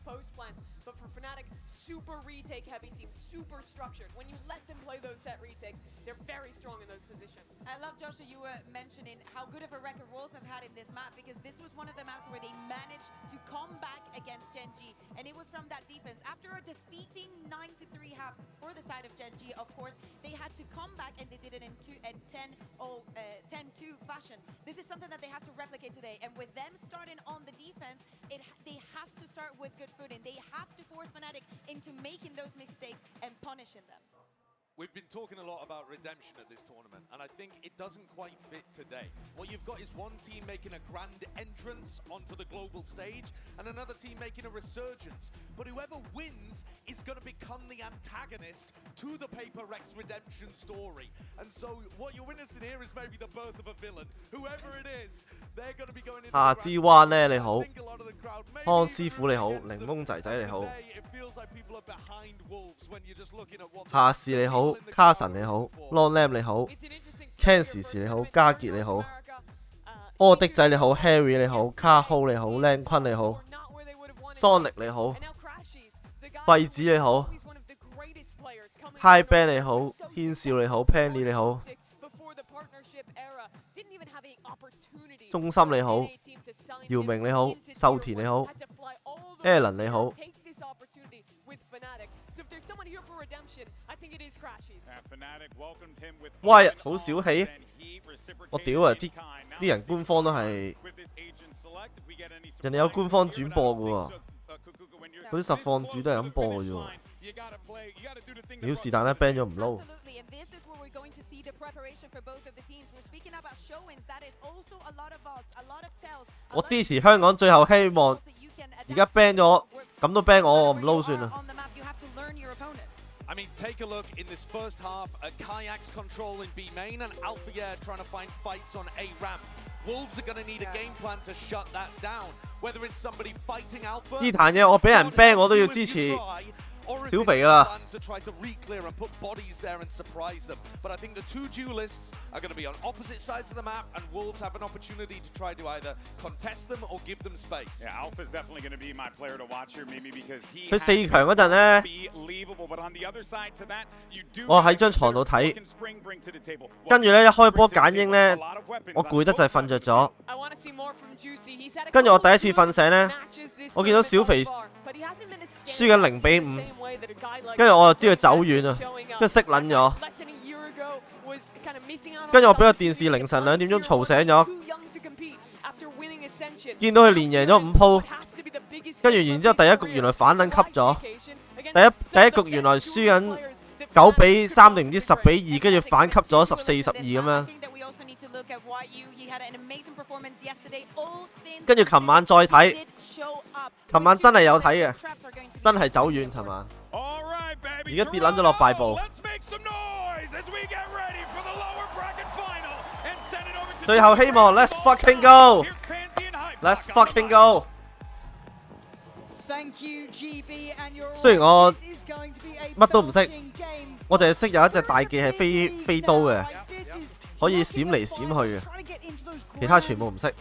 post plants. But for Fnatic, super retake heavy team, super structured. When you let them play those set retakes, they're very strong in those positions. I love, Joshua, you were mentioning how good of a record Wolves have had in this map, because this was one of the maps where they managed to come back against Gen G, and it was from that defense. After a defeating 9-3 half for the side of Gen G, of course, they had to come back, and they did it in 10-2 fashion. This is something that they have to replicate today, and with them starting on the defense, they have to start with good footing. They have to force Fnatic into making those mistakes and punishing them. We've been talking a lot about redemption at this tournament, and I think it doesn't quite fit today. What you've got is one team making a grand entrance onto the global stage, and another team making a resurgence. But whoever wins is going to become the antagonist to the Paper Rex redemption story. And so what you're witnessing here is maybe the birth of a villain. Whoever it is, they're going to be going into the之灣呢你好，康師傅你好，檸檬仔仔你好，夏士你好，卡神你好 ，Long Lam 你好 ，Ken 時時你好，嘉傑你好，柯的仔你好 ，Harry 你好，卡浩你好，靚坤你好 ，Sonic 你好，廢子你好 ，High Band 你好，軒少你好 ，Penny 你好。中心你好，姚明你好，秀田你好 ，Alan 你好。喂，好小氣！我屌啊！啲人官方都係，人哋有官方轉播嘅喎，嗰啲實況主都係咁播嘅啫喎。屌是但咧 ban 咗唔撈。我支持香港，最後希望而家 ban 咗，咁都 ban 我唔撈算啦。I mean, take a look in this first half. Kayak's control in B main and Alpha Air trying to find fights on A ramp. Wolves are going to need a game plan to shut that down. Whether it's somebody fighting Alpha. 呢壇嘢我俾人 ban 我都要支持。小肥噶啦。But I think the two duelists are going to be on opposite sides of the map, and Wolves have an opportunity to try to either contest them or give them space. Yeah, Alpha's definitely going to be my player to watch here, maybe because he. 佢4強嗰陣咧，我喺張床度睇，跟住咧一開波揀英咧，我攰得就係瞓着咗。跟住我第一次瞓醒咧，我見到小肥輸緊0-5。跟住我就知佢走遠啊，跟住熄撚咗。跟住我俾個電視凌晨2點鐘嘈醒咗，見到佢連贏咗5鋪，跟住然之後第一局原來反撚級咗，第一局原來輸緊9-3定唔知10-2，跟住反級咗14-12咁樣。跟住琴晚再睇，琴晚真係有睇嘅，真係走遠尋晚。而家跌撚咗落敗部。最後希望 Let's fucking go！ Let's fucking go！ 雖然我乜都唔識，我淨係識有一隻大技係飛刀嘅，可以閃嚟閃去嘅，其他全部唔識。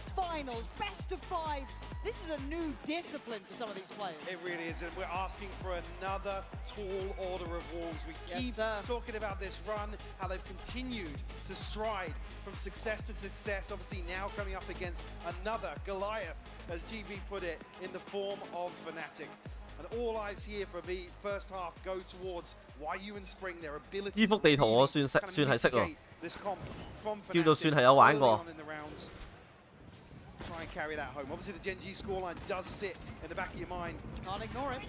This is a new discipline for some of these players. It really is, and we're asking for another tall order of Wolves. We keep talking about this run, how they've continued to stride from success to success. Obviously now coming up against another Goliath, as GB put it, in the form of Fnatic. And all eyes here for the first half go towards YU and Spring, their ability. 呢幅地圖我算係識喎，叫做算係有玩過。Try and carry that home. Obviously, the Gen G scoreline does sit in the back of your mind. Can't ignore it.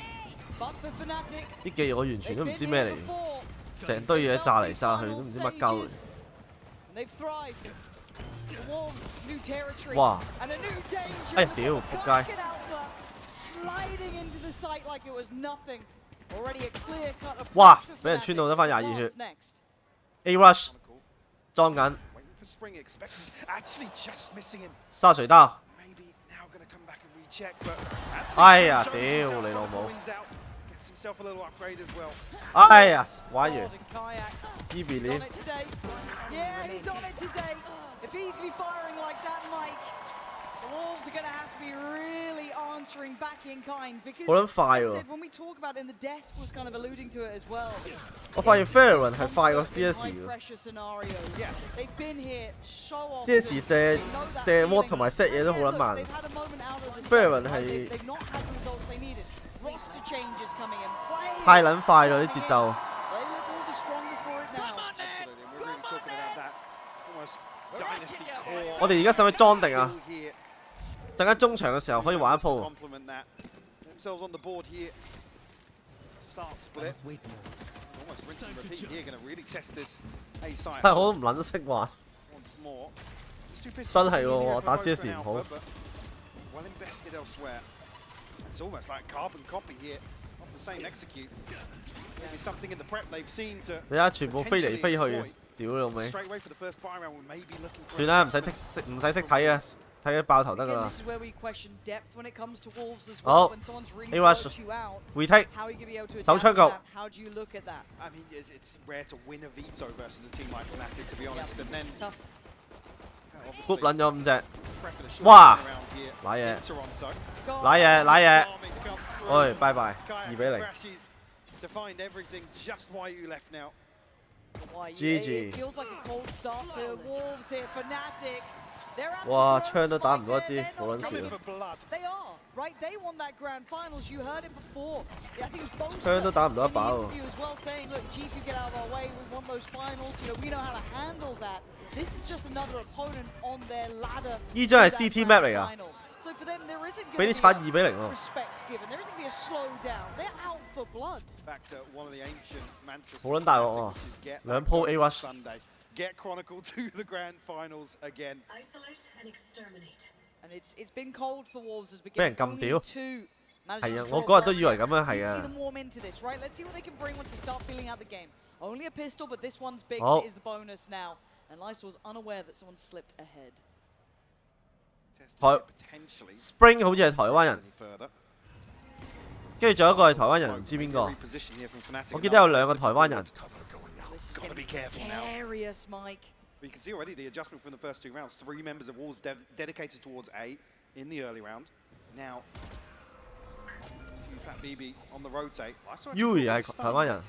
But for Fnatic, 啲技我完全都唔知咩嚟，成堆嘢炸嚟炸去都唔知乜鳩嚟。哇！哎呀屌，仆街！哇！俾人穿到得翻22血。A rush 裝緊。沙水刀。哎呀，屌你老母！哎呀，玩完。伊比連。Wolves are going to have to be really answering back in kind because 好撚快 as I 喎 said, when we talk about it, and the desk was kind of alluding to it as well. 我發現 Fairwin 係快過 CS High 嘅 pressure scenarios. They've been here so often. ，CS 射 They know that 射 Ward feeling. 同埋 set 嘢都好撚 Look, 慢 they've had a moment out of the Fairwin sun, 係 they've not had the results they needed. Roster changes coming in. 太撚快啦啲節奏。 They look all the stronger for it now. Absolutely. We're really talking about that almost dynasty core. 我哋而家使唔使裝定啊？ still here. 陣間中場嘅時候可以玩一鋪。 Complement that. Themselves on the board here. Start split. Almost rinse and repeat here. Going to really test this A side 係我都唔撚識玩。 once more. It's two pistols 真係喎 really there 我 for 打 both CS for 唔好 Alpha, but well invested elsewhere. It's almost like carbon copy here of the same execute. Maybe something in the prep they've seen to 你睇下全部飛嚟飛去， potentially exploit. 屌你老味！ Straight away for the first buy round, we may be looking for 算啦，唔使識睇啊，睇佢爆頭得㗎 Again, 啦 this。is where we question depth when it comes to Wolves as 好 well. When someone's really A-Rush worked you out, retake how are you going to be able to 手 adapt 槍 to 局 that? How do you look at that? I mean, it's rare to win a veto versus a team like Fnatic, to be honest. And then, Tough. obviously, group 撚咗5隻， prepping a short Wow. around here 賴嘢 in Toronto. 賴嘢賴嘢， Farming comes through. 喂，拜拜， Kayak 2比0。 crashes to find everything just why you left now. Why, GG. It feels like a cold start for Wolves here. Fnatic. They're at the 哇， growth 槍都打唔 spike 到一 there. 支， They're 好 not 撚 Coming 笑 for。blood. They are, right? They won that grand finals. You heard it before. Yeah, I think it was 槍都打唔到一 in 把 the 喎。 interview as well, saying, look, G2 get out of our way. We want those finals. You know, we know how to handle that. This is just another opponent on their ladder. 呢張係 to that CT grand map 嚟㗎， final. So for them, there isn't 俾 going 啲 to 刷 be 2比0喎。 respect given. There isn't going to be a slowdown. They're out for blood. Back to one of the ancient mantras. 好撚大鑊喎 which is get 兩 back 鋪 on A-Rush Sunday. Get Chronicle to the grand finals again. Isolate and exterminate. And it's been cold for Wolves as 俾人 beginning. 撳 Only 屌 two managed 係 to 啊， draw 我嗰日都 blood 以為 here. 咁樣係 You can see 啊 them。warm into this, right? Let's see what they can bring once they start filling out the game. Only a pistol, but this one's big. Oh. It is the bonus now. And Lysol was unaware that someone slipped ahead. Testing 台 it potentially Spring 好似係台灣人， any further. 跟住仲有一個係台灣人，唔知邊個。 Reposition here from Fnatic. 我記得有兩個台灣人。 This is Gotta be getting careful now. precarious, Mike. But you can see already the adjustment from the first two rounds. 3 members of Wolves dedicated towards A in the early round. Now, Siufatbb on the rotate. I saw a Yui couple 係 of 台灣人。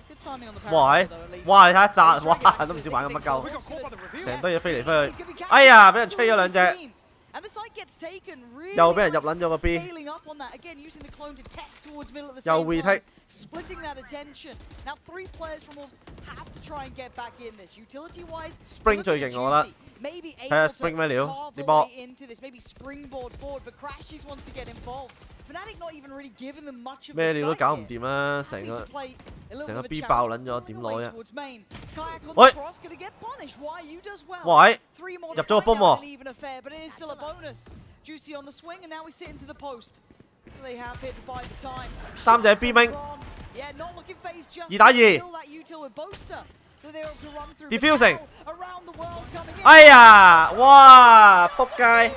Good timing on the 哇 power 係 though, at least. 哇！你睇下扎，哇都唔知玩緊乜 We 鳩， got caught by the reveal. 成堆嘢飛嚟飛 He's 去 gonna be。哎呀，俾 captured. 人吹咗兩隻。 And the site gets taken really 又俾人入撚咗個 B。 scaling up on that again, using the clone to test towards middle at the 又 same retake time, splitting that attention. Now 3 players from Wolves have to try and get back in this. Utility-wise, Spring look at 最 the 勁我覺得。 Juicy. Maybe 睇下 able to Spring 咩料 carve 啲 a 波。 way into this, maybe springboard forward, but Crashies wants to get involved. Fnatic not even really giving them much of 咩 the 料都 site 搞唔 here. 掂啦， Happy 成 to 個 play a little 成 bit 個 of a B challenge, 爆撚咗， going 點 away 攞啫？ towards main. Kayak on 喂 the cross, gonna get punished. Why you does well. 喂 Three more 入 to 咗個 find bomb out喎 an even affair, but it is still a bonus. Juicy on the swing, and now we sit into the post. Do they have here to buy the time? 三隻 B 兵 From- Yeah, not looking phased just 2打2 yet. Still that util with Boaster. So they're able to run through. But Defusing. now, around the world coming in. 哎呀，哇！仆街，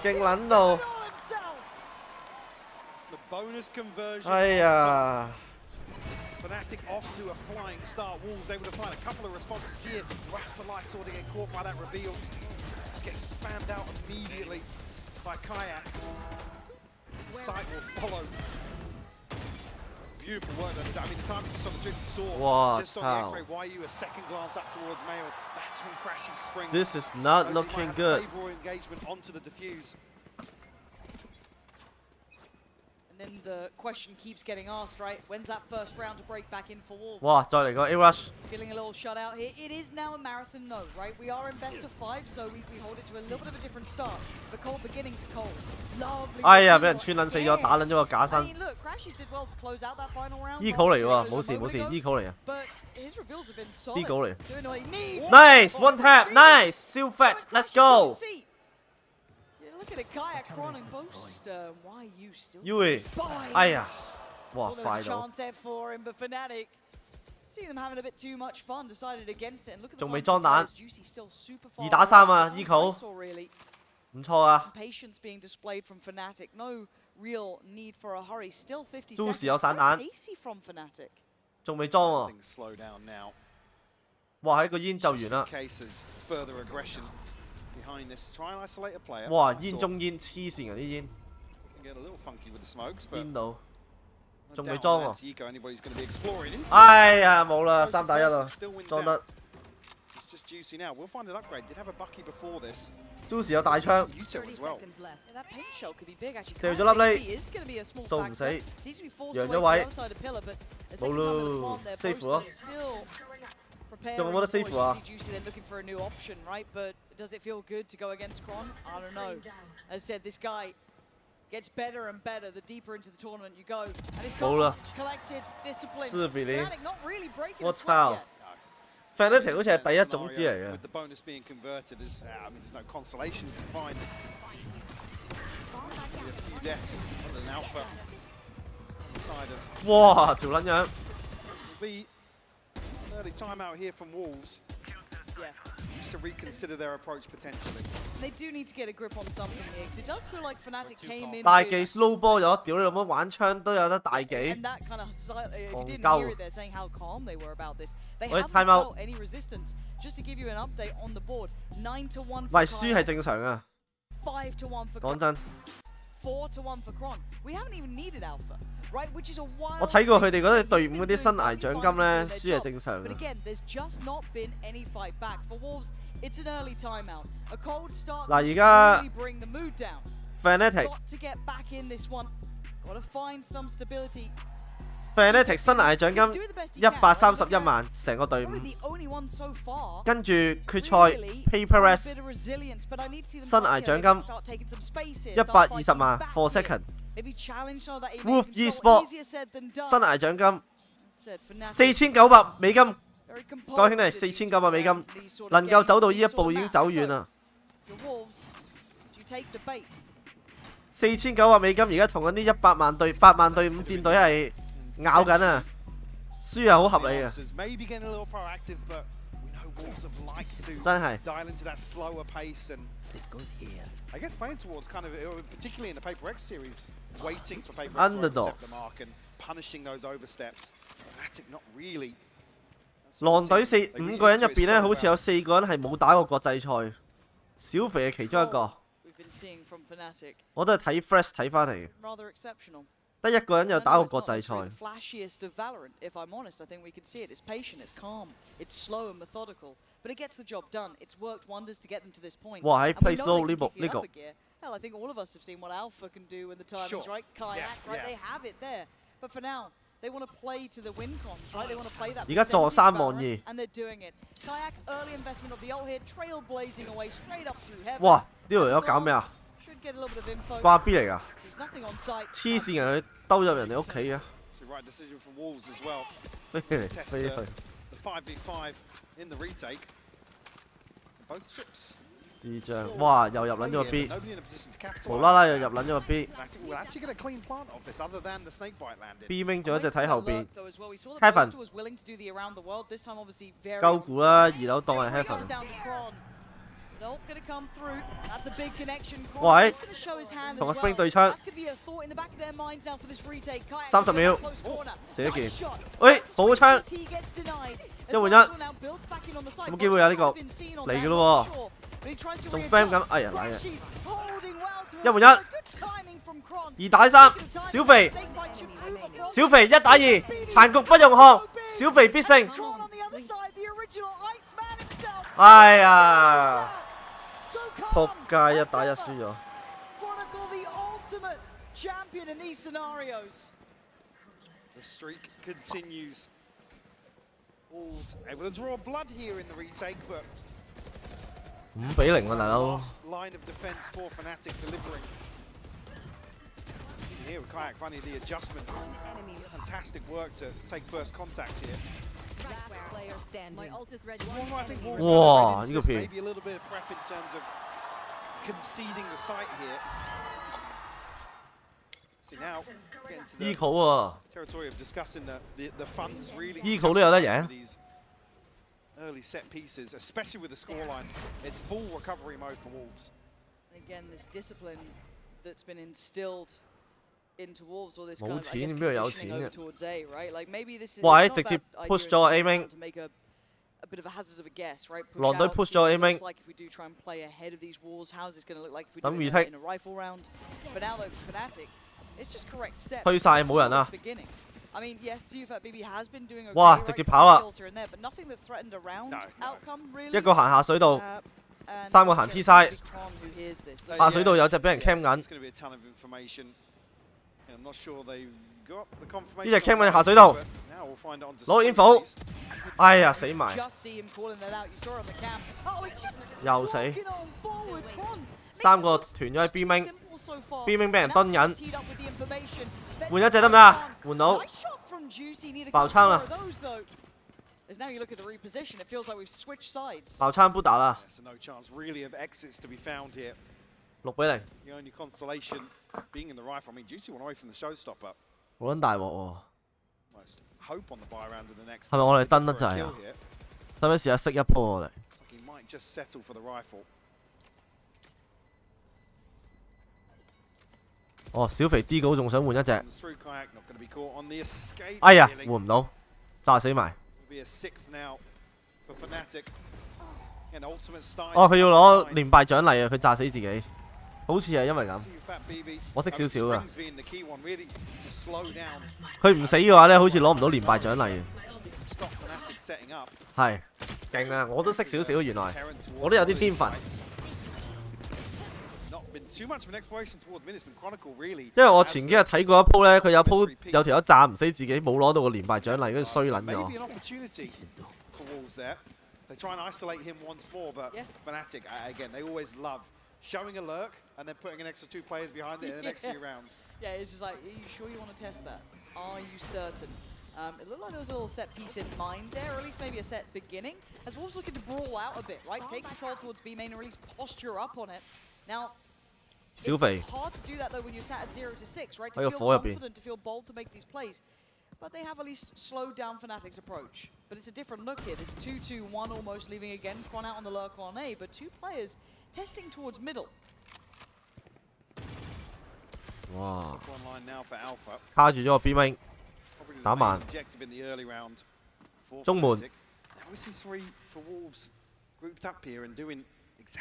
勁撚到， All himself. The bonus conversion. 哎呀！ Fnatic off to a flying start. Wolves able to find a couple of responses here. Rough for Lysol to get caught by that reveal. Just gets spammed out immediately by Kayak. The site will follow. Beautiful work. I mean, the time you saw the trick you saw Wow, just on the how? X-ray. Why you a second glance up towards Mail? That's when Crashy springs. This is not Rosie might looking have good. Favorable engagement onto the defuse. And then the question keeps getting asked, right? When's that first round to break back in for Wolves? 哇！再嚟個 A-Rush， Feeling a little shut out here. It is now a marathon though, right? We are in best of 5, so we hold it to a little bit of a different start. The cold beginnings are cold. Lovely. 哎呀！ reveal 俾人穿撚死咗， again. 打撚咗個假 I 身 mean, look, Crashies did well to close out that final round.，Eco 嚟喎， It was 冇 a 事冇 moment 事 ago, ，Eco 嚟啊 But his reveals have been solid. ，Eco 嚟。 Doing what he needs. Nice one tap，nice， Siufat，let's go。 Yeah, look at it, Kayak, Kron and Boaster. Why you still? Yui， Bye. 哎呀，哇 Thought there 快 was a 到， chance there for him, but Fnatic, seeing them having a bit too much fun, decided against it. And look at the 仲未 fun 裝彈 players, Juicy still super far 2打3啊 away. Eco Nice really. 唔錯啊。 Patience being displayed from Fnatic. No real need for a hurry. Still 50 Juicy seconds. 有散 Quite 彈 pacey from Fnatic. 仲未裝喎， Things slow down now. 哇！喺個煙就完啦。 Cases further aggression behind this. Try and isolate a player. 哇！煙中煙，黐線啊啲煙。 Get a little funky with the smokes, but 邊度？ no 仲未 doubt 裝 on 喎 that Eco, anybody's going to be exploring into. 哎呀，冇啦，3打1啦， Still wins 裝 out. 得。 It's just juicy now. We'll find an upgrade. Did have a Bucky before this. Juicy 有大槍， Uto as well. Yeah, that paint shell could be big actually. 掉咗粒 XP is going to be a small 掃唔死 factor. Seems to be forced 讓 away 咗 to the 位 other side of pillar, but a 冇 second time with the 咯 plant there, ，safe Poster 咯。 still preparing 仲有冇得 for it. safe 啊 You see Juicy then looking for a new option, right? But does it feel good to go against Kron? I don't know. As I said, this guy gets better and better the deeper into the tournament you go. And it's 冇啦 collected, discipline. 4比0 Fnatic not really breaking 我 a sweat 操 yet. Fnatic 好似係第一 Scenario 種子嚟嘅 with。the bonus being converted as I mean, there's no consolations to find. A few deaths on an alpha side of 哇！條撚樣， will be an early timeout here from Wolves. Yeah. Just to reconsider their approach potentially. They do need to get a grip on something here, because it does feel like Fnatic came in 大 with 技 slow 波咗，屌你老母玩槍都有得大技 and。that kind of if you didn't Go. hear it, they're saying how calm they were about this. They Wait, haven't time out. felt any resistance. Just to give you an update on the board, 9-1 for 喂，輸係 Kayak, 正常啊， 5-1 for 講 Kron, 真。 4-1 for Kron. We haven't even needed Alpha, right? Which is a wild. 我睇過佢哋嗰啲 thing. 隊伍嗰啲 He's 生 been 涯 doing 獎 fine 金咧， doing their 輸係 job. 正常 But 嘅。 again, there's just not been any fight back for Wolves. It's an early timeout. A cold start 嗱，而 can 家 really bring the mood down. Fnatic Got to get back in this one. Got to find some stability. Fnatic 生涯獎 Do 金 the best you can, right? 131萬，成個隊伍。 Probably the only one so far. 跟住決賽 Really, Paper a Rest bit of resilience, but I need to see them 生涯 fight 獎 here. 金 Start taking some space here. 120 Start fighting 萬 back 4 here. second， Maybe challenge some of that Wolf Esports. Esport Easier said than done. 生涯獎金 Said Fnatic 4900美金， very composed 各位兄弟in these 4900美金 rounds, these sort of 能夠 games, 走到呢 these 一 sort 步 of 已經 maps. 走遠 So, 啦。 the Wolves, do you take the bait? 4900美金而家同緊啲100萬隊、8萬隊伍戰隊係咬緊啊，輸係好合理嘅， Answers. Maybe getting a little proactive, but we know Wolves have liked to 真係。 dial into that slower pace and I guess playing towards kind of, particularly in the Paper X series, waiting for Paper X to overstep Underdogs. the mark and punishing those oversteps. Fnatic not really. 狼隊5個人入邊咧，好似有4個人係冇打過國際賽，小肥係其中一個， We've been seeing from Fnatic. 我都係睇 Fresh 睇翻嚟嘅， Rather exceptional. 得一個人有 I 打 know 過 it's 國 not 際賽 necessarily。the flashiest of Valorant, if I'm honest. I think we can see it. It's patient, it's calm, it's slow and methodical, but it gets the job done. It's worked wonders to get them to this point. 哇喺 And we play know slow they 呢 can 部 kick it 呢 up 個 a gear. Hell, I think all of us have seen what Alpha can do when the timing's Sure. right. Kayak, Yeah, right? yeah. They have it there. But for now, they want to play to the win cons, right? They want to play that 而家坐 percentage 3望 Valorant, 2， and they're doing it. Kayak, early investment of the ult here, trailblazing away straight up through heaven. 哇！呢條友搞咩啊？ Should get a little bit of info. 掛 B 嚟㗎， There's nothing on site. 黐線人佢兜入人哋屋企嘅， It's the right decision from Wolves as well. 飛嚟 Test 飛去。 the 5v5 in the retake. Both trips. 智障，哇！又入撚咗個 Here, B， but nobody in a position to 無 capitalize. 啦啦又入撚咗個 B。 Fnatic will actually get a clean plant off this, other than the snake bite landed. B wing 仲有一隻睇後邊 Heaven Heaven 鳩鳩估啦，2樓當係 Heaven。喂同個 Spring 對槍30秒射一件，喂補槍1換1，有冇機會啊？呢個嚟嘅咯喎，仲 spam 緊，哎呀賴嘅，1換1，2打3，小肥1打2，殘局不容看，小肥必勝。哎呀！仆街1打1輸咗。 The streak continues. Wolves able to draw blood here in the retake, but 5比0啊，大佬。 last line of defense for Fnatic delivering. Here with Kayak finding the adjustment. Fantastic work to take first contact here. Well, I think Wolves Wow, kind of read into you this, go maybe a little bit of prep in terms of conceding the site here. See now, getting to the Eco 喎， territory of discussing the funds really. Eco 都有得 justify some 贏 of these early set pieces, especially with the scoreline. It's full recovery mode for Wolves. Again, this discipline that's been instilled into Wolves, or this 冇 kind of, I 錢 guess, 邊度有 conditioning 錢 over 嘅？ towards A, right? Like maybe this is 哇！ it's not 直接 that idea push in 咗 itself aiming to make a a bit of a hazard of a guess, right? 狼隊 push 咗 A main， like if we do try and play ahead of these walls, how is this going to look like if we 等 do it retake in a rifle round? But now though, Fnatic, it's just correct steps. 推晒冇人啊！ Beginning. I mean, yes, Siufatbb has been doing okay, 哇 right? 直接跑啦 Kills here and there, but nothing that's threatened around outcome really. 一個行下水道， And 三個行 T side， Kron who hears this. 下水道有隻俾人 cam 緊， It's going to be a ton of information. I'm not sure they've got the confirmation. 呢隻 cam 緊下水道， Now we'll find it on 攞 display, info， please. 哎呀死埋， Just see him calling that out. You saw it on the cam. Oh, it's just 又死， walking on forward. Kron. 三個團咗喺 B main， Simple so far. B main 俾人蹲緊， Teed up with the information. 換一隻得唔得啊？換到 Nice shot from Juicy. Need a 爆 couple 槍 more 啦 of those though. As now you look at the reposition, it feels like we've switched sides. 爆餐 Buddha 啦， So no chance really of exits to be found here. 6比0， The only consolation being in the rifle. I mean, Juicy went away from the showstopper. 好撚大鑊喎， Most hope on the buy round in the next. 係咪我哋 Looking 登得 for a 滯 kill 啊？ here. 使唔使試下識一波我哋？ Looks like he might just settle for the rifle. 哦，小肥 D 狗仲想換一隻， Comes through kayak, not going to be caught on the escape. 哎呀 really. 換唔到，炸死埋。 Will be a 6th now for Fnatic. And ultimate style. 哦，佢要攞連敗獎勵啊！佢炸死自己，好似係因為咁。 Siufatbb. 我識少少㗎。 Springs being the key one, really to slow down, 佢唔死嘅話咧，好似攞唔到連敗獎勵嘅。 stop Fnatic setting up. 係勁啊！我都識少少，原來 Terran towards 我都有啲 all 天 these 分。 sides. Not been too much of an exploration towards mid. It's been Chronicle really. 因為我前幾日睇過一鋪咧，佢有鋪有條友炸唔死自己，冇攞到個連敗獎勵，跟住衰撚 Maybe 咗。 an opportunity for Wolves there. They try and isolate him once more, but Yeah. Fnatic again. They always love showing a lurk and then putting an extra 2 players behind it in the next few rounds. Yeah, it's just like, are you sure you want to test that? Are you certain? It looked like there was a little set piece in mind there, or at least maybe a set beginning. As Wolves looking to brawl out a bit, right? Take control towards B main and really posture up on it. Now, 小肥 it's hard to do that though when you're sat at 0 to 6, right? 喺 To 個 feel 火入邊。 confident, to feel bold to make these plays. But they have at least slowed down Fnatic's approach. But it's a different look here. There's 2-2-1 almost leaving again. Kron out on the lurk on A, but 2 players testing towards middle. 哇！ Online now for Alpha. 卡住咗個 B main， Probably the 打 main 慢。 objective in the early round for 中門 Fnatic. Now we see 3 for Wolves grouped up here and doing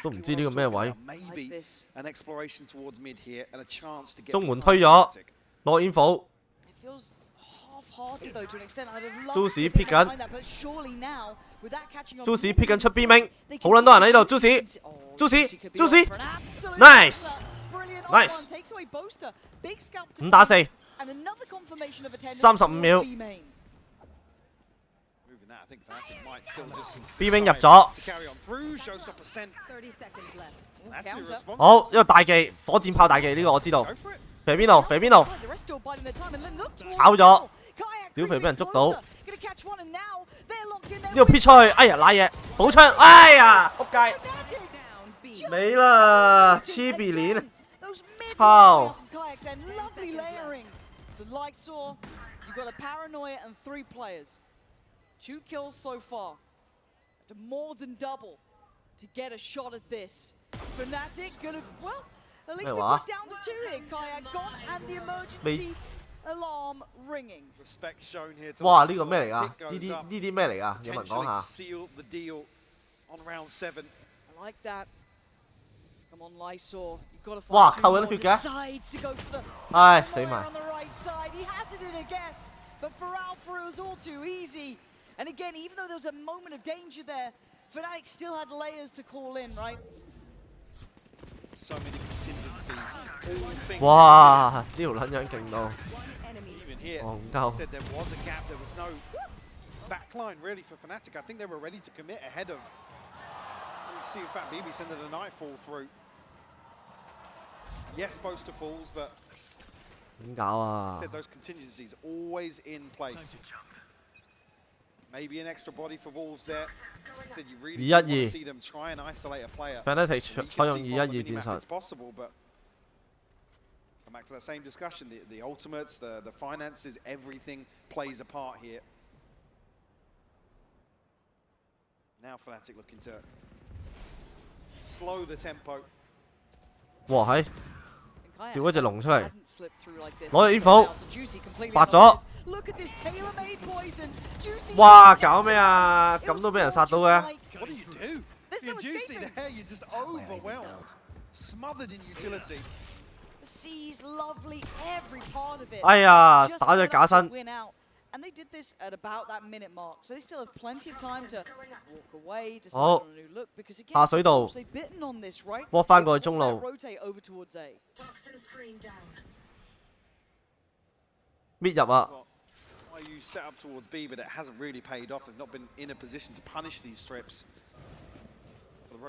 都 exactly 唔 what 知 I 呢 was 個咩 talking 位 about. ，like Maybe this. an exploration towards mid here and a chance to get 中門 behind 推咗 Fnatic. 攞 info， It feels half-hearted though to an extent. I'd have loved Juicy to get pick 緊 behind that, but surely now with that catching on. Juicy pick 緊出 B main， they 好 can 撚多人喺度 keep，Juicy it. Oh, Juicy could be Juicy on for an absolute Nice brilliant on Nice one, takes away Boaster. Big scalp to 5打4， and another confirmation of attendance 35 for 秒 B main. Moving that, I think Fnatic might still just B main 入 decide 咗， to carry on through. Showstopper sent. 30 seconds left. That's Counter. irresponsible. 好一個大技，火箭炮大技呢個我知道。 Go for it. 肥邊度？肥邊度？ The rest still biding their time and then look towards 炒咗 Kayak 小肥俾人 creeping 捉到 closer. Gonna catch one and now they're locked in there 呢度 with 撇出去，哎呀賴嘢，補槍，哎呀仆街， Fnatic. Down B. 沒啦，黐鼻鏈。 Those mid Wow. Kayak then lovely layering. So like Saw, you've got a Paranoia and 3 players. 2 kills so far. To more than double to get a shot at this. Fnatic gonna, well, at least we What? put down to 2 here. Kayak gone and the emergency alarm ringing. Respect shown here to 哇！ Lysol. 呢個咩嚟㗎？ Pick 呢 goes 啲 up, 呢啲咩嚟㗎？有冇人講 potentially to 下？ seal the deal on round 7. I like that. Come on, Lysol. You've got to find 哇！ 2 扣緊 more. 血嘅， Decides to go for the 唉死 Lawyer 埋 on。the right side. He hazarded a guess, but for Alpha it was all too easy. And again, even though there was a moment of danger there, Fnatic still had layers to call in, right? So many contingencies. All things 哇！呢條撚樣勁到， considered. Even here, 戇 he 鳩。 said there was a gap. There was no backline really for Fnatic. I think they were ready to commit ahead of. You see Siufatbb sending a nightfall through. Yes, Boaster falls, but 點搞啊？ said those contingencies always in place. Maybe an extra body for Wolves there. Said you really Yeah, want to yeah. see them try and isolate a player. Fnatic So you can 採用 see 2-1-2 from the minimap 戰術 it's。possible, but come back to that same discussion. The ultimates, the finances, everything plays a part here. Now Fnatic looking to slow the tempo. 哇係！ And Kayak 召嗰隻龍出嚟， hadn't slipped through like this.攞隻 info， So Juicy completely 白 on 咗 his Look at this tailor-made poison. Juicy. 哇！搞咩啊？咁都俾人殺到嘅。 What do you do? If you're Juicy there, you're just overwhelmed, smothered in utility. The C's lovely, every part of it. 哎呀， Just 打咗 set 假 up to 身。 win out. And they did this at about that minute mark, so they still have plenty of time to walk away, decide on a new look. Because again, 下水道 they've bitten on this, right? 搏翻過去中路， Rotate over towards A. Toxin screen down. 搣入啊！ Well, you set up towards B, but it hasn't really paid off. They've not been in a position to punish these strips.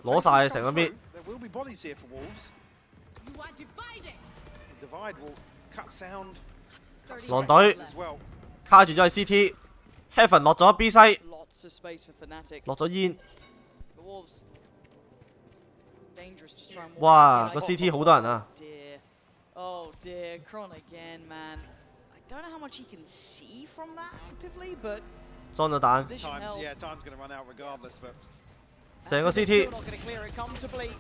攞晒成個搣。 There will be bodies here for Wolves. You are divided. The divide will cut sound. 狼隊 as well. 卡住咗去 CT，Heaven 落咗 B 西， Lots of space for Fnatic. 落咗煙。 The Wolves. Dangerous, just try and walk 哇！ in. 個 CT 好多人啊！ Dear. Oh dear, Kron again, man. I don't know how much he can see from that actively, but 裝咗彈， position held. Time's going to run out regardless, but 成個 Still CT not gonna clear it comfortably.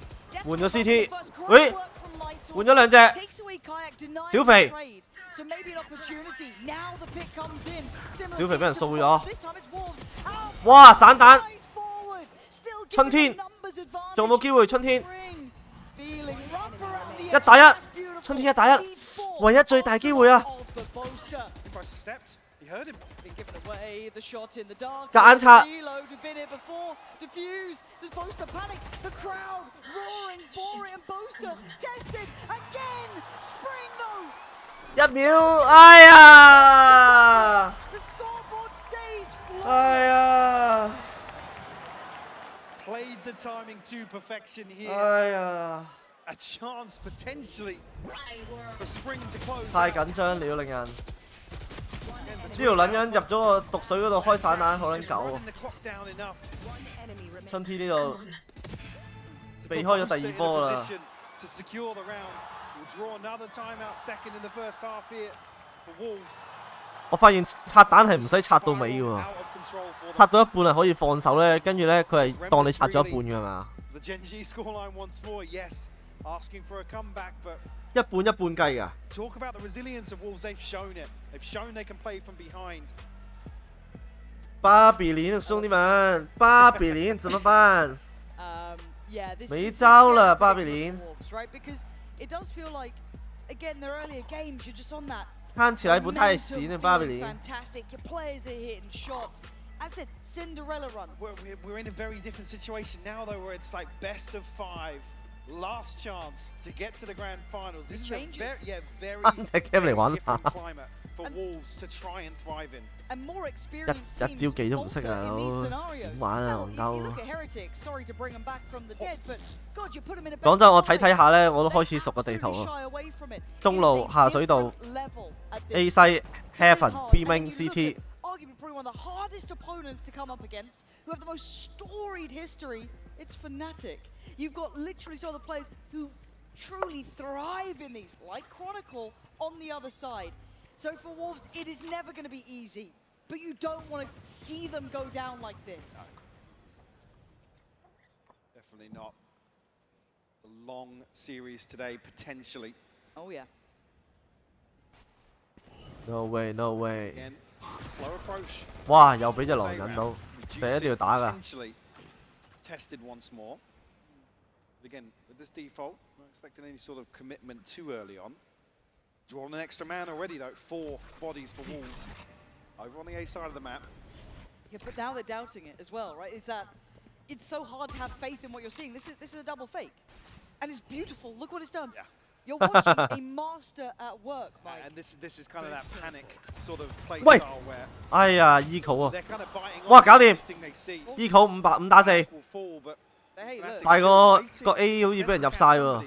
換咗 CT， Great 喂 work from Lysol. 換咗兩隻， Takes away Kayak, denies 小肥 the trade. So maybe an opportunity. Now the pick comes in. Similar 小肥俾人 to 掃 the 咗 Wolves. This time it's Wolves. Out. 哇！散彈， Nice forward. Still 春 giving 天 them numbers advantage. 仲有冇機會？春天 Spring. Feeling rough around the 一打一 edges. That's beautiful. 春天一打一 Lead four. 唯一最大機會啊！ Of the Boaster. Boaster stepped. He heard him. Been given away, the shot in the dark. 夾硬拆 Reload, we've been here before. Diffuse. Does Boaster panic? The crowd roaring for it, and Boaster tested again. Spring though. 1秒，哎呀！ The scoreboard stays flat. 哎呀！ Played the timing to perfection here. 哎呀！ A chance potentially for Spring to close. 太緊張了，令人。呢條撚樣入咗個毒水嗰度開散彈，好撚 Just 狗 running 喎！ the clock down enough 春天呢度 to 避開咗 put 第 Boaster 二 in 波 a 啦。 position to secure the round. We'll draw another timeout second in the first half here for Wolves. 我發現拆彈係唔使拆到尾嘅 Spiral 喎， out of control for 拆 them. 到一半係可以放手咧，跟住咧佢係當你拆咗一半嘅係嘛？ The Gen G scoreline once more, yes, asking for a comeback, but 一半一半計㗎。 talk about the resilience of Wolves. They've shown it. They've shown they can play from behind. 巴比林兄弟們，巴比林怎麼辦？ Yeah, this 沒 is 招了， scary 巴比 for the 林。 Wolves, right? Because it does feel like, again, their earlier games, you're just on that 看起來不太 momentum 行啊，巴比 feeling 林。 fantastic. Your players are hitting shots. As I said, Cinderella run. We're in a very different situation now, though, where it's like best of 5, last chance to get to the grand finals. This is a very 啱隻 game 嚟玩 different 下。 climate for Wolves to try and thrive in. And more experienced 一 teams 招技都唔識 falter 啊， in these 佬 scenarios. 點玩啊， Still, 戇 you 鳩 look。at Heretics. Sorry to bring them back from the dead, but God, you put them in a 講 best 真，我 of 睇 five. 睇下咧，我都開始熟個地 They 圖 absolutely 啊。 shy away from it. 中路 It is a 下水道 different level at this A 西 It is Heaven hard. B And main then you look CT at arguably probably one of the hardest opponents to come up against, who have the most storied history. It's Fnatic. You've got literally some of the players who truly thrive in these, like Chronicle, on the other side. So for Wolves, it is never going to be easy, but you don't want to see them go down like this. Definitely not. It's a long series today, potentially. Oh yeah. No way no way！ Again, slow approach. 哇！又俾隻狼 Play 引 round. 到， Reduce 第一定要 it 打㗎。 potentially tested once more. But again, with this default, not expecting any sort of commitment too early on. Drawn an extra man already though, 4 bodies for Wolves. Over on the A side of the map. Yeah, but now they're doubting it as well, right? Is that it's so hard to have faith in what you're seeing. This is a double fake, and it's beautiful. Look what it's done. Yeah. You're watching a master at work, Mike. And this is kind of that panic sort of play 喂 style where 哎呀，Eco 啊 they're kind of biting 哇 on 搞掂 everything they see. ，Eco 5打4， Will fall, but Hey, look, 但係個 A 好似俾人入晒喎。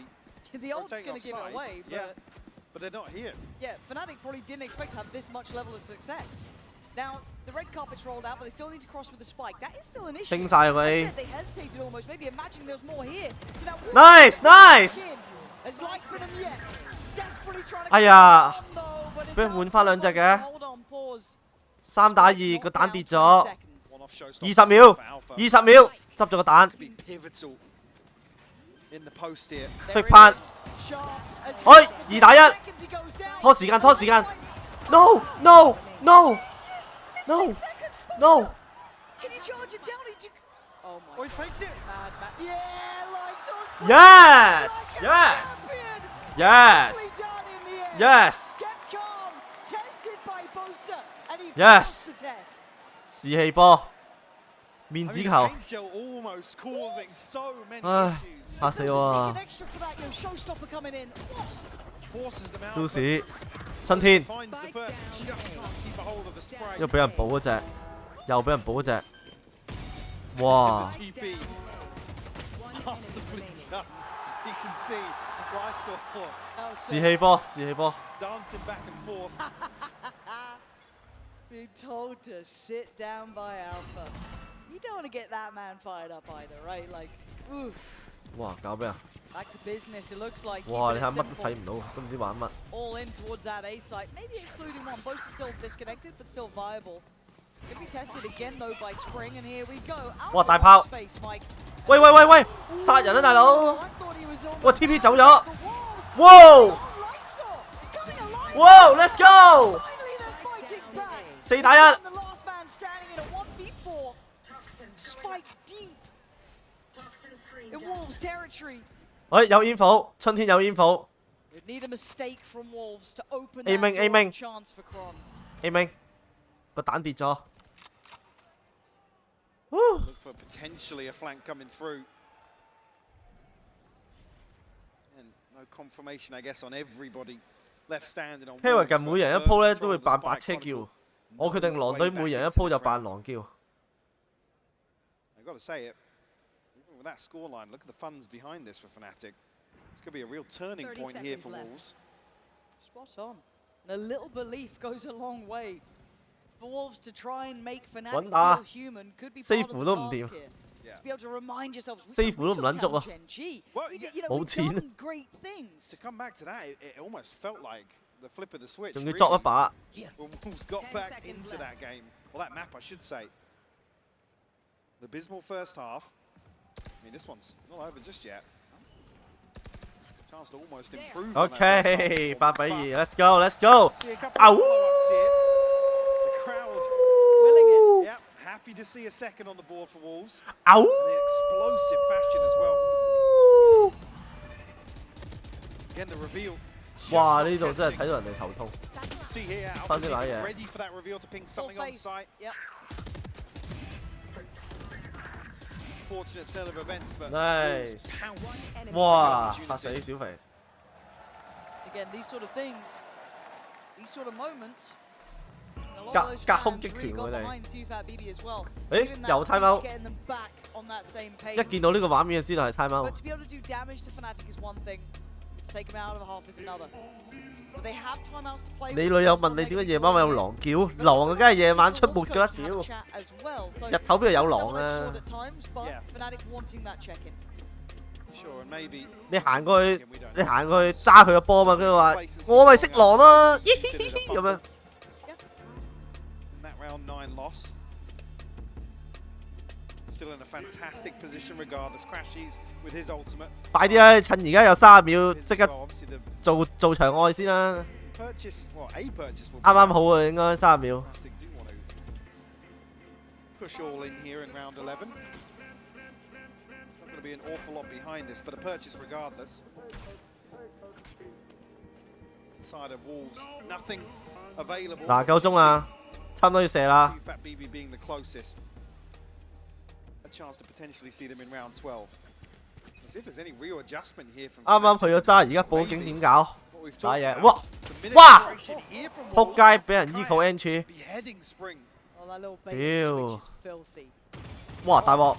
the ult's going to give it away, Yeah, but but they're not here. yeah, Fnatic probably didn't expect to have this much level of success. Now, the red carpet's rolled out, but they still need to cross with the spike. That is still an issue. 清晒個As I A said, they hesitated almost, maybe imagining there's more here. So now Nice, nice! It's like for them yet. Desperately trying to 哎呀 come on, though, but it's 俾人 out 換返兩隻嘅 Hold on, pause. 3打2個蛋跌咗 Seconds. One off showstopper ，20秒 for Alpha. ，20秒，執咗個蛋 Could be pivotal in the post here. There Fake it pan. is. Sharp as 哎 hell. 2打1 Seconds he goes down. 拖時間拖時間，no no No! Jesus! It's No! 6 seconds, No! Buster. Can you charge him down? Oh my. Oh, he's faked it. Mad. Yeah, like so. Yes! Yes! Yes! Done in the end. Yes! Kept calm, tested by Boaster, and he Yes! passed the test. 士氣波，面 I 子 mean, 球， paint shell almost causing so many 唉， issues. 嚇死我啊 An！ extra for that, showstopper coming in. Forces them out. 都 but 市，春天 finds the first, just can't keep a hold of the spray. 又俾人補嗰只，又俾人補嗰只，哇！ The TP past the fleets up. You can see Rysor 士氣波，士氣波， dancing back and forth. Being told to sit down by Alpha. You don't want to get that man fired up either, right? Like, oof. 哇！搞咩啊？ Back to business, it looks like. 哇！ Keeping 你睇 it 乜都 simple. 睇唔到，都唔知玩乜。 All in towards that A site. Maybe excluding one. Both are still disconnected, but still viable. Could be tested again though by Spring, and here we go. 哇！大炮！ Space, Mike. 喂喂喂喂！殺人啊，大佬！ I thought he was on 哇 ！TP 走咗。 the walls. 哇 Oh, Lysor coming alive. 哇 ！Let's go！ Finally, they're fighting back. 4打1。 And the last man standing in a 1v4. Spike deep Toxin screen in down. Wolves territory. 喂，有煙火，春天有煙火 We'd need a mistake from Wolves to open Aiming, that door aiming. of chance for Kron. ，A 明個蛋跌咗。 Look for potentially a flank coming through. And no confirmation, I guess, on everybody left standing on. 因為 Wolves, 近 but 每人一 third 鋪咧 control 都會 of the 扮白 spike 車 chronicle. 叫，我決定狼隊每人一鋪就扮狼叫。 I've got to say it. Even with that scoreline, look at the funds behind this for Fnatic. It's going to be a real turning 30 point here for seconds left. Wolves. Spot on. And a little belief goes a long way. For Wolves to try and make Fnatic 穩打 feel human could be part 四 of 乎 the 都唔 task 掂 here. Yeah. To be able to remind yourselves, we 四乎都唔 took 撚足 down 啊 Gen.G. Well, You yeah. know, 冇 we've 錢 done great things. To come back to that, it almost felt like the flip of the switch. 仲要 really, 作一把， when Wolves got 10 back seconds into left. that game. Well, that map, I should say. The abysmal first half. I mean, this one's not over just yet. Chance to almost improve. on that first half OK， performance, 8比 but 2 ，Let's go，Let's go， see a couple 啊 of 呜 follow-ups here. The crowd, Willing it. yeah, happy to see a second on the board for Wolves. 啊呜 In an explosive fashion as well. Again, the reveal. just 哇！ not 呢度真係 catching. 睇到人哋頭痛。 See here, Fun Alpha like Team that. ready for that reveal to ping something on face. site. Yep. Fortunate turn of events, but Nice. Wolves pounce. 哇！嚇死小肥。 Again, these sort of things, these sort of moments. A lot 隔 of those 隔空 fans 擊 really 拳 got 佢哋。 behind Siufatbb as well. 誒 Giving that 又 time speech, out， getting them back on that same page. 一見到呢個畫面就知道係 time out But。to be able to do damage to Fnatic is one thing. To take them out of the half is another. But they have timeouts to play. 你女友問你點解夜晚有狼叫？狼啊，梗係夜晚出沒㗎啦，屌！日頭邊度有狼啊？ Yeah. Fnatic wanting that check-in. Sure, and maybe 你行過去，你行過去揸佢個波嘛，跟住話我咪識狼咯，嘻嘻嘻嘻咁樣。 that round 9 loss. Still in a fantastic position regardless. Crashes with his ultimate. 快啲啊！趁而家有30秒，即刻 Well, obviously the 做場外先啦。 purchase, well, a purchase will be 啱啱好啊，應該30秒。 Fnatic do want to push all in here in round 11. It's not going to be an awful lot behind this, but a purchase regardless. Side of Wolves, nothing available. 嗱，夠鐘啦，差唔多要射啦。 Siufatbb being the closest. A chance to potentially see them in round 12. As if there's any real adjustment here from 啱啱 Fnatic. 去咗揸，而家報警點搞？ What we've 打 talked 嘢， about. 哇 Some minute 哇 separation here from 撲 Wolves. 街俾人 eco entry， Beheading Spring. Oh, that little bait Ew. switch is filthy. 哇大鑊！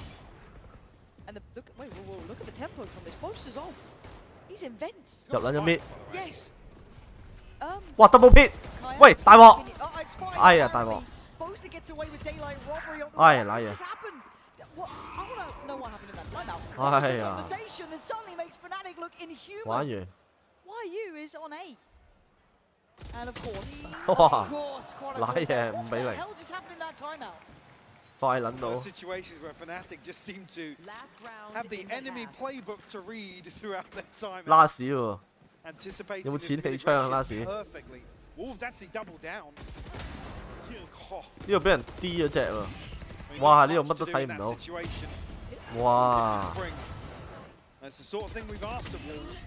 And the look, wait, whoa, look at the tempo from this. Boaster's off. He's in vents. 入撚咗咩？ Yes. 哇 double pit！ Kaya, 喂大鑊！ oh, it's fine. 哎呀大鑊！ Boaster gets away with daylight robbery on the哎呀 box. 瀨 This 嘢！ has happened. What? I want to know what happened in that timeout.哎 It's a 呀！ conversation that suddenly makes Fnatic look inhuman. 玩完。 YU is on A. And of course, 哇 of course, 瀨嘢 what 5比 the 0， hell just happened in that timeout? 快撚到 Those！ situations where Fnatic just seem to Last round have the in enemy half. playbook to read throughout their time. 拉屎喎！ Anticipating 有冇 this 錢起槍啊 mid-aggression 拉屎？ perfectly. Wolves actually double down. 呢度俾人 D 咗隻喎。哇！呢度乜都睇唔到。哇！ That's the sort of thing we've asked of Wolves.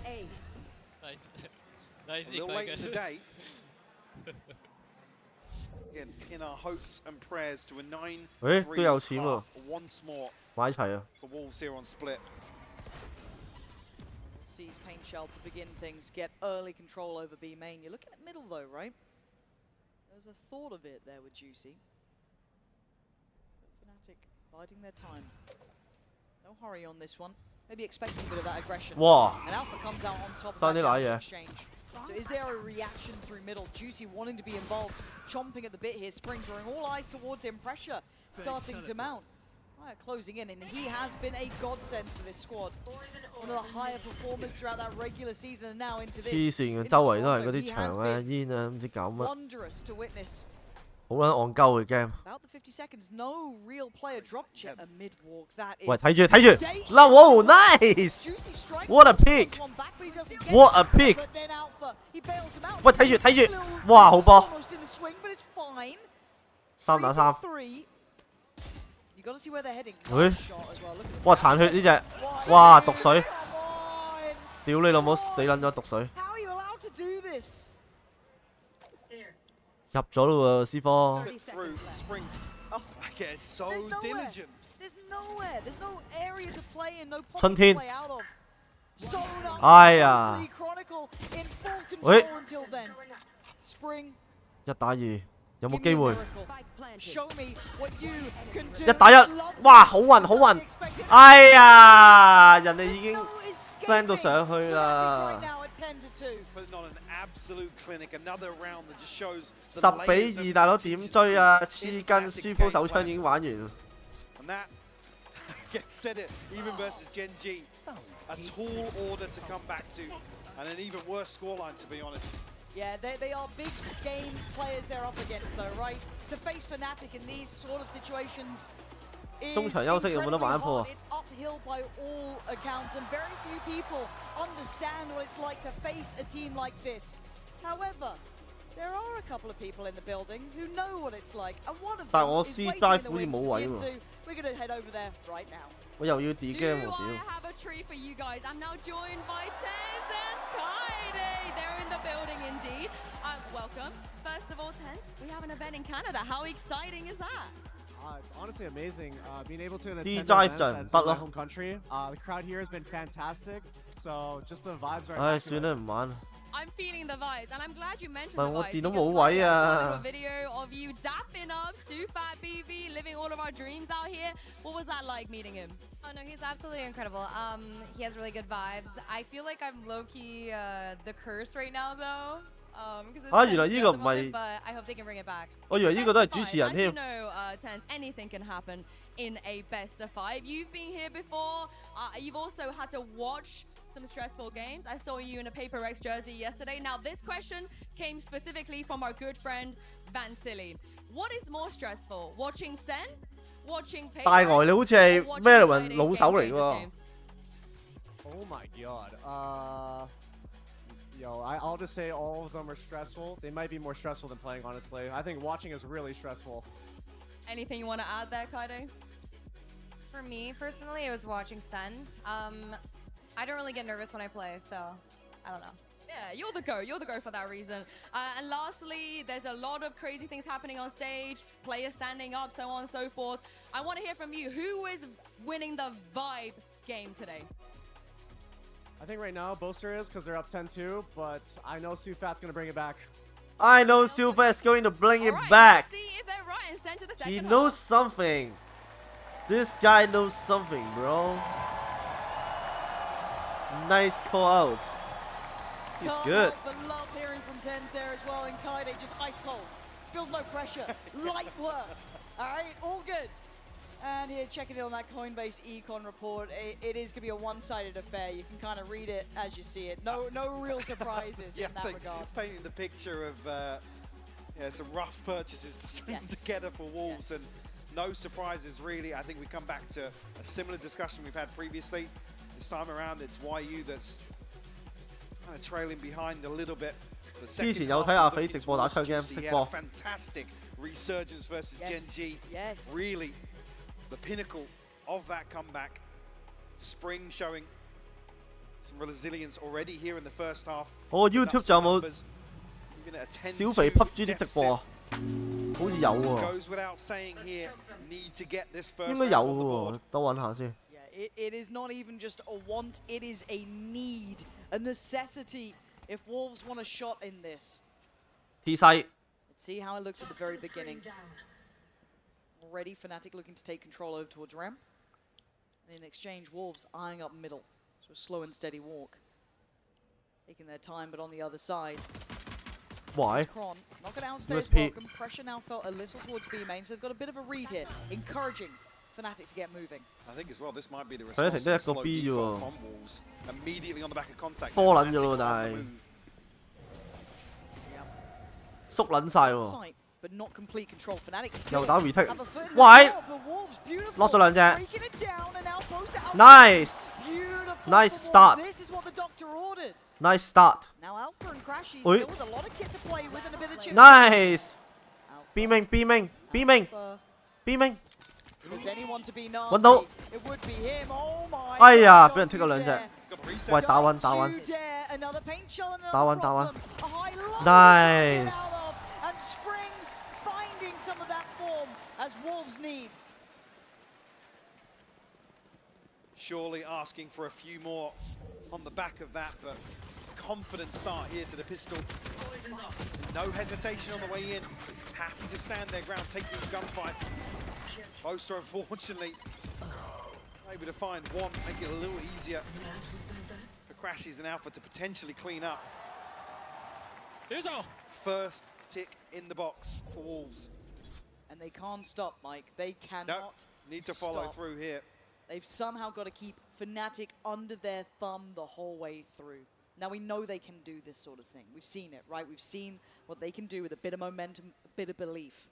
Nice. A little late today. Again, pin our hopes and prayers to a 9-3 都有錢喎 once more 買齊啊！ for Wolves here on Split. Sees Pain Shell to begin things, get early control over B main. You're looking at middle though, right? There's a thought of it there with Juicy. Fnatic biding their time. No hurry on this one. Maybe expecting a bit of that aggression. Wow. And Alpha comes out on top of Tiny that lie, damage yeah. exchange. So is there a reaction through middle? Juicy wanting to be involved, chomping at the bit here. Spring drawing all eyes towards him. Pressure starting to mount. Right, closing in, and he has been a godsend for this squad. One of the higher performers throughout that regular season, and now into this. 黐線嘅，周圍都係嗰啲牆啊、煙啊，唔知搞乜， Wondrous to witness. 好撚戇鳩嘅 game。 About the 50 seconds, no real player drop chip a mid walk. That is. 喂，睇住睇住，嗱，哇 ，nice！ Juicy strikes What a pick! one back, but he doesn't get What it. a pick! But then Alpha, he bails him out. 喂，睇住睇住， Little 哇，好波！ almost in the swing, but it's fine. 3打3。 3. You got to see where they're heading. 喂 Nice shot as well. Look at 哇， the 殘血呢只， Why 哇， is 毒 it? 水， Come on. 屌你老母，死撚咗毒水， How are you allowed to do this? 入咗咯喎，師科。 Slip through Spring. Oh. Again, it's so There's nowhere. diligent. There's nowhere. There's no area to play in, no 春 pocket to 天 play out of. Sewn up 哎呀 into the Chronicle in full control 喂 until then. Spring, 1打2，有冇 give 機 me a 會？ miracle. Show me what you can do. 1打1， Love 哇， it. 好運好運 Unexpected. 哎呀，人哋已經 No plan 到 escaping. 上去 Fnatic right 啦， now at 10-2. Putting on an absolute clinic. Another round that just shows 10比2，大佬點追啊？黐筋，輸鋪手槍已經玩完。 And that gets said it, even versus Gen G. A tall order to come back to, and an even worse scoreline, to be honest. Yeah, they are big game players they're up against though, right? To face Fnatic in these sort of situations is 中場休息有冇得玩一鋪啊？ incredibly hard. It's uphill by all accounts, and very few people understand what it's like to face a team like this. However, there are a couple of people in the building who know what it's like, and one of 但係 them 我 is C waiting drive in the 好似 wings 冇 to 位 begin 喎， to. We're going to head over there right now. 我又要 D game 喎， Do 屌！ I have a treat for you guys? I'm now joined by Tens and Kaide. They're in the building indeed. Welcome. First of all, Tens, we have an event in Canada. How exciting is that? It's honestly amazing being able to attend D an drive event 就唔 that's 得 in my 咯。 home country. The crowd here has been fantastic. So just the vibes are 唉，算 immaculate. 啦，唔玩。 I'm feeling the vibes, and I'm glad you mentioned 唔係 the 我 vibes. 電腦 because 冇位 Kaide, I saw a 啊 little！ video of you dapping up Siufatbb, living all of our dreams out here. What was that like meeting him? Oh no, he's absolutely incredible. He has really good vibes. I feel like I'm low-key the curse right now though. Because it's 啊，原來 tense 呢 at 個 the 唔係 moment, but I hope they can bring it back. 我以為呢個都係主持人 As 添 you。know, Tens, anything can happen in a best of 5. You've been here before. You've also had to watch some stressful games. I saw you in a Paper Rex jersey yesterday. Now, this question came specifically from our good friend Van Silly. What is more stressful, watching Sen, watching Paper 大呆你好似係 or watching Marilyn Friday's 老手嚟 Game 喎 Changers games? Oh my god. I'll just say all of them are stressful. They might be more stressful than playing, honestly. I think watching is really stressful. Anything you want to add there, Kaide? For me personally, it was watching Sen. I don't really get nervous when I play, so I don't know. Yeah, you're the go. You're the go for that reason. And lastly, there's a lot of crazy things happening on stage, players standing up, so on and so forth. I want to hear from you. Who is winning the vibe game today? I think right now Boaster is because they're up 10-2, but I know Siufat's going to bring it back. I know Silva is going to bring it Alright, back. let's see if they're right and send to the second He half. knows something. This guy knows something, bro. Nice call out. He's Can't good. help but love hearing from Tens there as well, and Kaide just ice cold. Feels no pressure. Light work. All right, all good. And here, checking in on that Coinbase econ report, it is going to be a one-sided affair. You can kind of read it as you see it. No real surprises in that regard. Painting the picture of some rough purchases to string together for Wolves, and no surprises really. I think we come back to a similar discussion we've had previously. This time around, it's YU that's kind of trailing behind a little bit. 之前有睇阿肥直播打槍 game， 識波。 Fantastic resurgence versus Gen G. Yes. Really the pinnacle of that comeback. Spring showing some resilience already here in the first half. 我 YouTube 仲有冇小肥 PUBG 啲直播啊？好似有喎， Goes without saying here, need to get this first 應該 round 有 on the 喎 board.，等我揾下先。 It is not even just a want, it is a need, a necessity if Wolves want a shot in this. T 西 Let's see how it looks at the very beginning. Already Fnatic looking to take control over towards Rem. And in exchange, Wolves eyeing up middle. So a slow and steady walk. Taking their time, but on the other side. Why? Kron not going to outstay his USP. welcome. Pressure now felt a little towards B main, so they've got a bit of a read here, encouraging Fnatic to get moving. I think as well, this might be the response to the slow default from Wolves. Immediately on the back of contact. 波撚咗咯，但係縮撚晒喎， Sight, but not complete control. Fnatic 又 still 打 retake， have a foot in the 喂 door, but Wolves beautiful. 落咗兩隻 Breaking it down and now close to Alpha. ，nice Beautiful Nice for Wolves. start. This is what the doctor ordered. nice start Now Alpha and Crashy Oi. still with a lot of kit to play with and a bit of chip. nice Alpha, B 命 B 命 B 命 Alpha. B 命， Is anyone to be 揾到 nasty? It would be him. Oh my 哎呀， God, 俾人剔咗兩隻 Don't， Got the reset. 喂打穩打 you 穩 dare. Another paint shell and another 打穩打穩 problem. A high low Nice. to get out of. And Spring finding some of that form as Wolves need. Surely asking for a few more on the back of that, but confident start here to the pistol. No hesitation on the way in. Happy to stand their ground, take these gunfights. Boaster, unfortunately, able to find one, make it a little easier for Crashies and Alpha to potentially clean up. First tick in the box for Wolves. And they can't stop, Mike. They cannot Need to follow stop. through here. They've somehow got to keep Fnatic under their thumb the whole way through. Now we know they can do this sort of thing. We've seen it, right? We've seen what they can do with a bit of momentum, a bit of belief.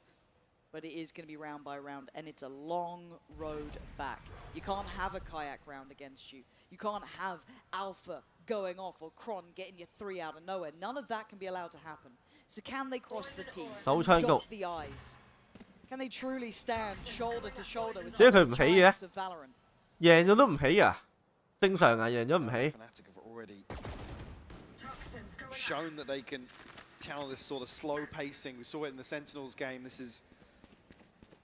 But it is going to be round by round, and it's a long road back. You can't have a kayak round against you. You can't have Alpha going off or Kron getting you 3 out of nowhere. None of that can be allowed to happen. So can they cross the T? 手槍局 Dot the eyes? Can they truly stand shoulder to shoulder with 即係佢唔起嘅 giants of Valorant? 贏咗都唔起啊，正常啊，贏咗唔起。 Fnatic have already shown that they can channel this sort of slow pacing. We saw it in the Sentinels game. This is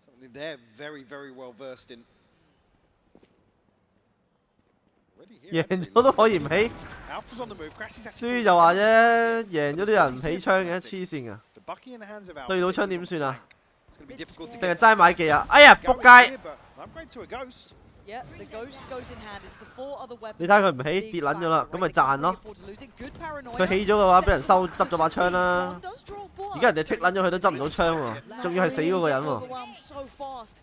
something they're very, very well versed in. Already here, 贏咗都可以唔起， Alpha's on the move. Crashies 輸就話啫，贏咗啲人唔起槍嘅，黐線噶， So Bucky in the hands of Alpha. 對到槍點算啊？ It's going to be difficult to 定係 get 齋買技啊？哎呀，仆街！ upgrade to a ghost. Yeah, the ghost goes in hand. It's the 4 other weapons. 你睇佢唔起跌撚咗啦，咁咪賺咯。 Good paranoia. 佢起咗嘅話，俾人收執咗把槍啦。而家人哋剔撚咗佢都執唔到槍喎，仲要係死嗰個人喎。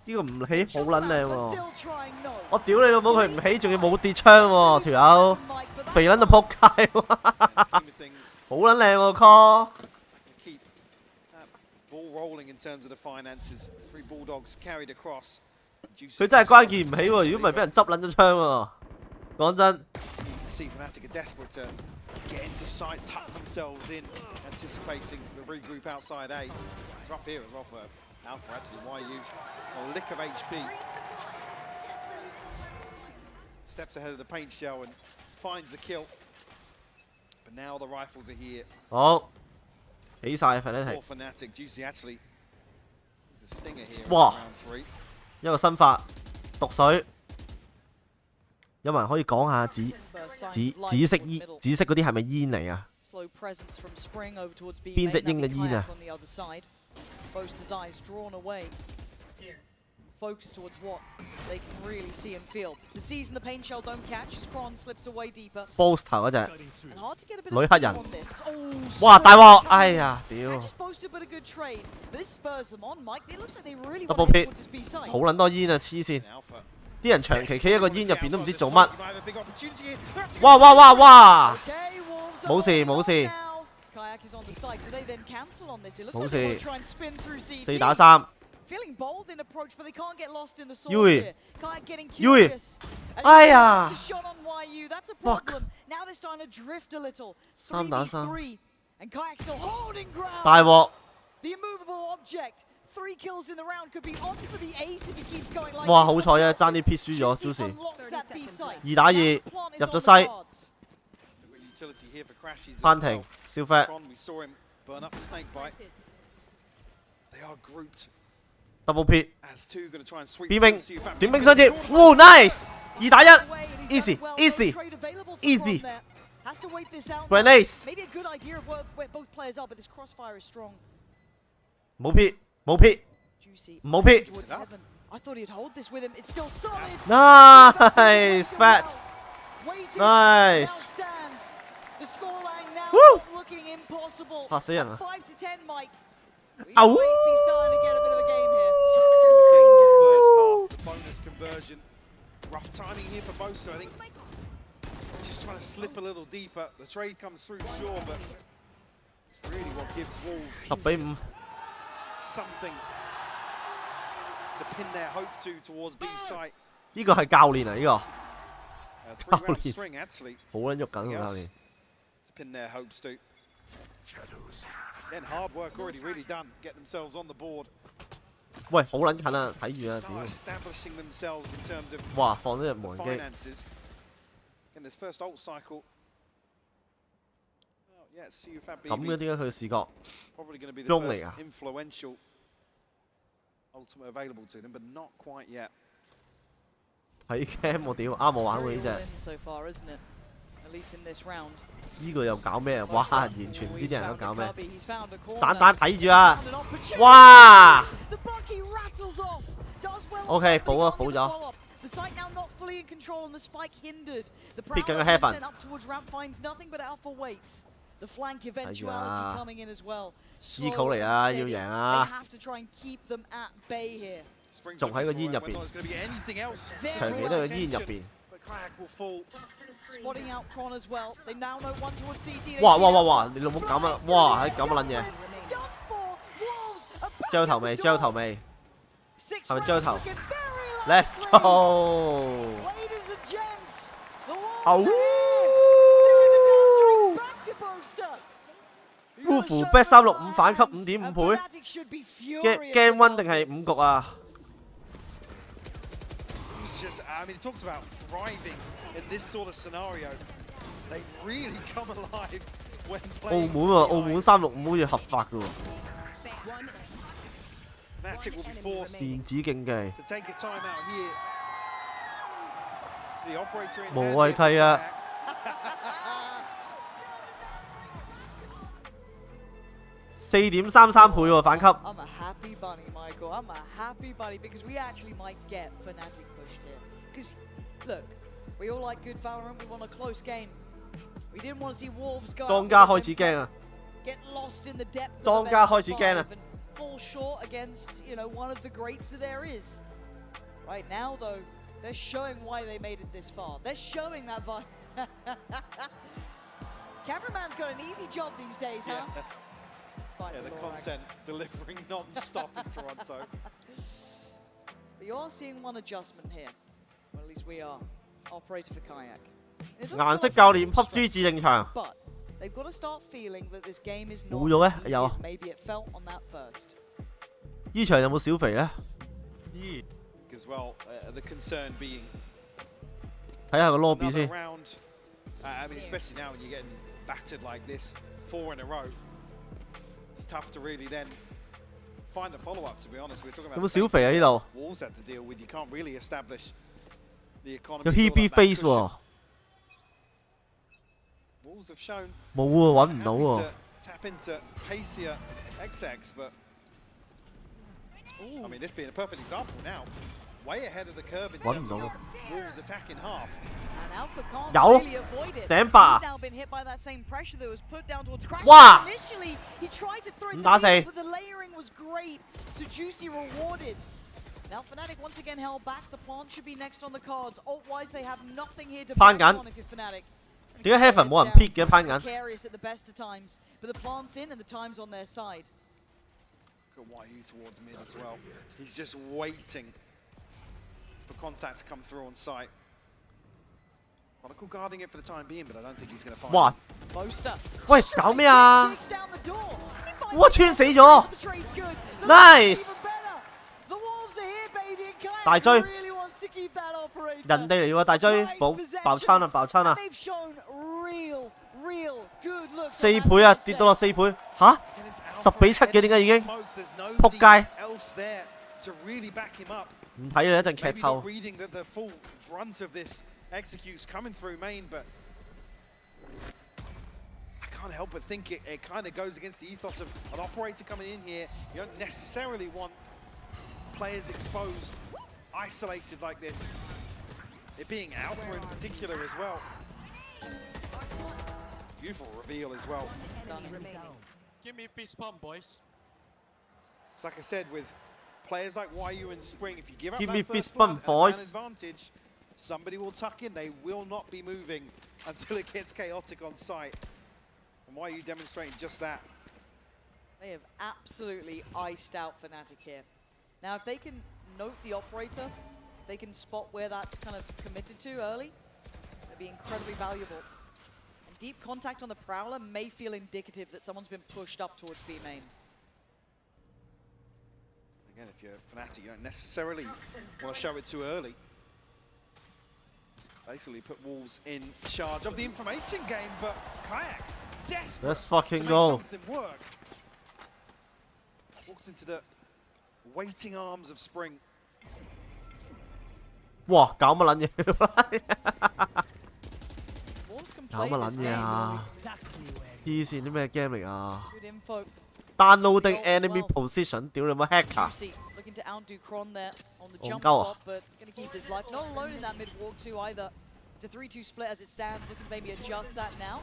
呢個唔起好撚靚喎。我屌你老母，佢唔起仲要冇跌槍喎，條友肥撚到仆街喎，好撚靚喎 call。 Keep that ball rolling in terms of the finances. 3 Bulldogs carried across. 佢真係關鍵唔起喎，如果唔係俾人執撚咗槍喎。講真。 See Fnatic are desperate to get into sight, tuck themselves in, anticipating the regroup outside A. It's rough here as well for Alpha, actually. YU, a lick of HP. Steps ahead of the paint shell and finds the kill. But now the rifles are here. 好，起晒 For Fnatic, Juicy actually, there's a stinger here in 哇 round 3. 一個新法毒水，有冇人可以講下紫色煙紫色嗰啲係咪煙嚟啊？邊隻鷹嘅煙啊？ Focus towards what they can really see and feel. The season the paint shell don't catch as Kron slips away deeper. Poster 嗰隻 And hard to get a bit 女 of 黑 feel 人 on this. Oh, 哇大鑊！哎呀屌 just posted but a good trade. This spurs them on, Mike. It looks like they really Double want to pit hit this B side. 好撚多煙啊黐線！ Alpha. 啲人長期企喺個煙入邊都唔知做乜。 You might have a big opportunity here. They're actually 哇哇哇哇！ Okay, Wolves 冇事 are 冇事 now. Kayak is on the side. Do they then cancel on this? It looks 冇 like they 事 want to try and spin through CT. 4打3。 Feeling bold in approach, but they can't get lost in the sword Yui. here. Kayak getting Yui. curious. And Ai he's à. the shot on YU. That's a Fuck. problem. Now they're starting to drift a little. 3打3 3v3. And Kayak still holding ground. 大鑊！ The immovable object. 3 kills in the round could be on for the ace if he keeps going like 哇，好彩啊，爭啲 P 輸咗 Juicy。2打2，入咗西。翻停，小 fat。double P。邊兵，短兵相接，哇 ，nice！ 2打1 ，easy。 Grenades。冇 P， 冇 P， 冇 P。Nice fat。Nice。嚇死人啊！哦。Rough timing here for Bosa, I think. Just trying to slip a little deeper. The trade comes through, sure, but it's really what gives Wolves 10比5 something to pin their hope towards B side. 呢個係教練啊，呢個。Three-round string actually. 好撚喐緊個教練。To pin their hopes to. Again, hard work already really done. Get themselves on the board. 喂，好撚近啊！睇住啊！哇，放咗入無人機。咁嘅點解佢視覺中嚟㗎？睇 cam 我屌，啱我玩喎呢隻。呢個又搞咩啊？哇！完全唔知啲人都搞咩。散彈睇住啊！哇 ！OK， 補啊，補咗。撇緊個 heaven。睇住啊 ！Eco 嚟啊，要贏啊！仲喺個煙入邊，長期都喺個煙入邊。哇！你老母咁啊！哇！係咁嘅撚嘢。追頭未？追頭未？係咪追頭 ？Let's go！ Wolf back 365反級5.5倍 ，Game 1定係5局啊？ I mean, he talks about thriving in this sort of scenario. They really come alive when playing. 澳門啊，澳門365好似合法㗎喎。Fnatic will be forced 電子競技 to take a time out here. It's the operator in 無謂契啊！ 4.33倍喎反級。I'm a happy bunny, Michael. I'm a happy bunny because we actually might get Fnatic pushed here. Because look, we all like good Valorant. We want a close game. We didn't want to see Wolves go. 莊家開始驚啊！ Get lost in the depths. 莊家開始驚啊！ Fall short against one of the greats that there is. Right now, though, they're showing why they made it this far. They're showing that vibe. Cameraman's got an easy job these days, huh? Yeah, the content delivering non-stop in Toronto. But you are seeing one adjustment here. Well, at least we are. Operator for Kayak. 顏色教練 PUBG 致正場。 But they've got to start feeling that this game is 冇 not 咗 as 咩？有 easy as maybe it felt on that first. 呢場有冇小肥咧？ As well, the concern being 睇下個 lobby 先。 round. I mean, especially now when you're getting battered like this, 4 in a row. It's tough to really then find a follow-up. To be honest, we're talking about 有冇小肥啊？呢度 Wolves have to deal with. You can't really establish the economy. 有 Hebe face 喎。 Wolves have shown 冇喎，揾唔到喎。 tap into Pacia XX, but I mean, this being a perfect example now, way ahead of the curve in terms of Wolves attack in half. And Alpha can't 有 really avoid it. 頂白 He's now been hit by that same pressure that was put down towards Crash. 哇 Initially, he tried to throw 5打 the 4 but the layering was great. So Juicy rewarded. Now Fnatic once again held back. The plant should be next on the cards. Ult-wise, they have nothing here to 攀 bank 緊 on if you're Fnatic. 點解 Heaven 冇人 pick 嘅攀緊？ Precarious at the best of times, but the plant's in and the time's on their side. Got YU towards mid as well. He's just waiting for contact to come through on site. Chronicle guarding it for the time being, but I don't think he's going to find 哇！ Boaster. 喂，搞咩啊？ Kicks down the door. He finds 哇！穿死咗 the trade's good. The Nice 大追， Really wants to keep that operator. 人哋嚟喎，大追，爆餐啊，爆餐啊！ They've shown real good looks. 4倍啊，跌到落4倍，吓？10比7嘅點解已經？仆街！ else there to really back him up. 唔睇啦，一陣劇 Maybe 透 not。reading the full brunt of this execute's coming through main, but I can't help but think it kind of goes against the ethos of an operator coming in here. You don't necessarily want players exposed, isolated like this. It being Alpha in particular as well. Beautiful reveal as well. Give me fist pump, boys. It's like I said, with players like YU in Spring, if you give up Give me that fist first blood bump, and a man boys. advantage, somebody will tuck in. They will not be moving until it gets chaotic on site. And YU demonstrating just that. They have absolutely iced out Fnatic here. Now, if they can note the operator, if they can spot where that's kind of committed to early, it'd be incredibly valuable. And deep contact on the Prowler may feel indicative that someone's been pushed up towards B main. Again, if you're Fnatic, you don't necessarily want to show it too early. Basically put Wolves in charge of the information game, but Kayak desperate Let's fucking to make go. something work. Walks into the waiting arms of Spring. 哇！搞乜撚嘢？ Wolves can 搞 play 乜撚 this 嘢 game. 啊？黐線啲咩 game 嚟啊 Good info. ？Downloading enemy position，屌你媽 hacker！ Juicy looking to outdo Kron there on the Oh, jump go. spot, but going to keep his life. Not alone in that mid walk too either. It's a 3-2 split as it stands. Looking to maybe adjust that now.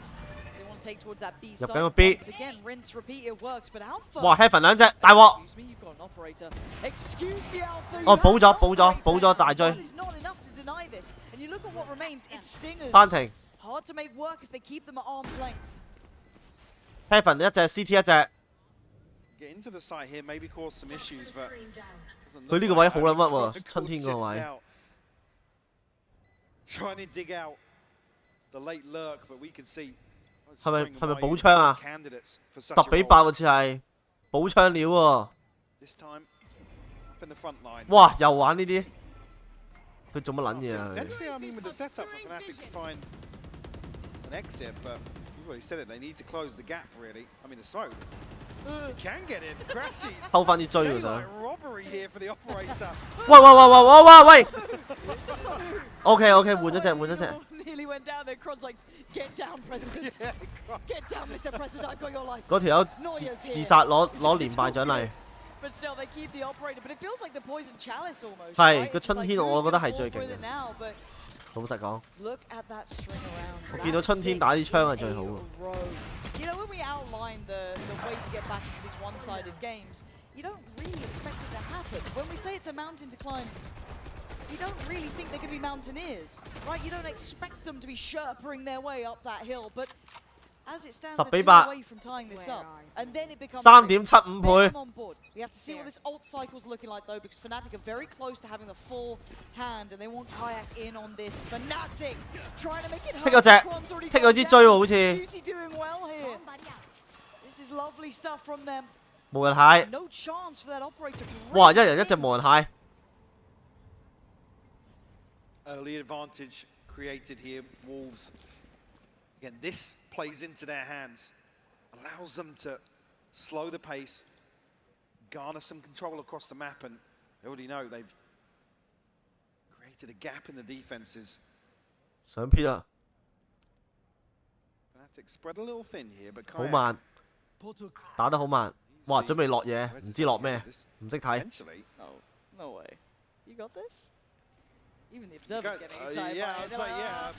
They want to take towards that B side. 入緊個 B Once again, rinse, repeat, it works. But Alpha. 哇 Heaven 兩隻大鑊！ Excuse me, you've got an operator. Excuse me, Alpha. 哦 you 補咗 have an 補咗 operator. 補咗大追 That is not enough to deny this. And you look at what remains. It's Stingers. 翻停 Hard to make work if they keep them at arm's length. Heaven 一隻 CT 一隻， Get into the site here, maybe cause some issues, but doesn't 佢 look 呢個位 like 好 that. 撚屈 Chronicle 喎，春天嗰個 sits 位。 now, trying to dig out the late lurk, but we can see 係咪 Spring 係咪 and 補 YU 槍啊？ candidates for such 10 a 比 role. 8好似係補槍料喎！ This time up in the front line. 哇！又玩呢啲，佢做乜撚嘢啊？佢 Potentially, I mean, with the setup for Fnatic to find an exit, but you've already said it. They need to close the gap, really. I mean, the smoke. Can get in. Crashes. 偷翻啲追佢想 Daylight。robbery here for the operator. 喂喂喂喂喂喂喂！OK OK， 換咗隻換咗隻。 Nearly went down there. Kron's like, get down, President. Get down, Mr. President. I got your life. 嗰條友自殺攞連敗獎勵。 But still, they keep the operator. But it feels like the poison chalice almost. 係 right? 個 It's just 春 like, 天， who's 我覺得 gonna 係 fall 最勁 with 嘅 it。now? But 老實講， look at that string around. 我見到春天打啲槍係最好嘅。 You know, when we outline the way to get back into these one-sided games, you don't really expect it to happen. When we say it's a mountain to climb, you don't really think they're going to be mountaineers, right? You don't expect them to be sherpering their way up that hill, but as it stands, 10比 they're 8 2 away from tying this up. And then it becomes 3.75 倍 them on board. We have to see what this ult cycle's looking like, though, because Fnatic are very close to having the full hand, and they want Kayak in on this. Fnatic trying to make it hard. 剔嗰隻 Kron's already 剔 gone 佢支追喎，好似 Juicy doing well here. This is lovely stuff from them. 無人蟹。 No chance for that operator to 哇！一人一隻無人蟹。 Early advantage created here. Wolves. Again, this plays into their hands. Allows them to slow the pace, garner some control across the map, and they already know they've created a gap in the defenses. 上 P 啦， Fnatic spread a little thin here, but 好 Kayak 慢，打得好慢。哇！準備落嘢，唔知落咩，唔識睇。 potentially. No way. You got this? Even the observer's getting Yeah, excited. I by was it. like, yeah.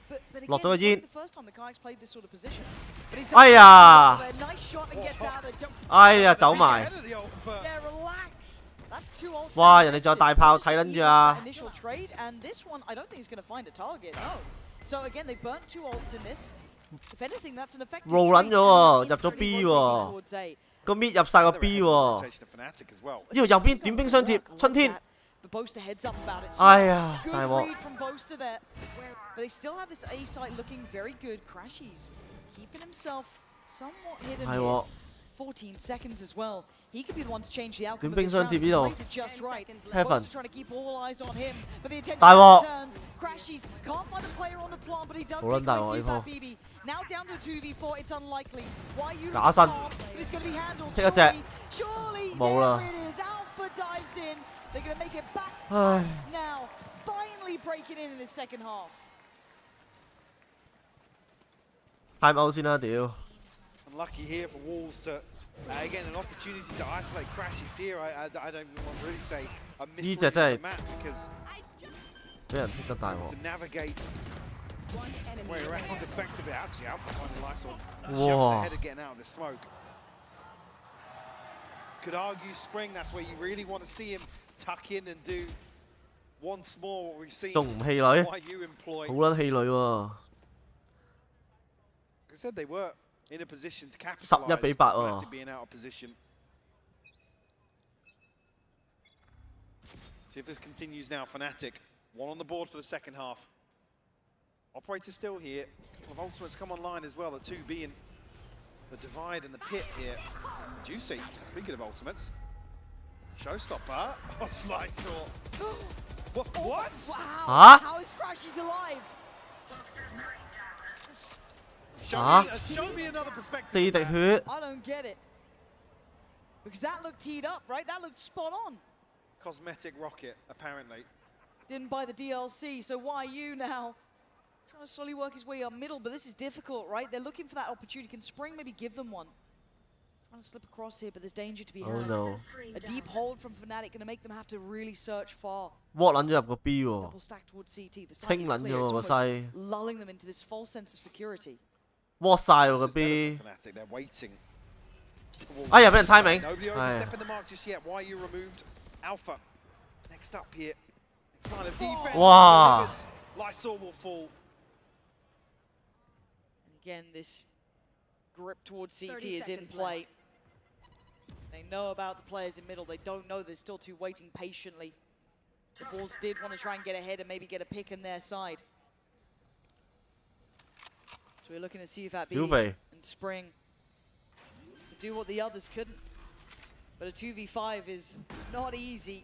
But again, 落到個 it's 煙 not the first time the Kayaks played this sort of position. But he's 哎呀 a nice shot and gets out of the 哎呀，走埋。 Ahead of the ult, but Yeah, relax. That's 2 ults. 哇！人哋仲有大炮，睇撚住啊！ Initial trade, and this one, I don't think he's going to find a target. No. So again, they burnt 2 ults in this. If anything, that's an effective roll trade. 撚咗喎， And 入咗 instantly B rotating 喎， towards A. 個 mid 入晒個 B 喎。 rotation of Fnatic as well. 呢度右邊短兵相接，春天。 But Boaster heads up about it. 哎呀， Good 大鑊！ read from Boaster there. But they still have this A site looking very good. Crashies keeping himself somewhat hidden 係 here. 喎。14 seconds as well. He could be the one to change the outcome. 點冰箱貼呢度 just right. Heaven Both are trying to keep all eyes on him, but the attention 大鑊 turns. Crashies can't find the player on the plant, but he does 好撚 pick 大 away 鑊呢鋪 Siufatbb. Now down to a 2v4, it's unlikely. Why you 假身 but it's going to be handled. 踢一隻 Surely, 冇啦 there it is. Alpha dives in. They're going to make it back 唉 now. Finally breaking in the second half. time out 先啦屌 Unlucky here for Wolves to, again, an opportunity to isolate Crashies here. I don't want to really say a misread of the map because 俾人 hit 得大鑊 to navigate way around effectively. Actually, Alpha finding Lysol just Whoa. ahead of getting out of the smoke. Could argue Spring, that's where you really want to see him tuck in and do once more what we've seen 仲唔氣餒 why you employ. 好撚氣餒喎 I said they were in a position to 11 capitalize 比8 喎 after being out of position. See if this continues now. Fnatic, one on the board for the second half. Operator still here. A couple of ultimates come online as well. The 2 being the divide and the pit here. Juicy, speaking of ultimates. Showstopper. Oh, Slice or... What? What? Wow. Huh? How is Crashies alive? Show me another perspective. 4滴血 I don't get it. Because that looked teed up, right? That looked spot on. Cosmetic rocket, apparently. Didn't buy the DLC, so why you now? Trying to slowly work his way up middle, but this is difficult, right? They're looking for that opportunity. Can Spring maybe give them one? Trying to slip across here, but there's danger to be had. Oh no A deep hold from Fnatic going to make them have to really search far. 窩撚咗入個 B 喎 Double stack towards CT. The site 清 is 撚 clear. 咗 It's 個 almost 西 lulling them into this false sense of security. 窩晒喎個 This is better B for Fnatic. They're waiting. for Wolves 哎呀 to 俾人 do so. timing Nobody 唉 overstepping the mark just yet. Why you removed Alpha? Next up here. Next line of defense. Wow. delivers. Lysol will fall. And again, this grip towards CT 30 is in seconds play. They know about the players in middle. They don't know they're still two waiting patiently. The Bulls did want to try and get ahead and maybe get a pick on their side. So we're looking at Siufatbb 小肥 and Spring to do what the others couldn't. But a 2v5 is not easy.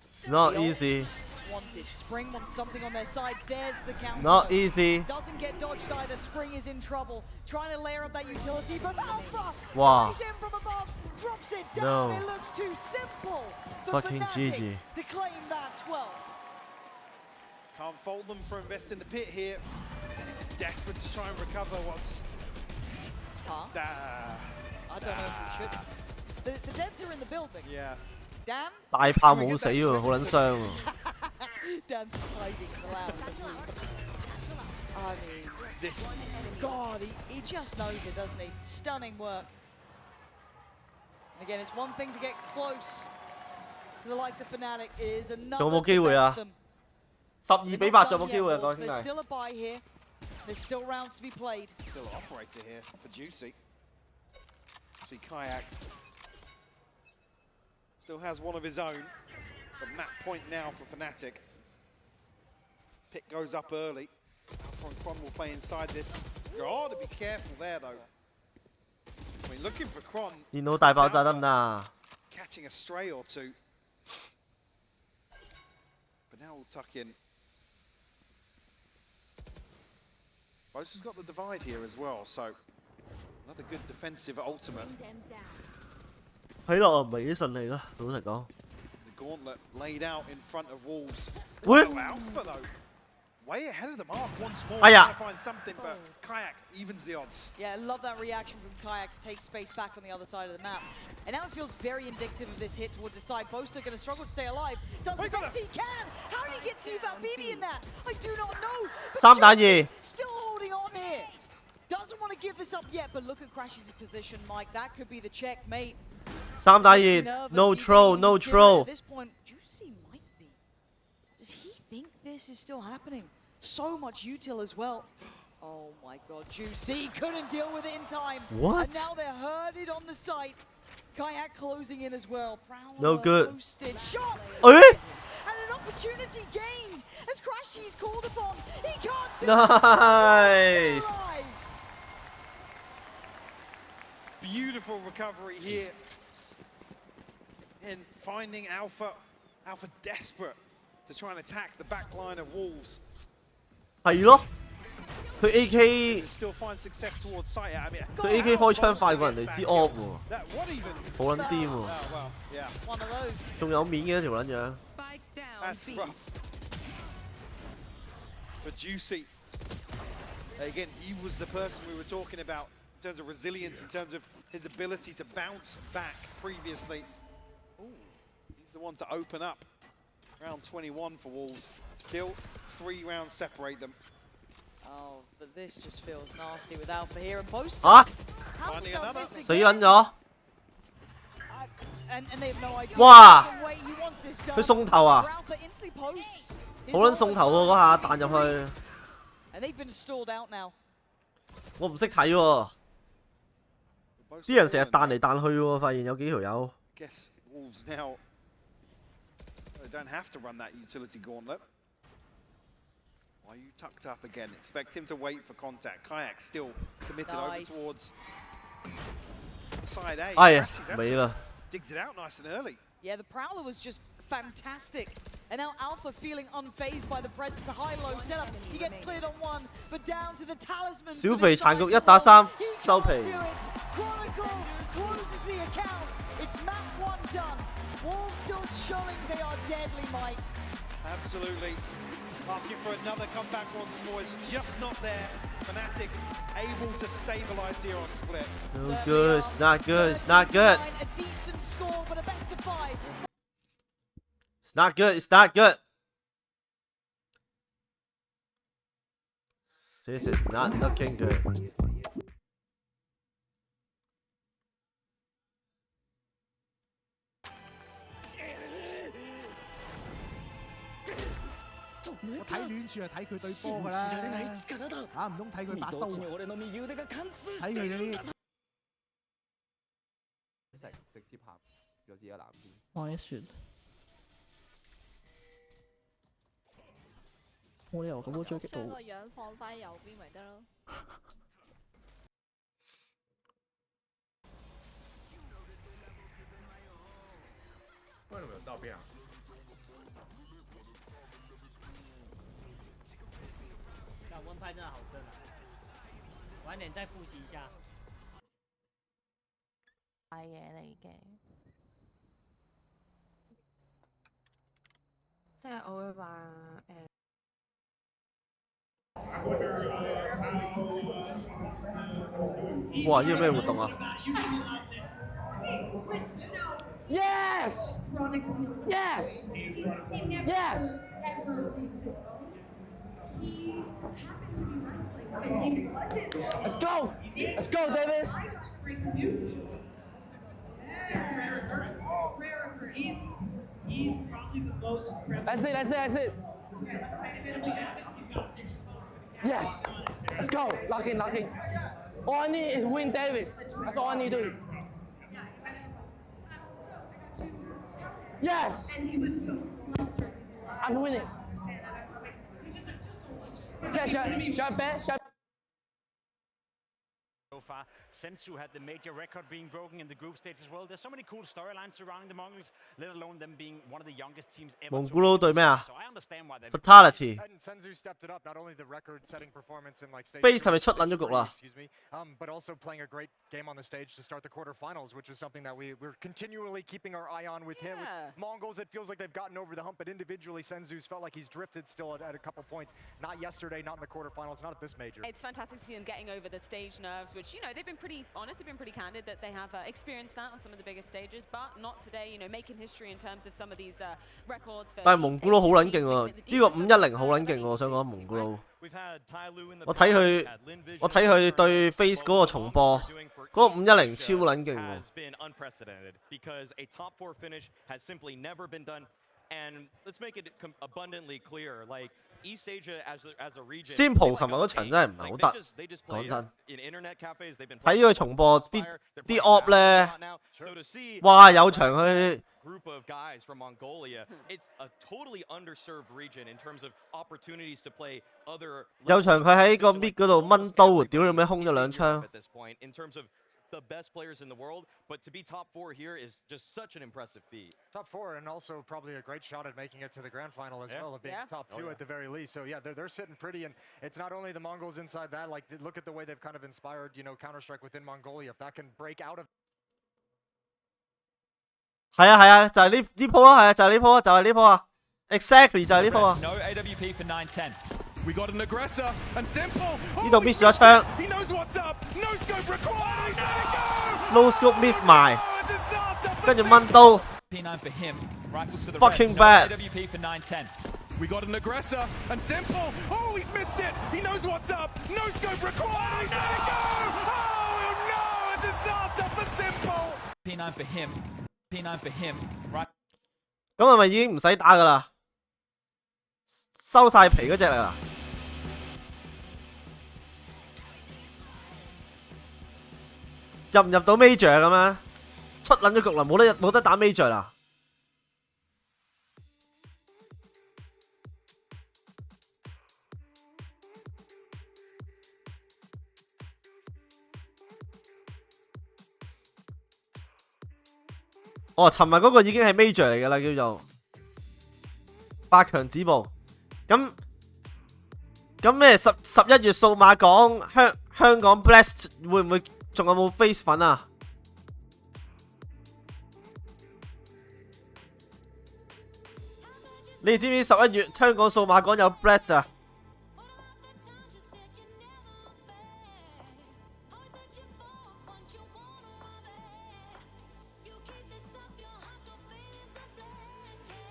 It's not The ult easy Wanted. Spring wants something on their side. There's the counter. not easy Doesn't get dodged either. Spring is in trouble. Trying to layer up that utility, but Alpha Wow. flies in from above, drops it down. No. It looks too simple for Fucking Fnatic GG. to claim that 12. Can't fault them for investing the pit here. Desperate to try and recover what's... Huh? I don't know if we should. The devs are in the building. Yeah. Dan? 大炮冇死喎好撚傷喎 Dan's just hiding in the loud. I mean, This... God, he just knows it, doesn't he? Stunning work. And again, it's one thing to get close to the likes of Fnatic. It is another 仲有冇機 to 會啊 best them. 12 They're 比 not 8仲有 done 冇機會啊 yet, 各位 Wolves. 兄 There's 弟 still a bye here. There's still rounds to be played. Still an operator here for Juicy. See Kayak. Still has one of his own. But map point now for Fnatic. Pick goes up early. Alpha and Kron will play inside this. Gotta be careful there though. I mean, looking for Kron. 電腦大爆炸 It's 得唔 Alpha 得啊 catching a stray or two. But now we'll tuck in. Bosa's got the divide here as well, so another good defensive ultimate. 睇落唔係幾順利咯老實講 The gauntlet laid out in front of Wolves. What? Oh, Alpha though, way ahead of the mark once more. Aya. Trying to find something, but Kayak evens the odds. Yeah, I love that reaction from Kayak to take space back on the other side of the map. And now it feels very indicative of this hit towards the side. Boaster going to struggle to stay alive. Does the best he can. How did he get Siufatbb in that? I do not know. But 3打 Juicy 2 still holding on here. Doesn't want to give this up yet, but look at Crash's position, Mike. That could be the checkmate. 3打 2 Nervous, no he troll can't no even feel it. troll At this point, Juicy might be. Does he think this is still happening? So much util as well. Oh my god, Juicy couldn't deal with it in time. What? And now they're herded on the site. Kayak closing in as well. Prowler No good. Posted. Shot! Eh? Missed, and an opportunity gained as Crashy's called upon. He can't do it. Nice Alive. beautiful recovery here. And finding Alpha desperate to try and attack the back line of Wolves. 係咯，佢 AK Still find success towards sight. I mean, 佢 AK 開槍快過人哋支 off 喎， what even? 好撚癲喎， well, yeah. One of those. 仲有面嘅一條撚樣。That's rough. But Juicy, again, he was the person we were talking about in terms of resilience, in terms of his ability to bounce back previously. Ooh, he's the one to open up round 21 for Wolves. Still 3 rounds separate them. Oh, but this just feels nasty with Alpha here and Post. 嚇！ Finding another. 死撚咗！ And they have no idea. 哇！ the way he wants this done. 佢送頭啊！ Alpha instantly posts. 好撚送頭喎！嗰下彈入去， And they've been stalled out now. 我唔識睇喎。啲人成日彈嚟彈去喎，發現有幾條友。Guess Wolves now. They don't have to run that utility gauntlet. Why are you tucked up again? Expect him to wait for contact. Kayak still committed over towards side A. 哎呀，沒了。 Digs it out nice and early. Yeah, the Prowler was just fantastic. And now Alpha feeling unfazed by the presence. A high-low setup. He gets cleared on one, but down to the talisman. 小肥殘局1打3收皮。 Chronicle closes the account. It's map 1 done. Wolves still showing they are deadly, Mike. Absolutely. Asking for another comeback once more. It's just not there. Fnatic able to stabilize here on split. No good. It's not good. It's not good. A decent score, but a best of 5. It's not good. It's not good. This is not looking good. I 睇亂處係睇佢對波㗎啦，嚇唔通睇佢把刀，睇佢嗰啲。直接行咗自己南邊。望一船，冇理由咁樣追擊到。將個樣放翻右邊咪得咯。为什么有照片啊？但温拍真的好深啊！晚點再複習一下。大嘢嚟嘅，即係我會話哇！呢個咩活動啊？ Yes! Yes! Yes! Let's go! Let's go, Davis! He's probably the most. That's it, that's it, that's it. Yes! Let's go! Lock in, lock in. All I need is win Davis. That's all I need to do. Yes! I'm winning. Should I bet? So far, Sensu had the major record being broken in the group stage as well. There's so many cool storylines surrounding the Mongols, let alone them being one of the youngest teams ever. 蒙古佬對咩啊 So I understand why they ？Fatality。 Sensu stepped it up, not only the record-setting performance in like stage. FaZe 係咪出撚咗局啦？ Excuse me, but also playing a great game on the stage to start the quarterfinals, which is something that we're continually keeping our eye on with him. With Mongols, it feels like they've gotten over the hump, but individually, Sensu's felt like he's drifted still at a couple points. Not yesterday, not in the quarterfinals, not at this major. It's fantastic to see them getting over the stage nerves, which, you know, they've been pretty honest, they've been pretty candid that they have experienced that on some of the biggest stages, but not today, you know, making history in terms of some of these records. 但係蒙古佬好撚勁喎，呢個510好撚勁喎，我想講蒙古佬。我睇佢對 FaZe 嗰個重播，嗰個510超撚勁喎。 And let's make it abundantly clear, like East Asia as a region. 先蒲琴日嗰場真係唔係好得，講真。睇佢重播啲 op 咧，哇有場去。 Group of guys from Mongolia. It's a totally underserved region in terms of opportunities to play other. 有場佢喺個 mid 嗰度掹刀，屌你咩空咗2槍。In terms of the best players in the world, but to be top 4 here is just such an impressive feat. Top 4, and also probably a great shot at making it to the grand final as well, of being top 2 at the very least. So yeah, they're sitting pretty, and it's not only the Mongols inside that. Like, look at the way they've kind of inspired, you know, Counter-Strike within Mongolia. If that can break out of 係啊，就係呢鋪咯，係啊，就係呢鋪啊，就係呢鋪啊 ，exactly 就係呢鋪啊。 No AWP for 9-10. We got an aggressor and simple. 呢度 miss 咗槍 He knows what's up. No scope required.，low scope miss 埋，跟住掹刀 P9 for him. Rifles to the fucking rest. bad. No AWP for 9-10. We got an aggressor and simple. Oh, he's missed it. He knows what's up. No scope required. There we go. Oh no, a disaster for simple. P9 for him. P9 for him. Right. 咁係咪已經唔使打噶啦？收晒皮嗰隻嚟啦。入唔入到 major 咁樣？出撚咗局啦，冇得打 major 啦。哦，尋日嗰個已經係 major 嚟㗎啦，叫做8強止步。咁咩11月數碼港香港 Blast 會唔會仲有冇 face 粉啊？你哋知唔知11月香港數碼港有 Blast 啊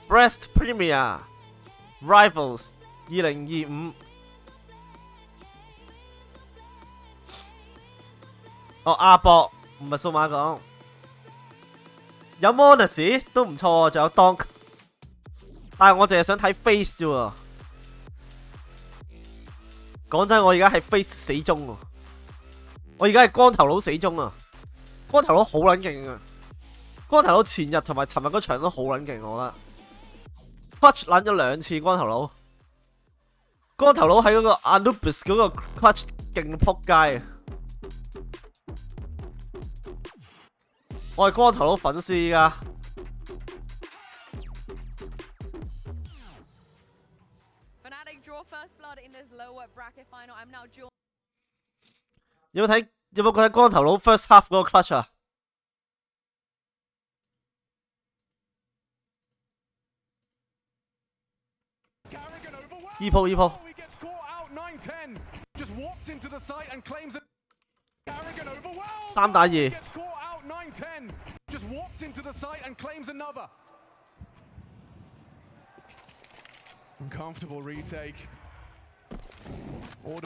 ？Breast Premier Rivals 2025。哦，亞博唔係數碼港，有 Monacy 都唔錯喎，仲有 Donk， 但係我淨係想睇 Face 啫喎。講真，我而家係 Face 死忠喎，我而家係光頭佬死忠啊！光頭佬好撚勁啊！光頭佬前日同埋尋日嗰場都好撚勁，我覺得。clutch 撚咗2次，光頭佬。光頭佬喺嗰個 Anubis 嗰個 clutch 勁到撲街啊！我係光頭佬粉絲依家。有冇覺得光頭佬 first half 嗰個 clutch 啊？依鋪。3打2。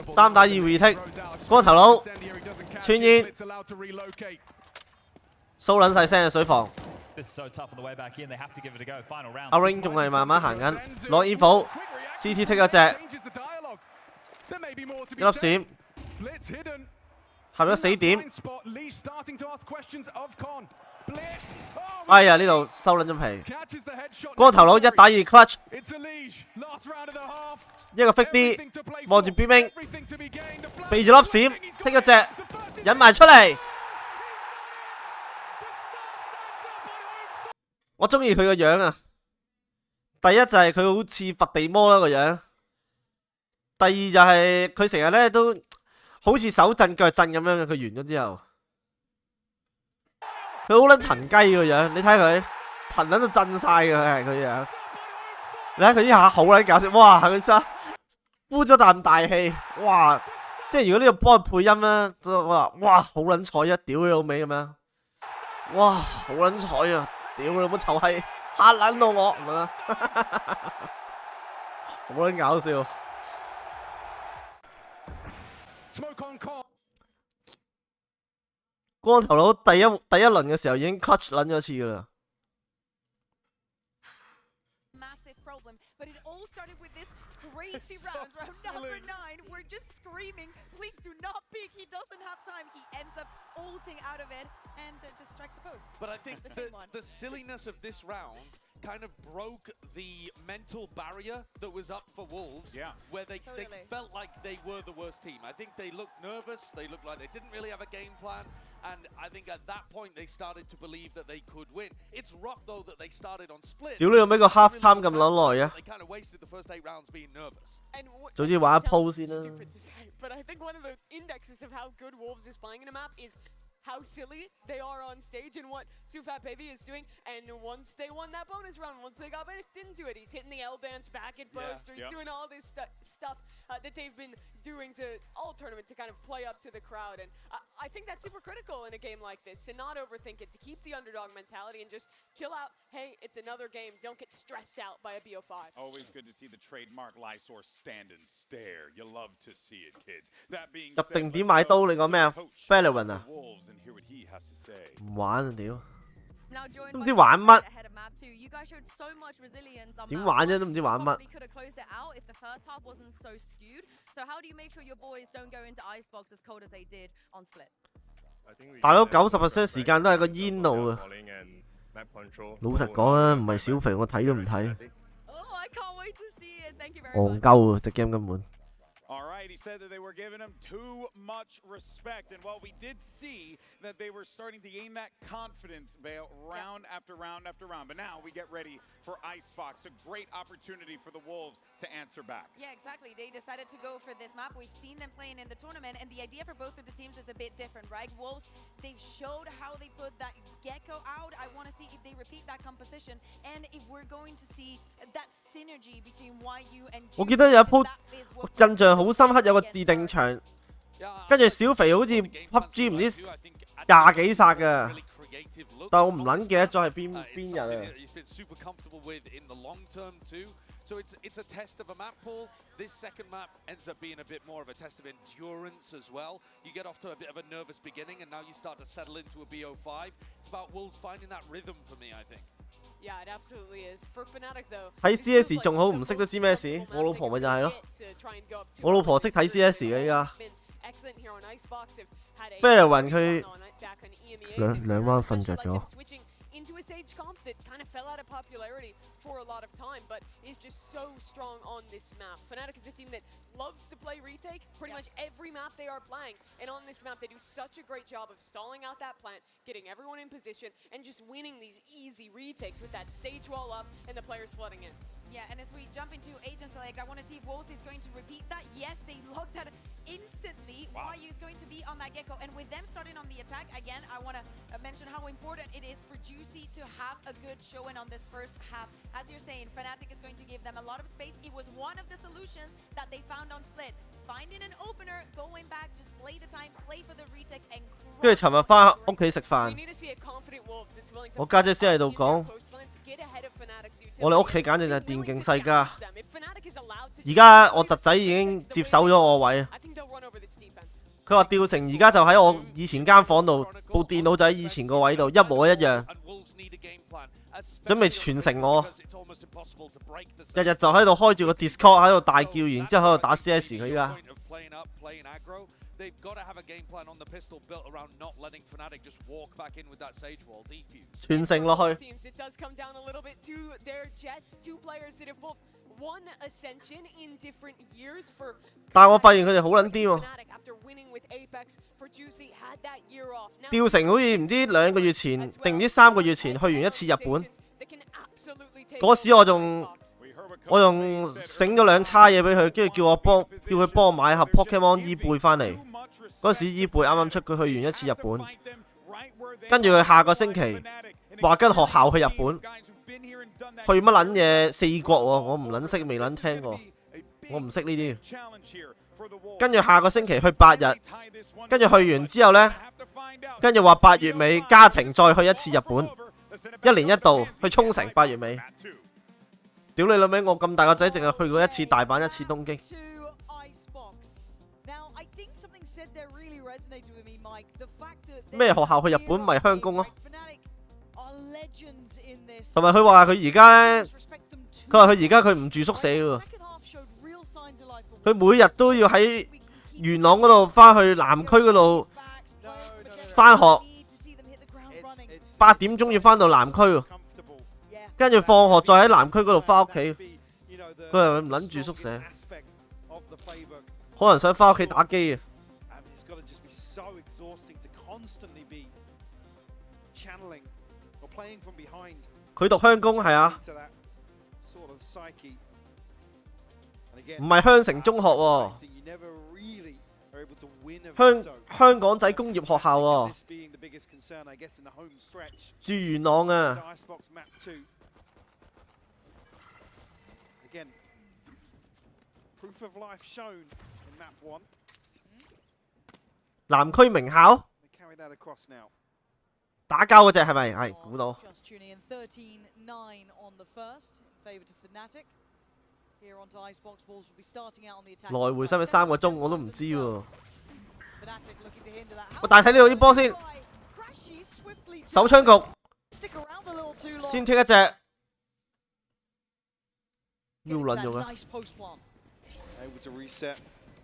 3打2 retake， 光頭佬穿煙，掃撚晒聲嘅水房。阿 Ring 仲係慢慢行緊，攞 info，CT 剔一隻，一粒閃，下咗死點。哎呀，呢度收撚咗皮。光頭佬1打2 clutch， 一個 fake D， 望住邊兵，避住粒閃，剔一隻，引埋出嚟。我中意佢個樣啊！第一就係佢好似佛地魔啦個樣，第二就係佢成日咧都好似手震腳震咁樣嘅。佢完咗之後，佢好撚騰雞個樣，你睇佢騰撚到震晒嘅係佢樣。你睇佢呢下好撚搞笑，哇！佢真呼咗啖大氣，哇！即係如果呢度幫佢配音咧，都話哇好撚彩啊！屌你老味咁樣，哇好撚彩啊！屌你老母臭閪，嚇撚到我咁樣，好撚搞笑。光頭佬第一輪嘅時候已經 clutch 撚咗一次噶啦。Crazy rounds, round number 9, we're just screaming, please do not peek, he doesn't have time, he ends up ulting out of it and just strikes the post. But I think the silliness of this round kind of broke the mental barrier that was up for Wolves, where they felt like they were the worst team. I think they looked nervous, they looked like they didn't really have a game plan, And I think at that point they started to believe that they could win. It's rough though that they started on split. 屌你老味個 half time 咁撚耐嘅， They kind of wasted the first 8 rounds being nervous. 早知玩一鋪先啦。 But I think one of the indexes of how good Wolves is playing in a map is how silly they are on stage and what Siufatbb is doing. And once they won that bonus round, once they got back into it, he's hitting the L dance back at burst, or he's doing all this stuff that they've been doing to all tournament to kind of play up to the crowd. And I think that's super critical in a game like this, to not overthink it, to keep the underdog mentality and just chill out. Hey, it's another game. Don't get stressed out by a BO5. Always good to see the trademark Lysor stand and stare. You love to see it, kids. That being 入定點買刀你講咩啊 ？Valorant 啊？ 唔玩啊屌！都唔知玩乜？點玩啫？都唔知玩乜。大佬90% 時間都係個煙路啊！老實講啊，唔係小肥我睇都唔睇。戇鳩啊！隻 game 根本。 All right, he said that they were giving him too much respect. And while we did see that they were starting to gain that confidence, Bale, round after round after round. But now we get ready for Icebox, a great opportunity for the Wolves to answer back. Yeah, exactly. They decided to go for this map. We've seen them playing in the tournament, and the idea for both of the teams is a bit different, right? Wolves, they've showed how they put that Gecko out. I want to see if they repeat that composition, and if we're going to see that synergy between YU and G. 我記得有一鋪印象好深刻，有個自定場，跟住小肥好似 PUBG 唔知20幾殺㗎，但我唔撚記得咗係邊日啊。 So it's a test of a map pool. This second map ends up being a bit more of a test of endurance as well. You get off to a bit of a nervous beginning, and now you start to settle into a BO5. It's about Wolves finding that rhythm for me, I think. Yeah, it absolutely is. For Fnatic though, 睇 CS 仲好，唔識都知咩事。我老婆咪就係咯，我老婆識睇 CS 嘅依家。Valorant 佢兩晚瞓着咗。 into a Sage comp that kind of fell out of popularity for a lot of time, but is just so strong on this map. Fnatic is a team that loves to play retake pretty much every map they are playing, and on this map they do such a great job of stalling out that plant, getting everyone in position, and just winning these easy retakes with that Sage wall up and the players flooding in. Yeah, and as we jump into Agent Select, I want to see if Wolves is going to repeat that. Yes, they logged that instantly. Wow. YU is going to be on that Gecko, and with them starting on the attack, again, I want to mention how important it is for Juicy to have a good showing on this first half. As you're saying, Fnatic is going to give them a lot of space. It was one of the solutions that they found on Split. Finding an opener, going back, just play the time, play for the retake, and 跟住尋日翻屋企食飯，我家姐先喺度講，我哋屋企簡直就係電競世家。而家我侄仔已經接手咗我位，佢話吊成而家就喺我以前間房度，部電腦就喺以前個位度，一模一樣，準備傳承我。日日就喺度開住個 Discord 喺度大叫，然之後喺度打 CS 佢依家。 They've got to have a game plan on the pistol built around not letting Fnatic just walk back in with that Sage wall defuse. 傳承落去。 It does come down a little bit to their Jets, two players that have both won Ascension in different years for. 但係我發現佢哋好撚癲喎。 吊成好似唔知2個月前定唔知3個月前去完一次日本，嗰時我仲醒咗2叉嘢俾佢，跟住叫佢幫我買盒 Pokemon 伊貝翻嚟。嗰時伊貝啱啱出，佢去完一次日本，跟住佢下個星期話跟學校去日本，去乜撚嘢4國喎？我唔撚識，未撚聽過，我唔識呢啲。跟住下個星期去8日，跟住去完之後呢，跟住話8月尾家庭再去一次日本，1年1度去沖繩8月尾。 屌你老味！我咁大個仔，淨係去過一次大阪，一次東京。咩學校去日本咪香港咯？同埋佢話佢而家咧，佢話佢而家佢唔住宿舍喎，佢每日都要喺元朗嗰度翻去南區嗰度翻學，8點鐘要翻到南區喎。 跟住放學再喺南區嗰度翻屋企，佢係唔撚住宿舍，可能想翻屋企打機啊！ constantly be channeling or playing from behind. 佢讀香工係啊， To that sort of psyche. And again, 唔係香城中學喎， you never really are able to win a veto. 香港仔工業學校喎， This being the biggest concern, I guess, in the home stretch. 住元朗啊。 Icebox map 2. Again, proof of life shown in map 1. 南區名校 They carry that across now. 打交嗰只係咪？係估到。 Just tuning in 13-9 on the first in favor to Fnatic. Here onto Icebox, Wolves will be starting out on the attack. 來回使唔使3個鐘我都唔知喎。 Fnatic looking to hinder that. 我大睇呢度啲波先，手槍局 Stick around a little too long. 先剔一隻，要撚用啊！ Nice post plant. Able to reset.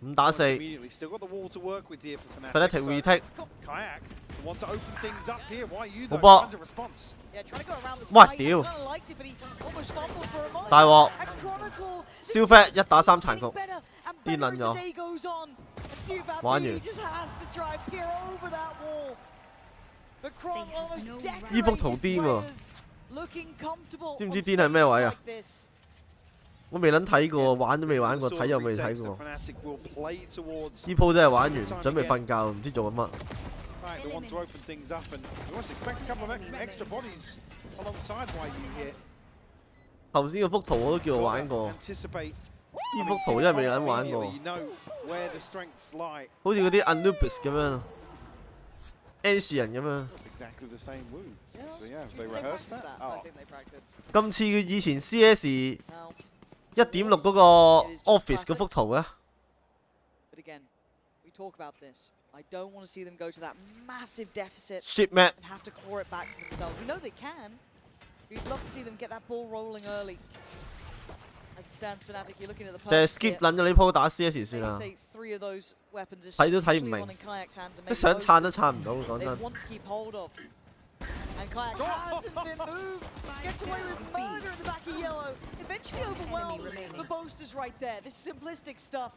5打4 Immediately. Still got the wall to work with here for Fnatic. Fnatic retake. Kayak want to open things up here. Why you 好 though? 波 Finds a response. Yeah, trying to go around the 哇 side. 屌 Kinda liked it, but he almost fumbled for a moment. 大鑊 And Chronicle, this 燒 is fat 1打3殘局， better and 癲 better 撚 as the 咗。 day goes on. And Siufatbb 玩完 just has to try and peer over that wall. But Chronicle almost decorated 呢幅圖癲喎， looking comfortable 知唔知 on 癲係咩位 stages 啊 like？ this. 我未撚睇過，玩都未玩過，睇又未睇過。呢鋪真係玩完，準備瞓覺，唔知做緊乜。 Right, they want to open things up, and we almost expect a couple of extra bodies alongside YU here. 頭先嗰幅圖我都叫我玩過，呢 Anticipate. 幅圖真係未撚玩過， You know where the strengths lie. 好似嗰啲 Anubis 咁樣 ，Ancient 人咁樣。 It's exactly the same move. So yeah, they rehearsed that. I Oh. think they practice. 今次以前 CS Now, 1.6嗰個 Office 嗰幅圖啊， but again, we talk about this. I don't want to see them go to that massive deficit Shit, man. and have to claw it back for themselves. We know they can. We'd love to see them get that ball rolling early. As it stands, Fnatic, you're looking at the 定係 purpose skip here. 撚咗呢鋪打 CS 算 Maybe 啦。 say 3 of those weapons, 睇都睇唔 especially 明 one in Kayak's hands, and 即 maybe 想 most 撐都 of 撐唔到，講 they 真。 want to keep hold of. And Kayak hasn't been moved. Gets away with murder in the back of yellow. Eventually overwhelmed. The boasters right there. This simplistic stuff.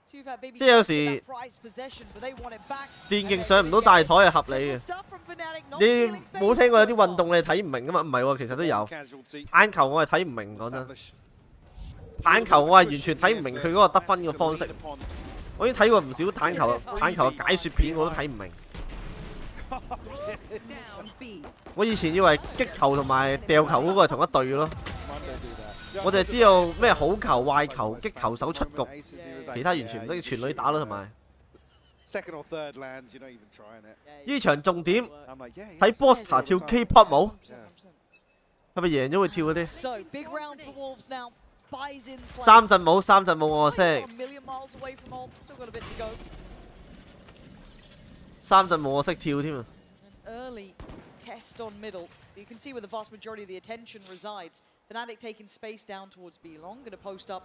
Siufatbb 即係有 gets 時 that prized possession, but they want it back. 電競上唔到大台係合理嘅。 Stuff from Fnatic, not 你 feeling 冇 phased 聽過有 so 啲運 far. 動你係睇唔明噶嘛？唔係喎，其實都有。棒球我係睇唔明，講真。棒球我係完全睇唔明佢嗰個得分嘅方式。我已經睇過唔少棒球嘅解說片，我都睇唔明。我以前以為擊球同埋掉球嗰個係同一隊嘅咯。我就係知道咩好球、壞球、擊球手出局，其他完全唔識，全女打咯同埋。 Second or third lands, you're not even trying it. 呢場重點 I'm like, yeah, 睇 Boster 跳 K-pop 舞，係咪贏咗會跳嗰啲？ So big round for Wolves now. Buys in play. 三陣舞我識， A million miles away from home. Still got a bit to go. 三陣舞我識跳添啊！ Early test on middle. You can see where the vast majority of the attention resides. Fnatic taking space down towards B long. Going to post up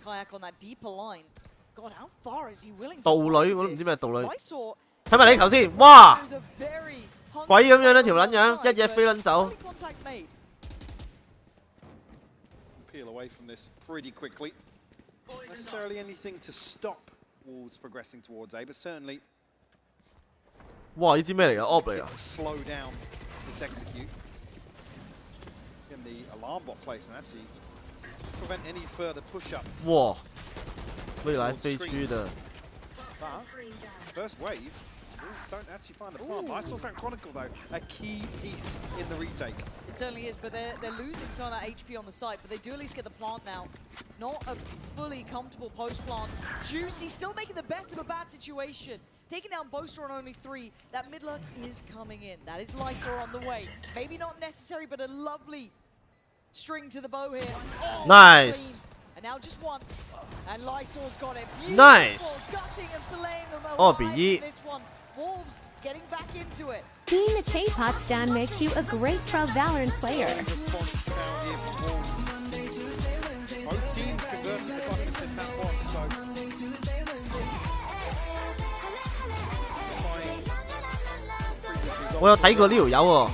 Kayak on that deeper line. God, how far is he willing to 道女 ride 我都唔知咩 this? 道女 I saw 睇埋你球先，哇！ there's a very 鬼咁樣呢條撚樣，一嘢飛撚走。 contact made. Peel away from this pretty quickly. Not necessarily anything to stop Wolves progressing towards A, but certainly 哇！呢支咩嚟㗎 ？Op 嚟㗎 to slow down this execute. Again, the alarm bot placement actually prevent any further push up. 哇！未來飛出的。 But first wave, Wolves don't actually find the plant. I saw that Chronicle though, a key piece in the retake. It certainly is, but they're losing some of that HP on the site, but they do at least get the plant now. Not a fully comfortable post plant. Juicy still making the best of a bad situation. Taking down Boaster on only 3. That mid luck is coming in. That is Lysor on the way. Maybe not necessary, but a lovely string to the bow here. Oh, Nice. clean. And now just one. And Lysor's got it. Beautiful. Nice. Gutting and filleting them alive Oh, in BE. this one. Wolves getting back into it. Being a K-pop stan makes you a great pro Valorant player. Response found here from Wolves. Both teams converted the buckets in that one, so 我有睇過呢條友喎，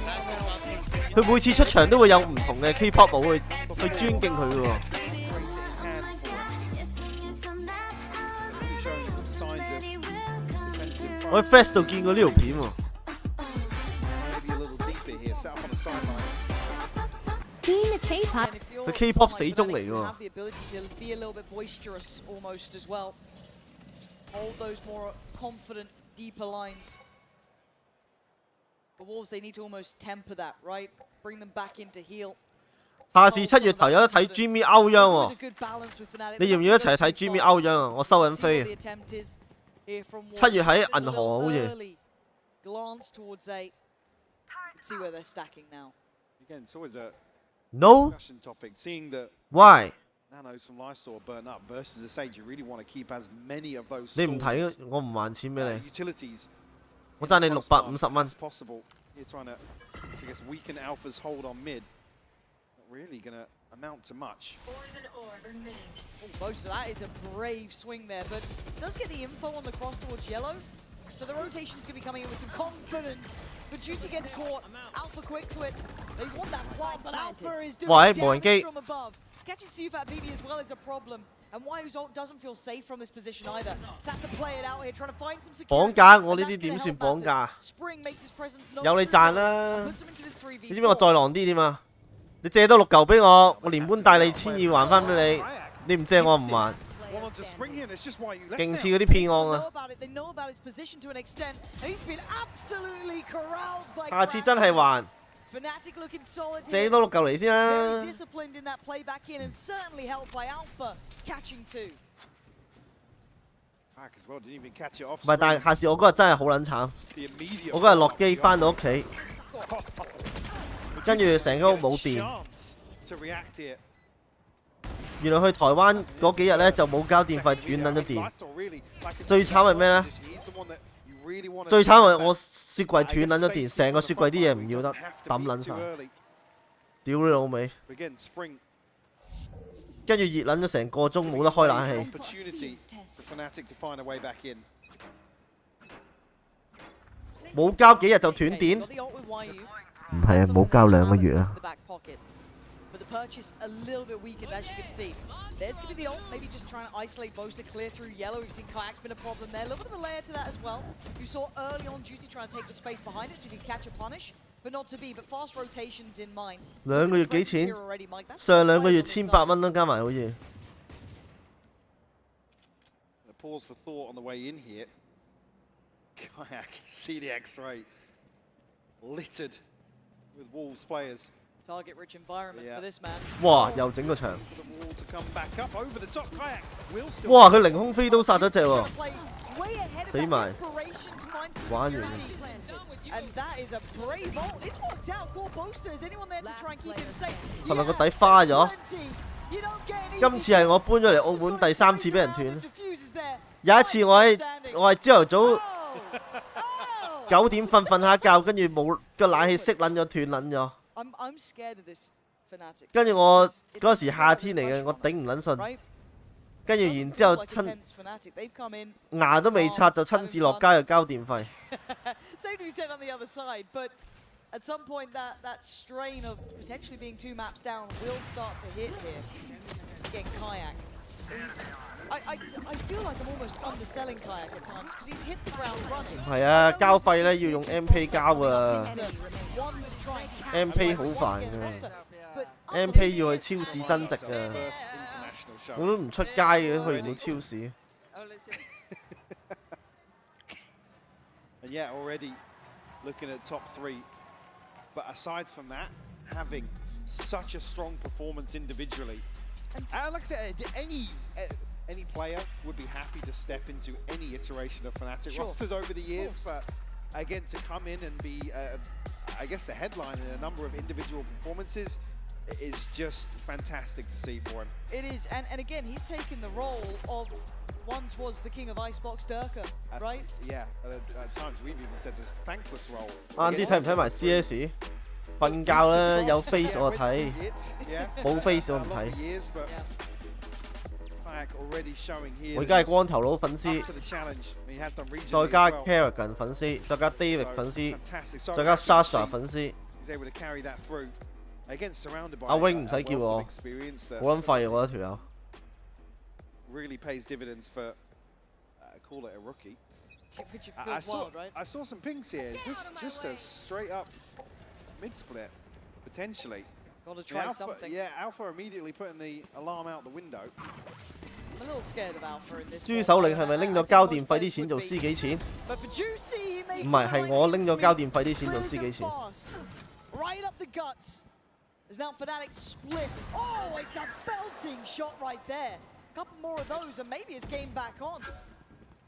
佢每次出場都會有唔同嘅 K-pop 舞去尊敬佢嘅喎。我喺 Flash 度見過呢條片喎。Being a K-pop. 佢 K-pop 死忠嚟㗎喎。 have the ability to be a little bit boisterous almost as well. Hold those more confident, deeper lines. The Wolves, they need to almost temper that, right? Bring them back into heel. 下次7月頭有得睇 Jimmy 歐央喎，你要唔要一齊睇 Jimmy 歐央啊？我收緊飛。7月喺銀河好似。 Glance towards A. See where they're stacking now. Again, it's always a No. discussion topic. Seeing the Why? nanos from Lysor burn up versus a Sage, you really want to keep as many of those 你唔睇，我唔還錢俾你。 utilities. 我爭你650蚊。 As possible. You're trying to, I guess, weaken Alpha's hold on mid. Not really going to amount to much. Oh, so that is a brave swing there, but does get the info on the cross towards yellow. So the rotation's going to be coming in with some confidence. But Juicy gets caught. Alpha quick to it. They want that plant, but Alpha is doing damage from above. Catching Siufatbb as well is a problem. And Waiu's ult doesn't feel safe from this position either. So has to play it out here, trying to find some security. 綁架我呢啲點算綁架？ Spring makes his presence known. 有你賺啦！你知唔知我再狼啲點啊？你借多6嚿俾我，我連搬帶你1200還翻俾你。你唔借我唔還。 勁似嗰啲騙案啊！下次真係還。借多6嚿嚟先啦。唔係，但係下次我嗰日真係好撚慘。我嗰日落機翻到屋企，跟住成間屋冇電。 原來去台灣嗰幾日咧就冇交電費，斷撚咗電。最慘係咩咧？最慘係我雪櫃斷撚咗電，成個雪櫃啲嘢唔要得，抌撚晒。屌你老味！跟住熱撚咗成個鐘，冇得開冷氣。冇交幾日就斷電？唔係啊，冇交2個月啊。 Purchase a little bit weakened, as you can see. There's going to be the ult, maybe just trying to isolate Boast to clear through yellow. We've seen Kayak's been a problem there. A little bit of a layer to that as well. You saw early on Juicy trying to take the space behind it, see if he can catch a punish, but not to be. But fast rotations in mind. 2個月幾錢？上2個月1800蚊啦，加埋好似。Pause for thought on the way in here. Kayak, see the X-ray littered with Wolves players. Target-rich environment for this man. 哇！又整個場。 哇！佢凌空飛刀殺咗隻喎，死埋，玩完。 And that is a brave ult. It's worked out. Core Boaster, is anyone there to try and keep him safe? 係咪個底花咗？今次係我搬咗嚟澳門第3次俾人斷。有一次我係朝頭早9點瞓下覺，跟住冇個冷氣熄撚咗斷撚咗。 I'm scared of this Fnatic. 跟住我嗰時夏天嚟嘅，我頂唔撚順。跟住然之後牙都未刷就親自落街就交電費。Same to be said on the other side, but at some point that strain of potentially being 2 maps down will start to hit here. Again, Kayak. I feel like I'm almost underselling Kayak at times because he's hit the ground running. 係啊，交費咧要用 MP 交㗎。MP 好煩㗎。MP 要去超市增值㗎。我都唔出街嘅，去唔到超市。And yeah, already looking at top 3. But aside from that, having such a strong performance individually. And like I said, any player would be happy to step into any iteration of Fnatic rosters over the years, but again, to come in and be, I guess, the headline in a number of individual performances is just fantastic to see for him. It is, and again, he's taken the role of once was the king of Icebox Durka, right? Yeah, at times we've even said this thankless role. 晏啲睇唔睇埋 CS？ 瞓覺啦，有 face 我睇，冇 face 我唔睇。我而家係光頭佬粉絲，再加 Kerrigan 粉絲，再加 David 粉絲，再加 Sasha 粉絲。阿 Wing 唔使叫我，好撚廢我一條友。Really pays dividends for call it a rookie. I saw some pings here. Is this just a straight up mid split potentially? Gotta try something. Yeah, Alpha immediately putting the alarm out the window. I'm a little scared of Alpha in this 朱首領係咪拎咗交電費啲錢做司機錢？ But for Juicy, he makes 唔係，係我拎咗交電費啲錢做司機錢。 Right up the guts. As now Fnatic split. Oh, it's a belting shot right there. A couple more of those, and maybe it's game back on.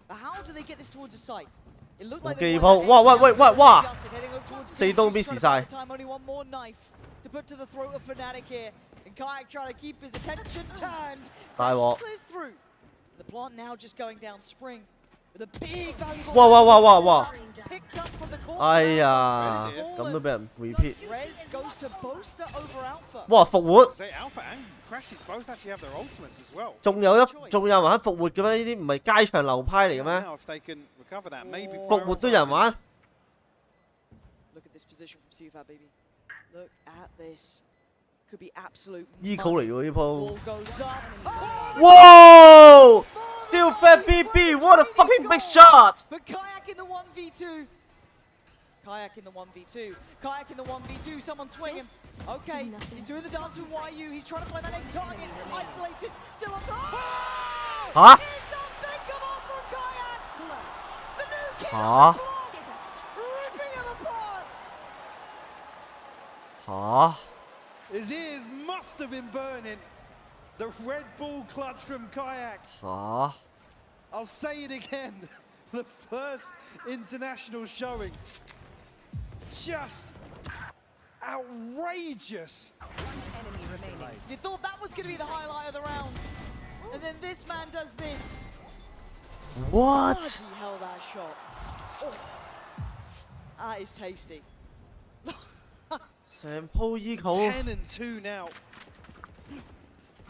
But how do they get this towards the site? It looked like they were 哇喂喂喂哇！ 4 刀 miss 晒。 Only one more knife to put to the throat of Fnatic here. And Kayak trying to keep his attention turned. Precious clears through. The plant now just going down Spring. With a big valuable 哇哇哇哇哇！ picked up from the corner. 哎呀，咁都俾人 repeat。 Rez goes to Boaster over Alpha. 哇！復活。 Say Alpha and Crashes both actually have their ultimates as well. 仲有人玩復活嘅咩？呢啲唔係街場流派嚟嘅咩？ Now if they can recover that, maybe 復活都有人玩。 Look at this position from Siufatbb. Look at this. Could be absolute. Eco 嚟喎呢鋪。 Ball goes up. Whoa! Siufatbb, what a fucking big shot! But Kayak in the 1v2. Kayak in the 1v2. Kayak in the 1v2. Someone swinging. Okay, he's doing the dance with YU. He's trying to find that next target. Isolated. Still on top. Huh? It's unthinkable from Kayak. The new kid. Huh? Ripping him apart. Huh? His ears must have been burning. The Red Bull clutch from Kayak. Huh? I'll say it again. The first international showing. Just outrageous. Enemy remaining. You thought that was going to be the highlight of the round. And then this man does this. What? Bloody hell, that shot. Oh. That is tasty. 成鋪 eco。 10 and 2 now.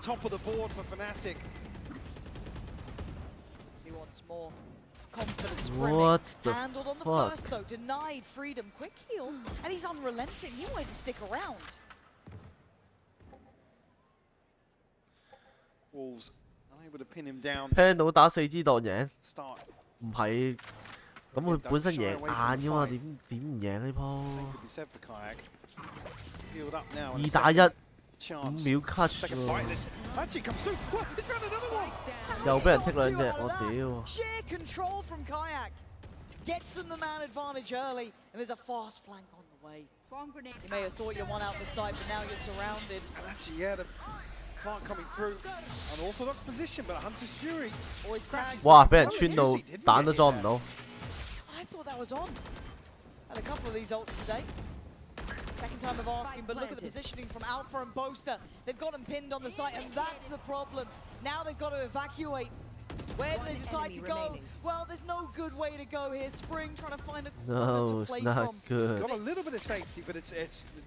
Top of the board for Fnatic. He wants more. Confidence What the handled on the fuck? first though, denied freedom, quick heal, and he's unrelenting. He wanted to stick around. Wolves unable to pin him down. 聽到打4支當贏， Start. 唔係咁佢本身贏硬㗎嘛，點唔贏呢鋪？ Could be said for Kayak. Healed up now. 2打1，5 Chance. 秒 cut Second 喎 fight. Actually comes through. What? He's found another one. 又俾人剔兩隻，我屌！ Sheer control from Kayak. Gets them the man advantage early, and there's a fast flank on the way. You may have thought you won out the side, but now you're surrounded. And actually, yeah, the plant coming through. Unorthodox position, but Hunter's Fury. Always tagged. 哇！俾人穿到彈都裝唔到。 I thought that was on. Had a couple of these ults today. Second time of asking, but look at the positioning from Alpha and Boaster. They've got them pinned on the site, and that's the problem. Now they've got to evacuate. Where do they decide to go? Well, there's no good way to go here. Spring trying to find a corner to play from. It's got a little bit of safety, but it's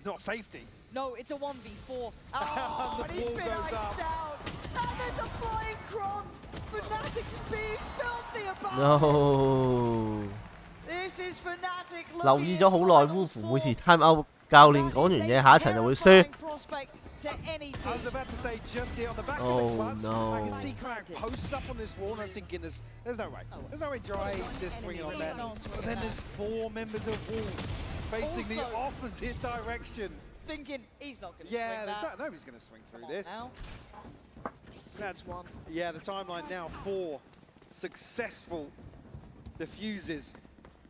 not safety. No, it's a 1v4. Oh, and he's been iced out. And there's a flying Kron. Fnatic just being filthy about No. This is Fnatic 留意咗好耐 ，Wolf 每次 time out 教練講完嘢，下一場就會輸。 I was about to say just here on the back of Oh, the clutch. no. I can see Kayak posted up on this wall, and I was thinking, there's no way. There's no way Dry is just swinging on that. But then there's 4 members of Wolves facing the opposite direction. Thinking he's not going to Yeah, swing that. nobody's going to swing through this. Now. That's one. Yeah, the timeline now 4 successful diffuses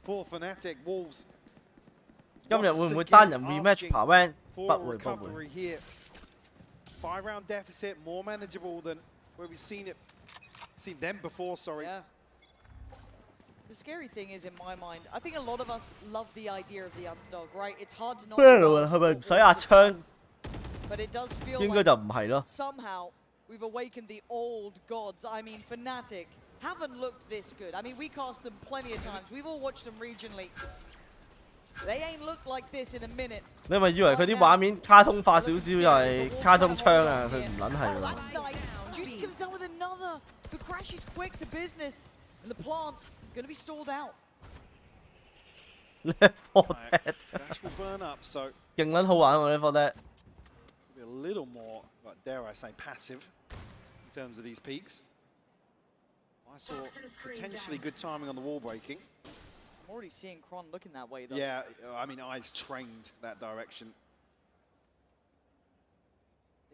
for Fnatic. Wolves. 今日會唔會單人 rematch 爬 van？ 不會不會。 Here. 5-round deficit, more manageable than where we've seen them before. Sorry. Yeah. The scary thing is, in my mind, I think a lot of us love the idea of the underdog, right? It's hard to not. Fair 係咪唔使壓槍？ But it does feel 應該就唔係咯。 somehow we've awakened the old gods. I mean, Fnatic haven't looked this good. I mean, we cast them plenty of times. We've all watched them regionally. They ain't looked like this in a minute. 你咪以為佢啲畫面卡通化少少，又係卡通槍啊？佢唔撚係喎。 That's nice. Juicy could have done with another. The crash is quick to business, and the plant going to be stalled out. Left 4 Dead Dash will burn up, so 勁撚好玩喎！Left 4 Dead be a little more, dare I say, passive in terms of these peaks. I saw potentially good timing on the wall breaking. I'm already seeing Kron looking that way, though. Yeah, I mean, eyes trained that direction.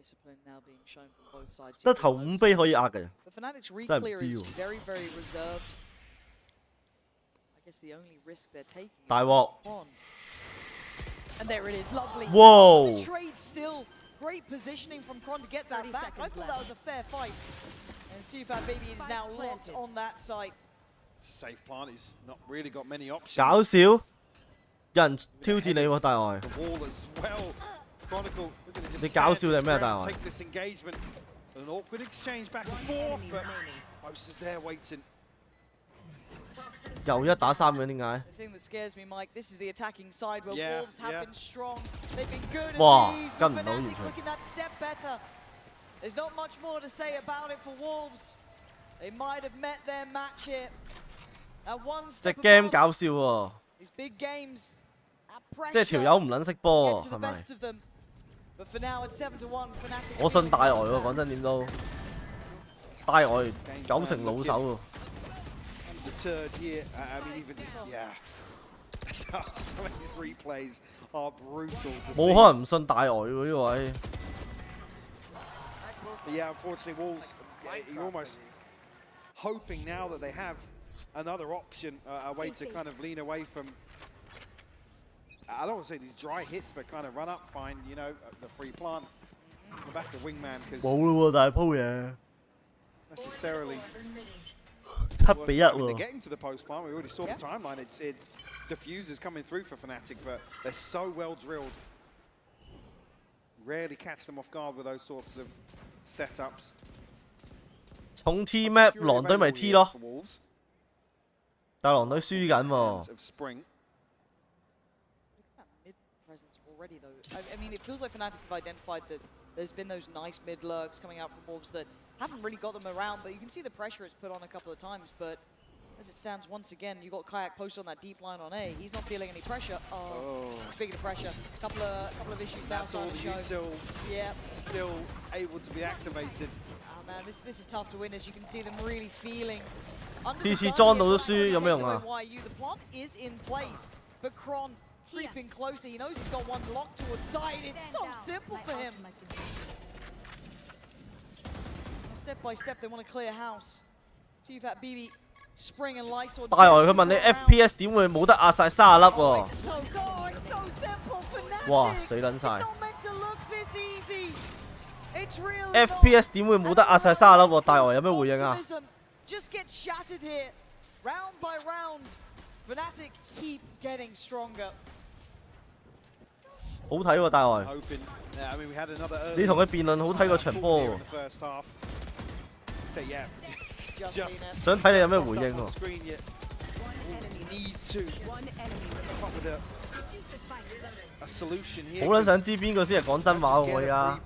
Discipline now being shown from both sides. 得頭5飛可以壓嘅， The Fnatic's 真係唔 reclear 知 is 喎。 very, very reserved. I guess the only risk they're taking. 大鑊！ And there it is, lovely. Whoa. The trade still. Great positioning from Kron to get that back. I thought that was a fair fight. And Siufatbb is now locked on that site. Safe plant. He's not really got many options. 搞笑，有人挑戰你喎，大外。 The wall as well. Chronicle looking to 你 just 搞 set 笑定係咩啊，大 up 外？ take this engagement. An awkward exchange back and forth, but Most is there waiting. 又1打3嘅點解？ The thing that scares me, Mike, this is the attacking side where Yeah, Wolves have yeah. been strong. They've been good Wow, at these, but 跟唔到 Fnatic 完全。 looking that step better. There's not much more to say about it for Wolves. They might have met their match here. At one 隻 step game above, 搞笑喎， these big games at 即係 pressure 條友唔撚識波 get 喎， to 係 the 咪？ best of them. But for now, it's 7-1. Fnatic 我信 feeling 大外 confident. 喎，講真點都，大外9成老手喎。 Deterred here. I mean, even just some of these replays are brutal to see. 冇可能唔信大外喎呢位。 But yeah, unfortunately, Wolves, you're almost hoping now that they have another option, a way to kind of lean away from, I don't want to say these dry hits, but kind of run up, find, you know, the free plant, the back of wingman, because 冇咯喎，大鋪嘢。 necessarily 7比1 I mean, they're 喎。 getting to the post plant. We already saw the timeline. It's diffusers coming through for Fnatic, but they're so well drilled. Rarely catch them off guard with those sorts of setups. 重 T map 狼隊咪 T 咯， Wolves. 但狼隊輸緊喎。 Of spring. Mid presence already, though. I mean, it feels like Fnatic have identified that there's been those nice mid lurks coming out from Wolves that haven't really got them around, but you can see the pressure it's put on a couple of times. But as it stands, once again, you got Kayak posted on that deep line on A. He's not feeling any pressure. Speaking of pressure, couple of issues now. That's all the util still able to be activated. Oh man, this is tough to win, as you can see them really feeling. TC 裝到都輸有咩用啊？ The plot is in place, but Kron creeping closer. He knows he's got one locked towards side. It's so simple for him. Step by step, they want to clear house. Siufatbb, Spring and Lysol. 大外佢問你 FPS 點會冇得壓晒30粒喎？ So good, so simple for Fnatic. 哇，死撚晒 It's not meant to look this easy. It's really！FPS 點會冇得壓晒30粒喎？大外有咩回應啊？ Just get shattered here, round by round. Fnatic keep getting stronger. 好睇喎，大外。 I mean, we had another 你同佢辯論好睇過場波喎。 So yeah, just 想睇你有咩回應喎？ need to come up with a solution here. 好撚想知邊個先係講真話喎！而家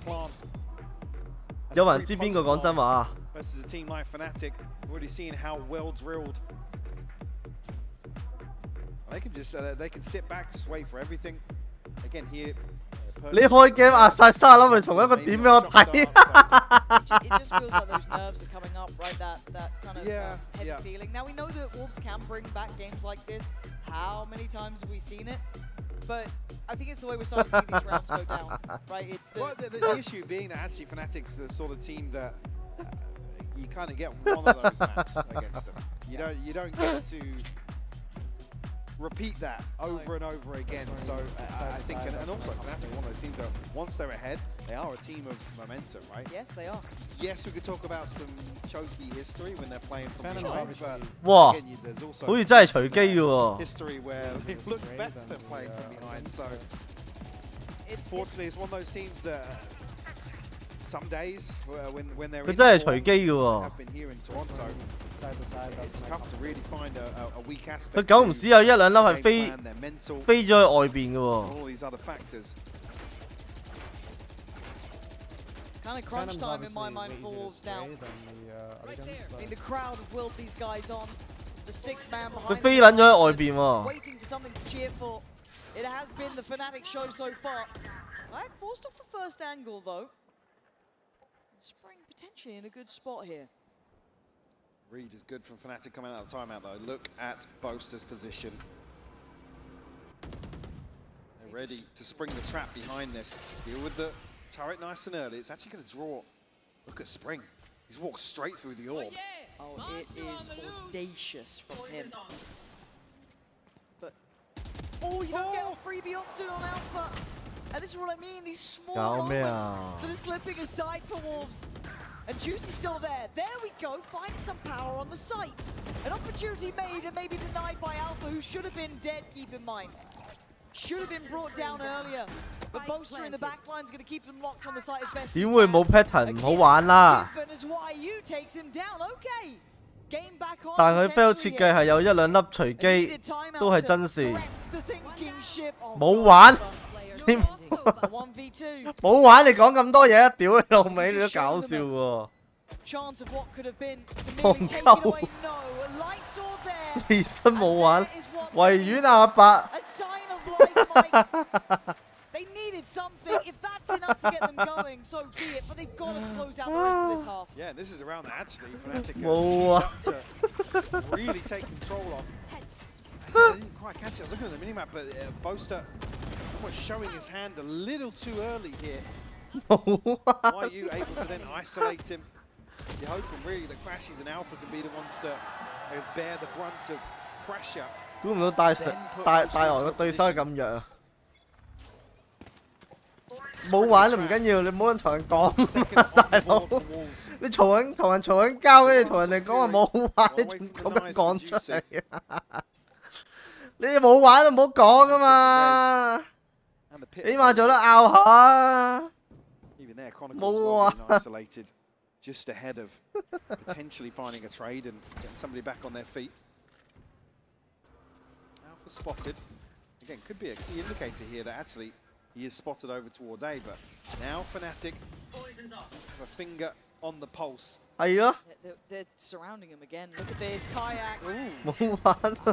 有冇人知邊個講真話啊？ Versus a team like Fnatic, already seeing how well drilled. They can just they can sit back, just wait for everything. Again here. 你開 game 壓晒30粒，咪同一個點俾我睇。 It just feels like those nerves are coming up, right? That kind of heavy feeling. Now we know that Wolves can bring back games like this. How many times have we seen it? But I think it's the way we're starting to see these rounds go down, right? It's the issue being that actually Fnatic's the sort of team that you kind of get one of those maps against them. You don't get to repeat that over and over again. So I think, and also Fnatic are one of those teams that once they're ahead, they are a team of momentum, right? Yes, they are. Yes, we could talk about some choky history when they're playing from behind, but 哇， again, there's also 好似真係隨機嘅喎。 history where they look better playing from behind. So fortunately, it's one of those teams that some days when they're 佢真係隨機嘅喎。 have been here in Toronto. It's tough to really find a weak aspect. 佢久唔時有1兩粒係飛咗去外邊嘅喎。 All these other factors. Kind of crunch time in my mind for Wolves now. I mean, the crowd have willed these guys on. The sixth man behind 佢飛撚咗喺外邊喎。 waiting for something to cheer for. It has been the Fnatic show so far. Right, forced off the first angle though. Spring potentially in a good spot here. Reed is good from Fnatic coming out of the timeout though. Look at Boaster's position. They're ready to spring the trap behind this. Deal with the Turret nice and early. It's actually going to draw. Look at Spring. He's walked straight through the orb. Oh, it is audacious from him. But oh, you don't get a freebie often on Alpha. And this is what I mean, these small moments that are slipping aside for Wolves. And Juicy's still there. There we go, finding some power on the site. An opportunity made and maybe denied by Alpha, who should have been dead, keep in mind. Should have been brought down earlier. But Boaster in the backline is going to keep them locked on the site as best. 點會冇 pattern 唔好玩啦？ 但係佢 fail 設計係有一兩粒隨機，都係真事。冇玩，冇玩！你講咁多嘢，屌你老味，你都搞笑喎！戇鳩，其實冇玩，維園阿伯。They needed something. If that's enough to get them going, so be it. But they've got to close out the rest of this half. Yeah, this is around actually Fnatic teamed up to really take control of. I didn't quite catch it. I was looking at the minimap, but Boaster was showing his hand a little too early here. Why are you able to then isolate him? You're hoping really that Crashies and Alpha can be the ones to bear the brunt of pressure. 估唔到大外嘅對手係咁弱。 冇玩都唔緊要，你唔好同人講，大佬。你同人嘈緊交，跟住同人哋講話冇玩，你仲咁樣講出嚟啊？你冇玩都唔好講啊嘛，起碼做得拗下。冇啊。Just ahead of potentially finding a trade and getting somebody back on their feet. Alpha spotted. Again, could be a key indicator here that actually he is spotted over towards A, but now Fnatic have a finger on the pulse. They're surrounding him again. Look at this, Kayak. I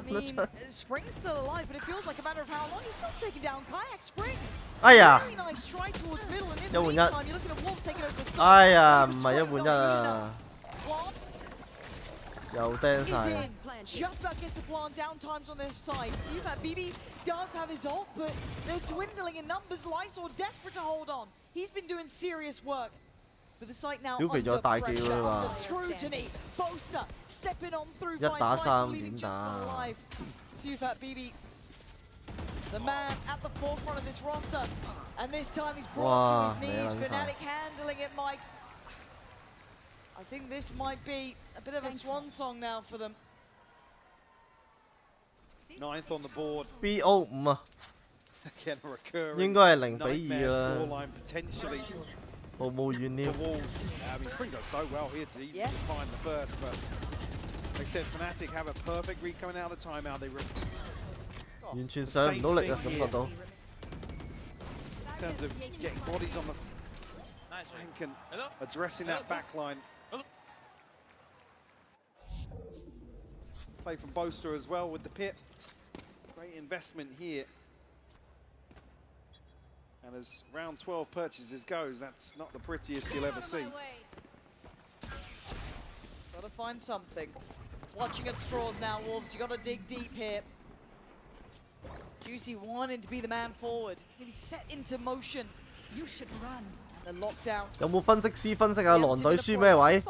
mean, Spring's still alive, but it feels like a matter of how long. He's still taking down Kayak. Spring. Really nice try towards middle, and in the meantime, you're looking at Wolves taking over the side. 唔係1換1啊！又釘晒。 Just about gets the plant down times on their side. Siufatbb does have his ult, but they're dwindling in numbers. Lysor desperate to hold on. He's been doing serious work. But the site now under pressure, under scrutiny. Boaster stepping on through, finds Lysor leaving just one alive. Siufatbb, the man at the forefront of this roster. And this time he's brought to his knees. Fnatic handling it, Mike. I think this might be a bit of a swan song now for them. 9th on the board. BO 5啊， Again, a recurring 應該係0比2 scoreline potentially. 毫無懸念。Wolves. I mean, Spring does so well here to even just find the first, but like I said, Fnatic have a perfect read coming out of the timeout. They repeat. 完全上唔到力啊，感覺到。In terms of getting bodies on the flank and addressing that back line. Play from Boaster as well with the pit. Great investment here. And as round 12 purchases goes, that's not the prettiest you'll ever see. Gotta find something. Watching at straws now, Wolves. You gotta dig deep here. Juicy wanting to be the man forward. Maybe set into motion. You should run. The lockdown. 有冇分析師分析下狼隊輸咩位？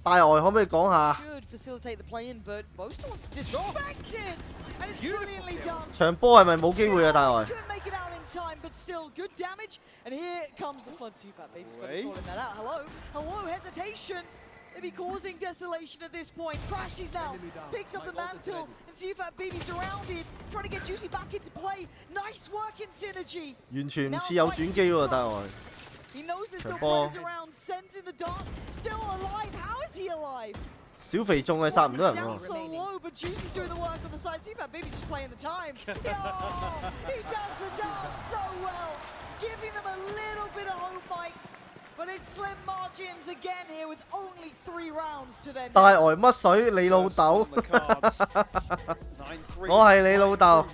大外可唔可以講下？ Should facilitate the play in, but Boaster wants to disrespect it, and it's brilliantly done. 場波係咪冇機會啊？大外。 Couldn't make it out in time, but still good damage. And here comes the flood. Siufatbb's got to calling that out. Hello, hesitation. Maybe causing desolation at this point. Crashies now, picks up the mantle, and Siufatbb surrounded, trying to get Juicy back into play. Nice work in synergy. 完全唔似有轉機喎，大外。 He knows there's still players around. Sends in the dark. Still alive. How is he alive? 小肥仲係殺唔到人喎。 So low, but Juicy's doing the work on the side. Siufatbb's just playing the time. He does the dance so well, giving them a little bit of hope, Mike. But it's slim margins again here with only 3 rounds to their. 大外乜水？你老豆？我係你老豆。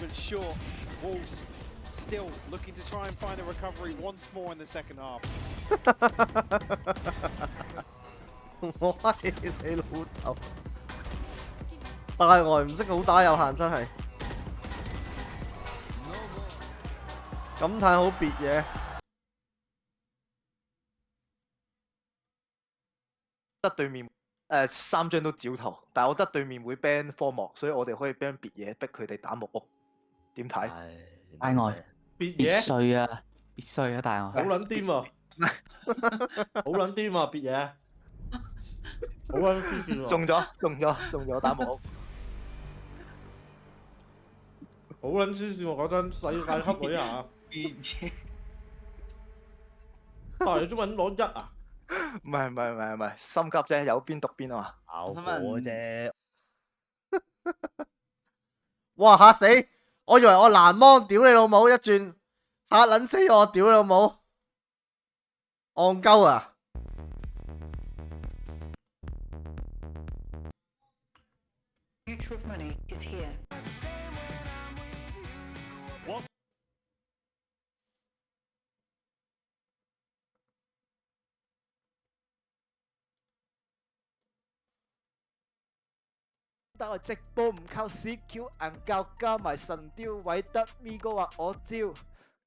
Still looking to try and find a recovery once more in the second half. 我係你老豆。大外唔識好打有限，真係。感嘆好別嘢。得對面3張都照頭，但係我覺得對面會 ban 科目，所以我哋可以 ban 別嘢，逼佢哋打木屋。點睇？大外別必須啊，必須啊，大外。好撚癲喎！好撚癲喎！別嘢，好撚黐線喎！中咗打木屋。好撚黐線喎！講真，世界級女啊！別嘢。你中文攞1啊？唔係，心急啫，有邊讀邊啊嘛。效果啫。哇！嚇死！我以為我藍芒，屌你老母！一轉嚇撚死我，屌你老母！戇鳩啊！但係直播唔靠屎橋硬膠加埋神雕韋德咪哥話我招，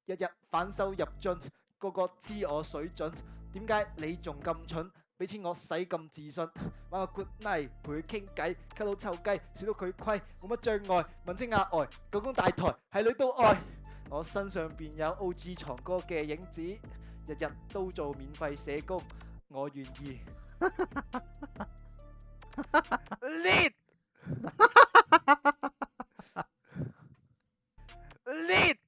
日日反手入樽，個個知我水準，點解你仲咁蠢？俾錢我使咁自信，玩個 good night 陪佢傾偈，溝到臭雞，少到佢虧，冇乜障礙，文青額外，狗公大台，係女都愛。我身上邊有 OG 藏歌嘅影子，日日都做免費社工，我願意。Lead Lead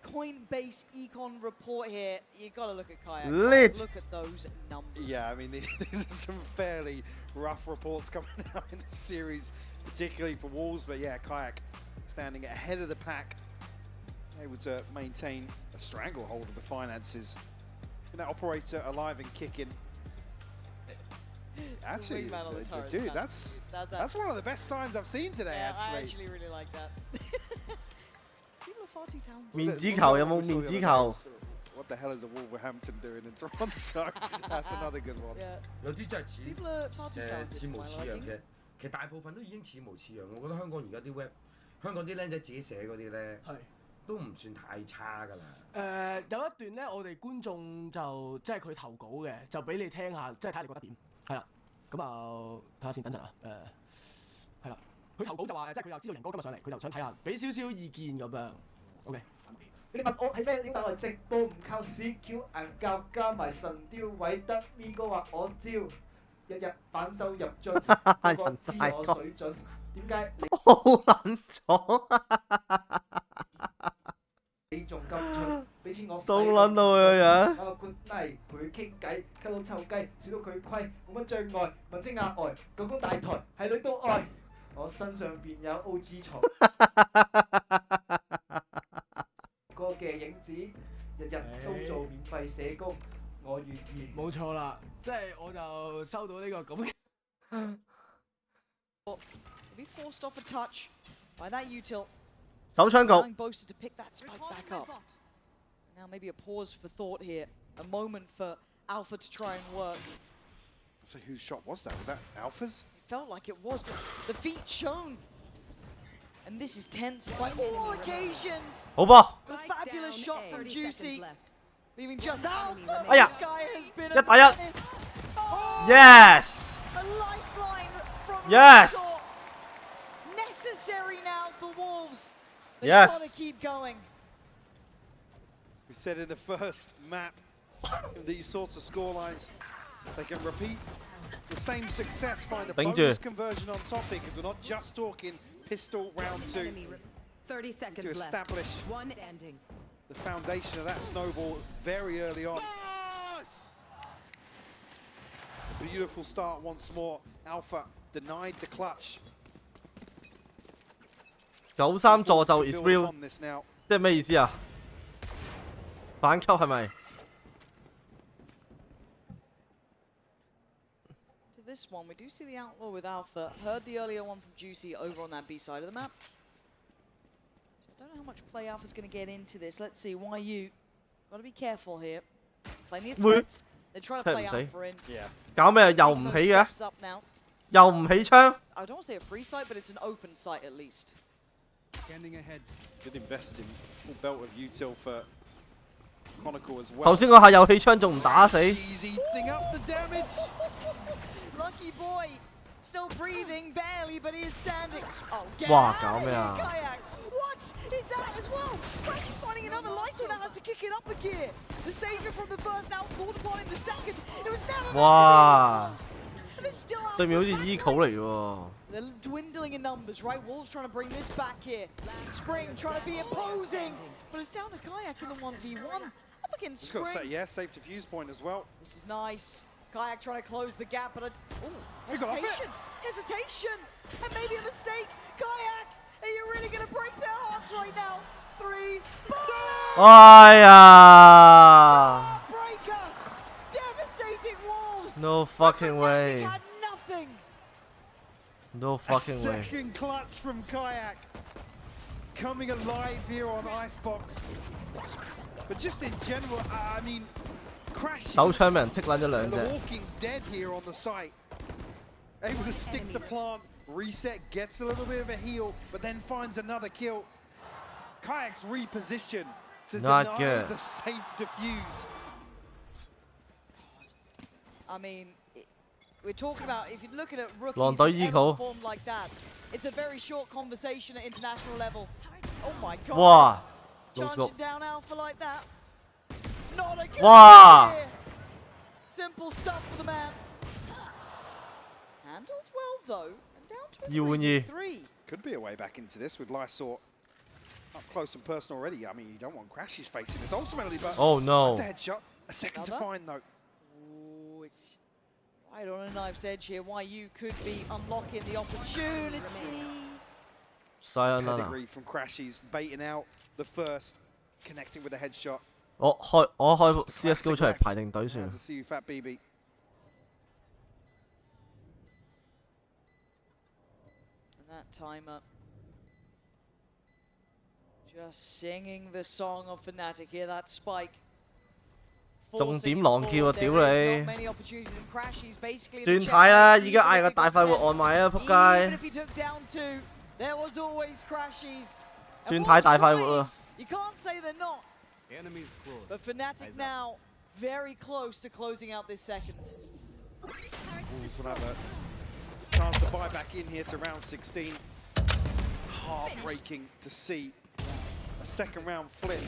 Coinbase econ report here. You got to look at Kayak. Lit. Look at those numbers. Yeah, I mean, these are some fairly rough reports coming out in the series, particularly for Wolves. But yeah, Kayak standing ahead of the pack, able to maintain a stranglehold of the finances. And that operator alive and kicking. Actually, dude, that's one of the best signs I've seen today. Yeah, actually, I actually really like that. People are far too talented. 面子球有冇面子球 What the hell is a Wolverhampton doing in Toronto? That's another good one. 有啲真係似模似樣嘅，其實大部分都已經似模似樣。我覺得香港而家啲 web， 香港啲僆仔自己寫嗰啲咧，都唔算太差㗎啦。有一段咧，我哋觀眾就即係佢投稿嘅，就俾你聽下，即係睇你覺得點。係啦，咁啊睇下先，等陣啊，係啦，佢投稿就話即係佢又知道仁哥今日上嚟，佢就想睇下，俾少少意見咁樣。OK。你問我係咩？點解我直播唔靠屎橋硬膠加埋神雕韋德咪哥話我招，日日反手入樽，個個知我水準，點解你好撚咗？你仲咁蠢？俾錢我到撚到佢個樣。玩個 good night 陪佢傾偈，溝到臭雞，少到佢虧，冇乜障礙，文青額外，狗公大台，係女都愛。我身上邊有 OG 床。個嘅影子，日日都做免費社工，我願意。冇錯啦，即係我就收到呢個咁嘅。Be forced off a touch by that util. 手槍局。Boasted to pick that spike back up. Now maybe a pause for thought here, a moment for Alpha to try and work. So whose shot was that? Was that Alpha's? It felt like it was, but the feet shown. And this is tense by all occasions. 好波。 The fabulous shot from Juicy, leaving just Alpha. 哎呀， This guy has been 1打1。Oh, Yes. a lifeline from Yes. Rostor. Necessary now for Wolves. They Yes. want to keep going. We said in the first map, these sorts of scorelines, they can repeat the same success, find a bonus conversion on top here, because we're not just talking pistol round 2. 30 seconds to establish One ending. the foundation of that snowball very early on. Beautiful start once more. Alpha denied the clutch. 93助就 is real， 即係咩意思啊？反級係咪？ To this one, we do see the outlaw with Alpha. Heard the earlier one from Juicy over on that B side of the map. So I don't know how much play Alpha's going to get into this. Let's see. YU, got to be careful here. Plenty of threats. They're trying to play Alpha in. Yeah. 搞咩又唔起嘅？ Up now. 又唔起槍。 I don't want to say a free sight, but it's an open sight at least. Scanning ahead. Good invested in full belt of util for Chronicle as well. 頭先嗰下有氣槍仲唔打死？ He's eating up the damage. Lucky boy, still breathing barely, but he is standing. Oh, get 哇， out 搞 of 咩 here, 啊？ Kayak. What is that as well? Crash is finding another light now has to kick it up a gear. The savior from the first now called upon in the second. It was never 哇！ They're still out. 對面好似 Eco 嚟喎。 They're dwindling in numbers, right? Wolves trying to bring this back here. Spring trying to be imposing, but it's down to Kayak in the 1v1. Up against Just got to say, Spring. yeah, safe defuse point as well. This is nice. Kayak trying to close the gap, but We got off it. hesitation, and maybe a mistake. Kayak, are you really gonna break their hearts right now? 3, boom! 哎呀 Breaker, devastating Wolves.！No fucking way. Had nothing. No A fucking way. second clutch from Kayak. Coming alive here on Icebox. But just in general, I mean, Crash 手槍俾人剔撚咗 and 兩 the 隻。 Walking Dead here on the site. Able to stick the plant, reset, gets a little bit of a heal, but then finds another kill. Kayak's reposition to Not deny good. the safe defuse. I mean, we're talking about if you're looking at rookies 狼隊 who 醫 ever 好。 performed like that, it's a very short conversation at international level. Oh my god. 哇！老 Charging 實 down Alpha like that. Not a good 哇！ idea. Simple stuff for the man. Handled well though. And down to a 2換2 3. Could be a way back into this with Lysor up close and personal already. I mean, you don't want Crashes facing this ultimately, but Oh, no. it's a headshot. A second to Another? find though. Ooh, it's right on a knife's edge here. Why you could be unlocking the opportunity. Sayonara。 Pedigree from Crashes, baiting out the first, connecting with a headshot. 我開 CS:GO 出嚟排定隊算 To。Siufatbb. And that timer just singing the song of Fnatic here. That spike. 重點狼叫啊！屌 There is 你 not！many opportunities in Crash. He's basically 轉 the 態啦！ champion. 依家嗌個大快活按埋啊！仆 Even 街！ if he took down 2, there was always Crashes. 轉態大快活啊！ You can't say they're not. But Fnatic now very close to closing out this second. Wolves will have a chance to buy back in here to round 16. Heartbreaking to see a second round flip.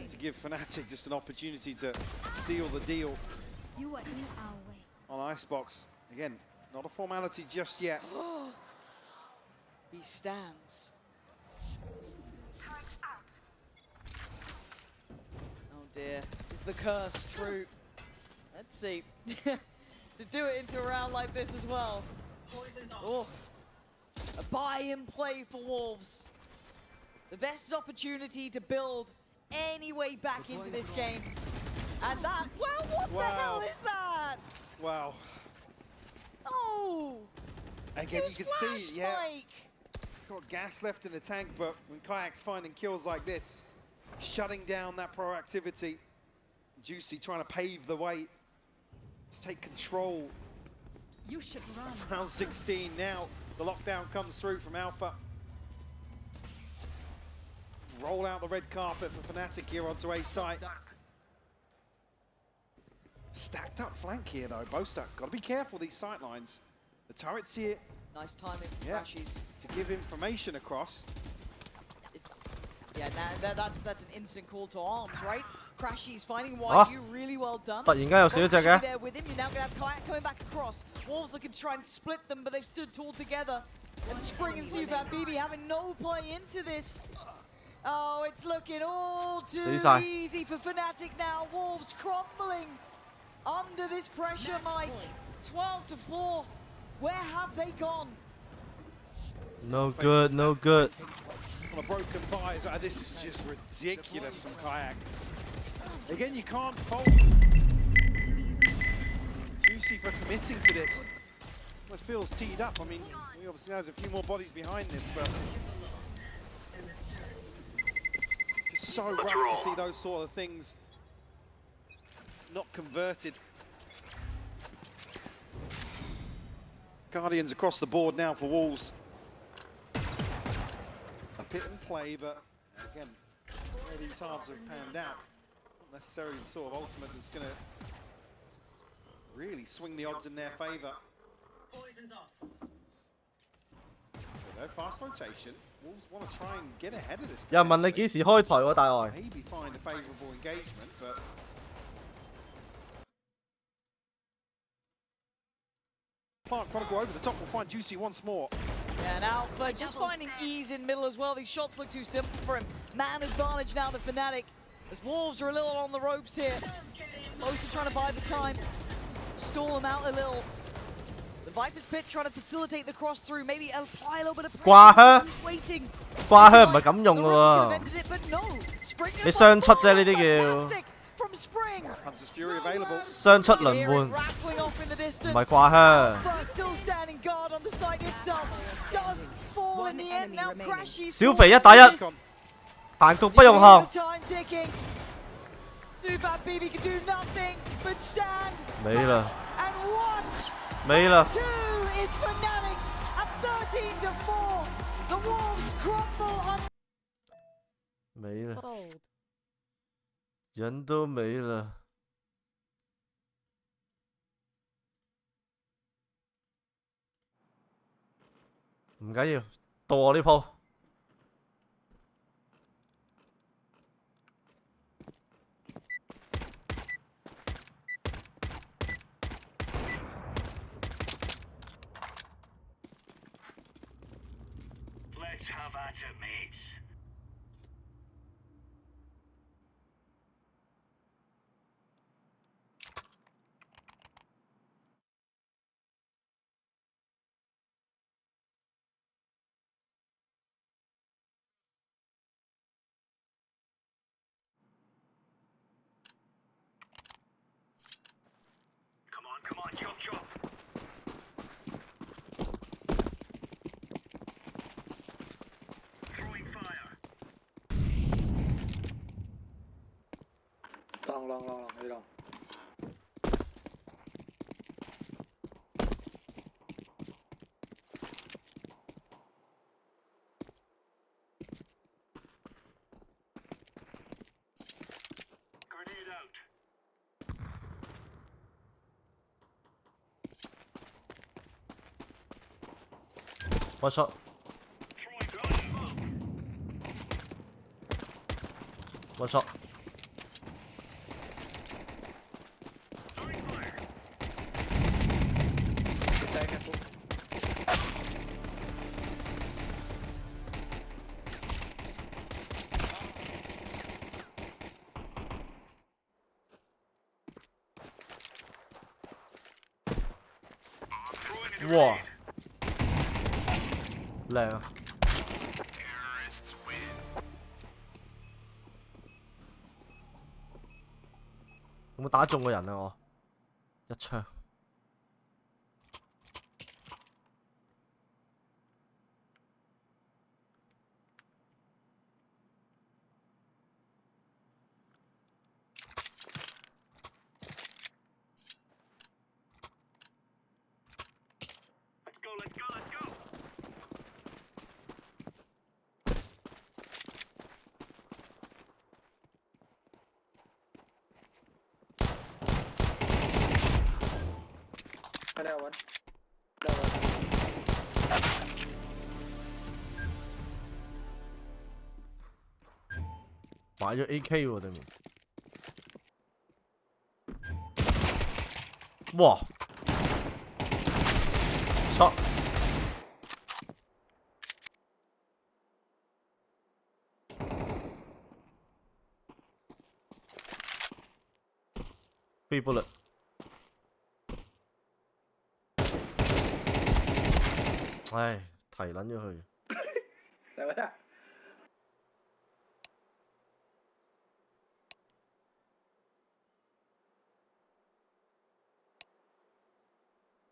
To give Fnatic just an opportunity to seal the deal You are in our way. on Icebox. Again, not a formality just yet. He stands. Oh dear, is the curse true? Let's see. To do it into a round like this as well. Oh, a buy and play for Wolves. The best opportunity to build any way back into this game. And that, well, what the hell is that? Wow. Oh! Again, you can see, yeah, Flashbike. got gas left in the tank, but when Kayak's finding kills like this, shutting down that proactivity, Juicy trying to pave the way to take control. You should run. Round 16 now, the lockdown comes through from Alpha. Roll out the red carpet for Fnatic here onto A site. Stacked up flank here though, Boaster. Got to be careful these sight lines. The turret's here. Nice timing, Yeah, Crashies. to give information across. It's yeah, now that's an instant call to arms, right? Crashies finding YU really well done. 突然間有少隻嘅。 There with him, you're now gonna have Kayak coming back across. Wolves looking to try and split them, but they've stood tall together. And Spring and Siufatbb having no play into this. Oh, it's looking all too easy for Fnatic now. Wolves crumbling under this pressure, Mike. 12-4. Where have they gone? No good, no good. On a broken buy, this is just ridiculous from Kayak. Again, you can't fault Juicy for committing to this. It feels teed up. I mean, he obviously has a few more bodies behind this, but just so rough to see those sort of things not converted. Guardians across the board now for Wolves. A pit and play, but again, where these halves have panned out, not necessarily the sort of ultimate that's going to really swing the odds in their favour. No fast rotation. Wolves want to try and get ahead of this. 有人問你幾時開台喎，大外？ Maybe find a favourable engagement, but Plant trying to go over the top will find Juicy once more. Yeah, and Alpha just finding ease in middle as well. These shots look too simple for him. Man advantage now to Fnatic. As Wolves are a little on the ropes here. Most are trying to buy the time. Stall them out a little. The Viper's Pit trying to facilitate the cross through. Maybe apply a little bit of pressure. 掛靴， Waiting. 掛靴唔係咁用嘅喎， But no. Spring 你雙出啫呢啲叫， from Spring. Hunter's Fury available. 雙出輪換， Rattling off in the 唔 distance. 係掛靴。 But still standing guard on the site itself. Does fall in the end. Now Crashy. 小肥1打1，殘局不容後。 Time ticking. Siufatbb can do nothing but stand 沒了， and watch. 沒了。 Two is Fnatic's at 13-4. The Wolves crumble on. 沒了，人都沒了。唔緊要，到我呢鋪。 Let's have at it, mates. Come on, chop, chop. Throwing fire. Long, đi long. Grenade out. One shot. One shot. Wow. 靚啊！有冇打中個人啊？我一槍。Another one. 買咗 AK 喎對面。哇 ！shot。Free bullet。唉，提撚咗佢。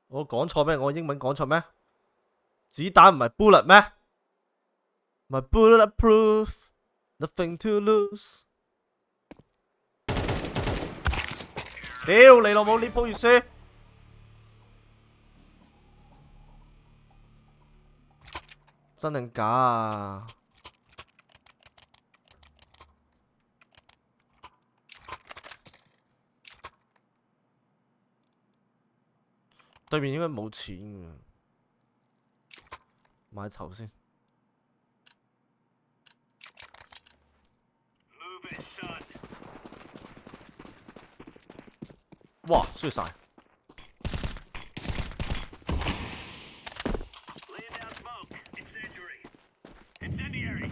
我講錯咩？我英文講錯咩？子彈唔係 bullet 咩？唔係 bulletproof nothing to lose。屌你老母！呢鋪要輸。真定假啊？對面應該冇錢嘅，買頭先。哇，衰晒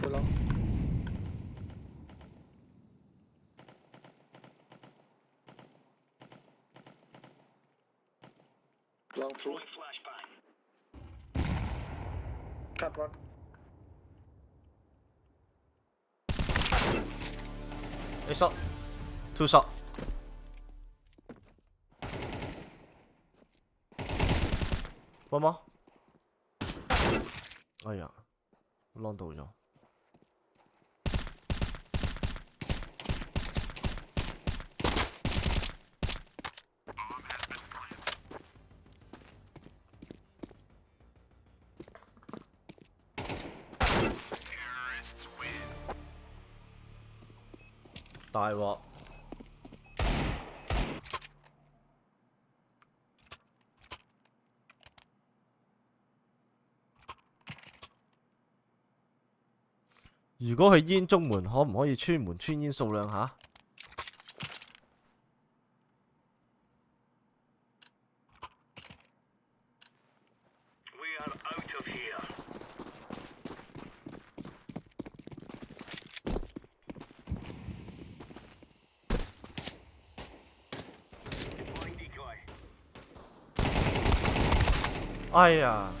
！Full long. Long through. Cut one. A shot, 2 shot。One more。哎呀，浪到咗。大鑊！如果去煙中門，可唔可以穿門穿煙數量下？哎呀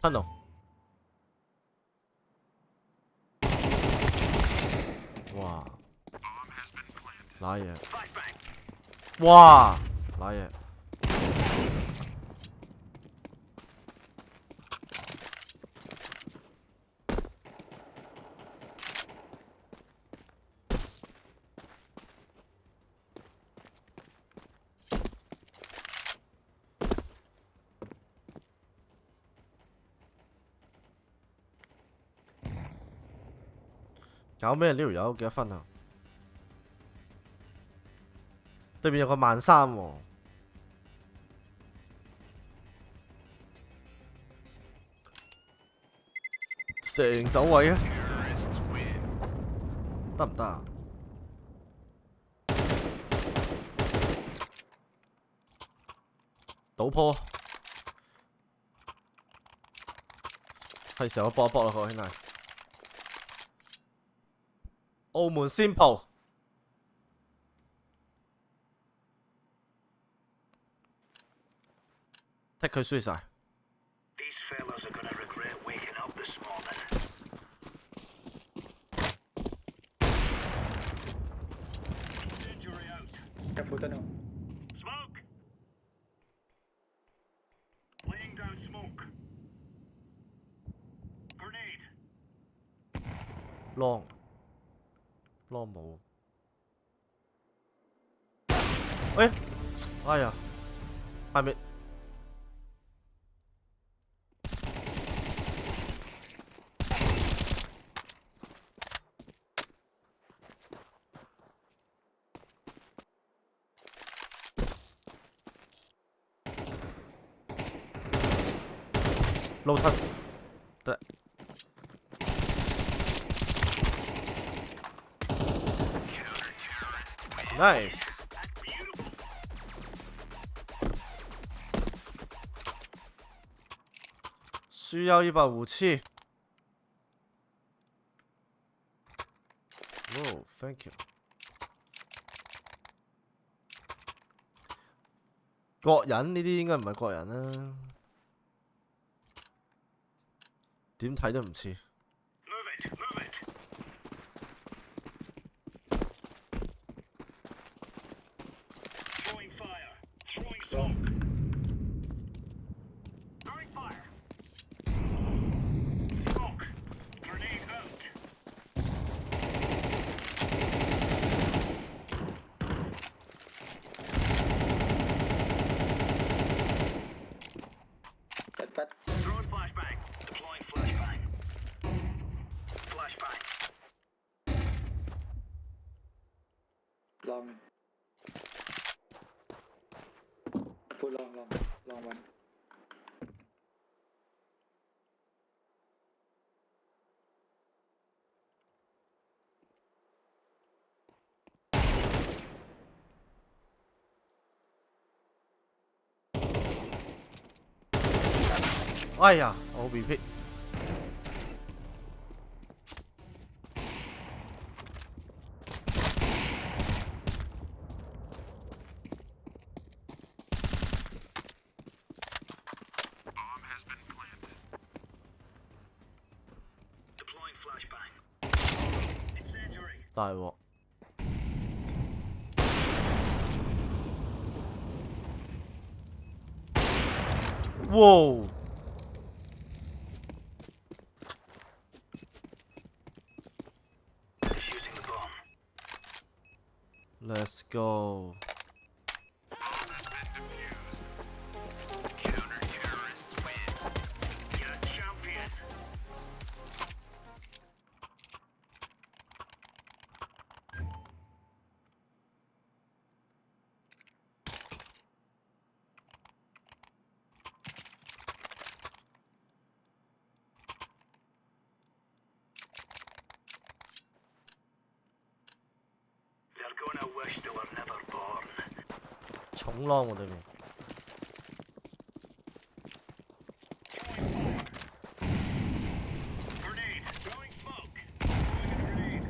！tunnel。哇！拿嘢！哇！拿嘢！搞咩？呢條友幾多分啊？對面有個13,000喎。成走位啊！得唔得啊？倒坡，係時候搏一搏啦，各位兄弟。澳門先鋪，踢佢衰晒。Careful tunnel. Smoke. Laying down smoke. Grenade. long 冇。喂，哎呀，下面。low turn，對。Nice， 需要一把武器。哦 ，thank you。國人呢啲應該唔係國人啦，點睇都唔似。long. Full long one.哎呀，我 repeat。大鑊！哇！ Let's go. Wish they were never born. 重咯，我哋邊。Grenade. Throwing smoke. Throwing a grenade.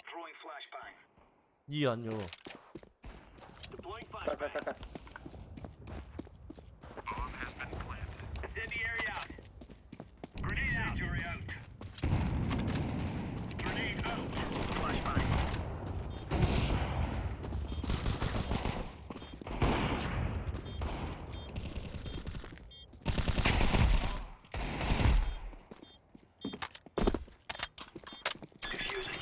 Throwing flashbang. 醫人嘅喎。 Deploying flashbang. Bomb has been planted. Incendiary out. Grenade out. Incendiary out. Grenade out. Flashbang. Defusing.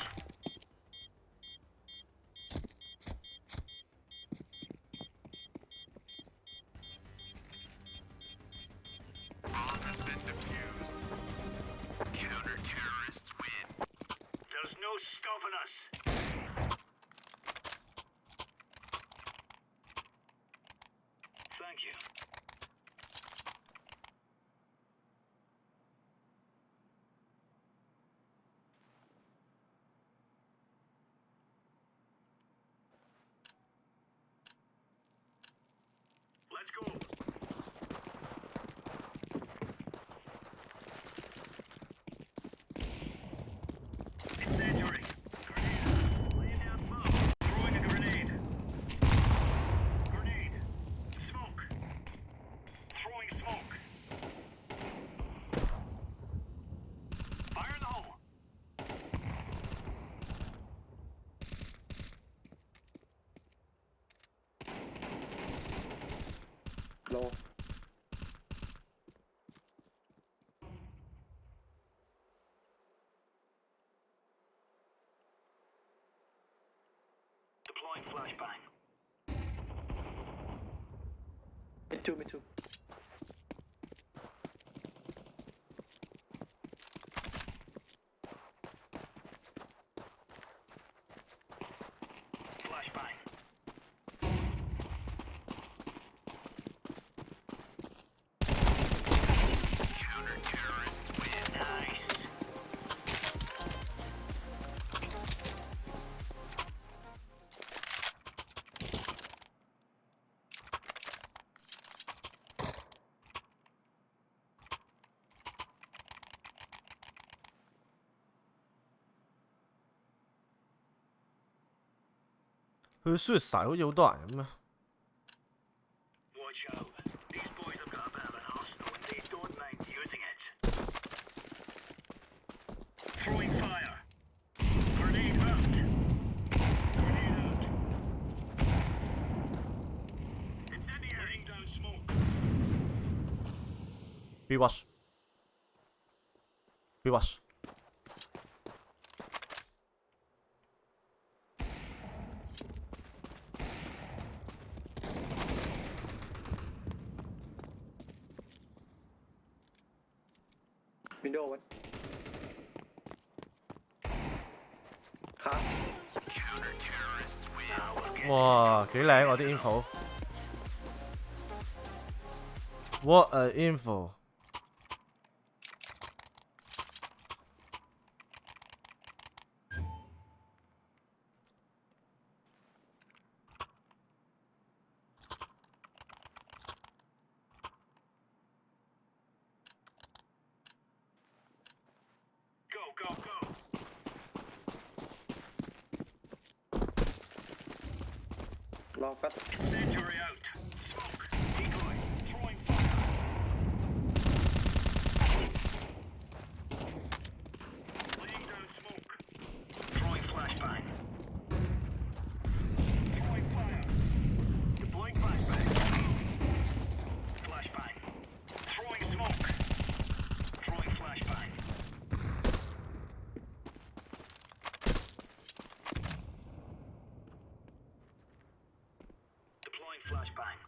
Bomb has been defused. Counter-terrorists win. There's no stopping us. Thank you. Let's go. Incendiary. Grenade. Laying down smoke. Throwing a grenade. Grenade. Smoke. Throwing smoke. Fire in the hole. Low. Deploying flashbang. Me too. Flashbang. Counter-terrorists win. Nice.佢 suicide 好似好多人咁啊！ Watch out. These boys have got a bit of an arsenal and they don't mind using it. Throwing fire. Grenade out. Grenade out. Incendiary. Laying down smoke. Be watch. Be watch. Window one. 哇，幾靚我啲 info。What a info！ Long fat. Incendiary out. Smoke. Decoy. Throwing fire. Laying down smoke. Throwing flashbang. Throwing fire. Deploying flashbang. Flashbang. Throwing smoke. Throwing flashbang. Deploying flashbang.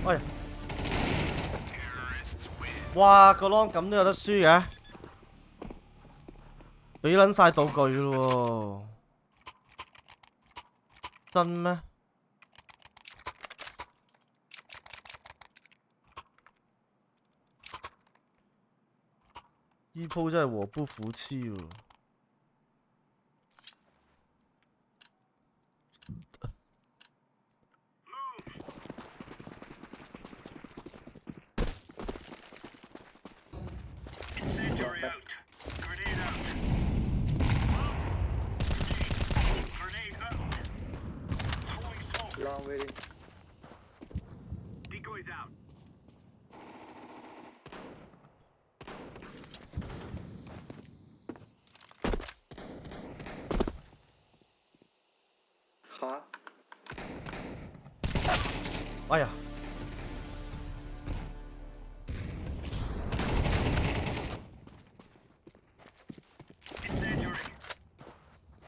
哎呀！哇，個 long 咁都有得輸嘅，俾撚晒道具咯喎，真咩？呢鋪真係和不服氣喎。Incendiary out. Grenade out. Grenade out. Throwing smoke. Long waiting. Decoys out. Car. 哎呀！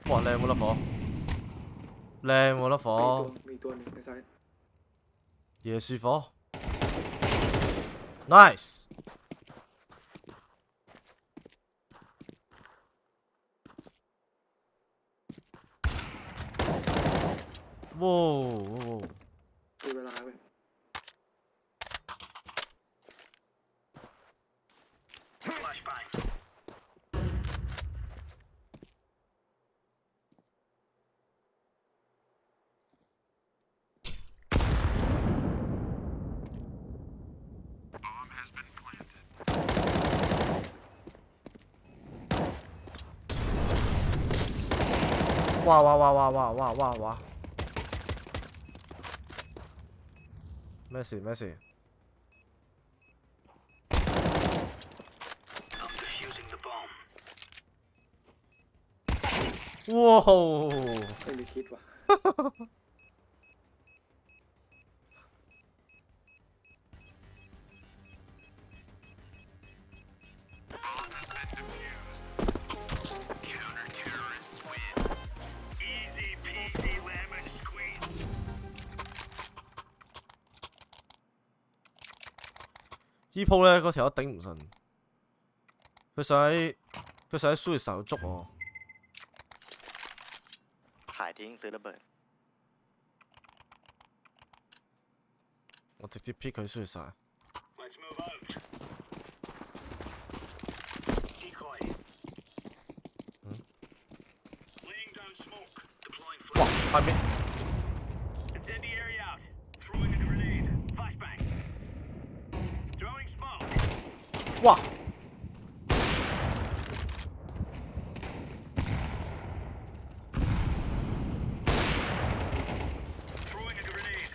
哇，靚喎粒火，靚喎粒火，มีตัวหนึ่งในซ้าย 椰樹火 ，nice。哇！ มีเวลาเว้ย Flashbang. Bomb has been planted. 哇哇哇哇哇哇哇哇！咩事咩事？ I'm defusing the bomb. 哇！ ไม่มีคิดว่ะ Counter-terrorists win. Easy peasy lemon squeeze. 依鋪咧，嗰條友頂唔順，佢想喺輸嘅時候捉我。 ขายทิ้งซื้อระเบิด 我直接 pick 佢輸晒。 Let's move out. Decoy. Laying down smoke. Deploying 哇！ flash. 下面 Incendiary out. Throwing a grenade. Flashbang. Throwing smoke. 哇！ Throwing a grenade.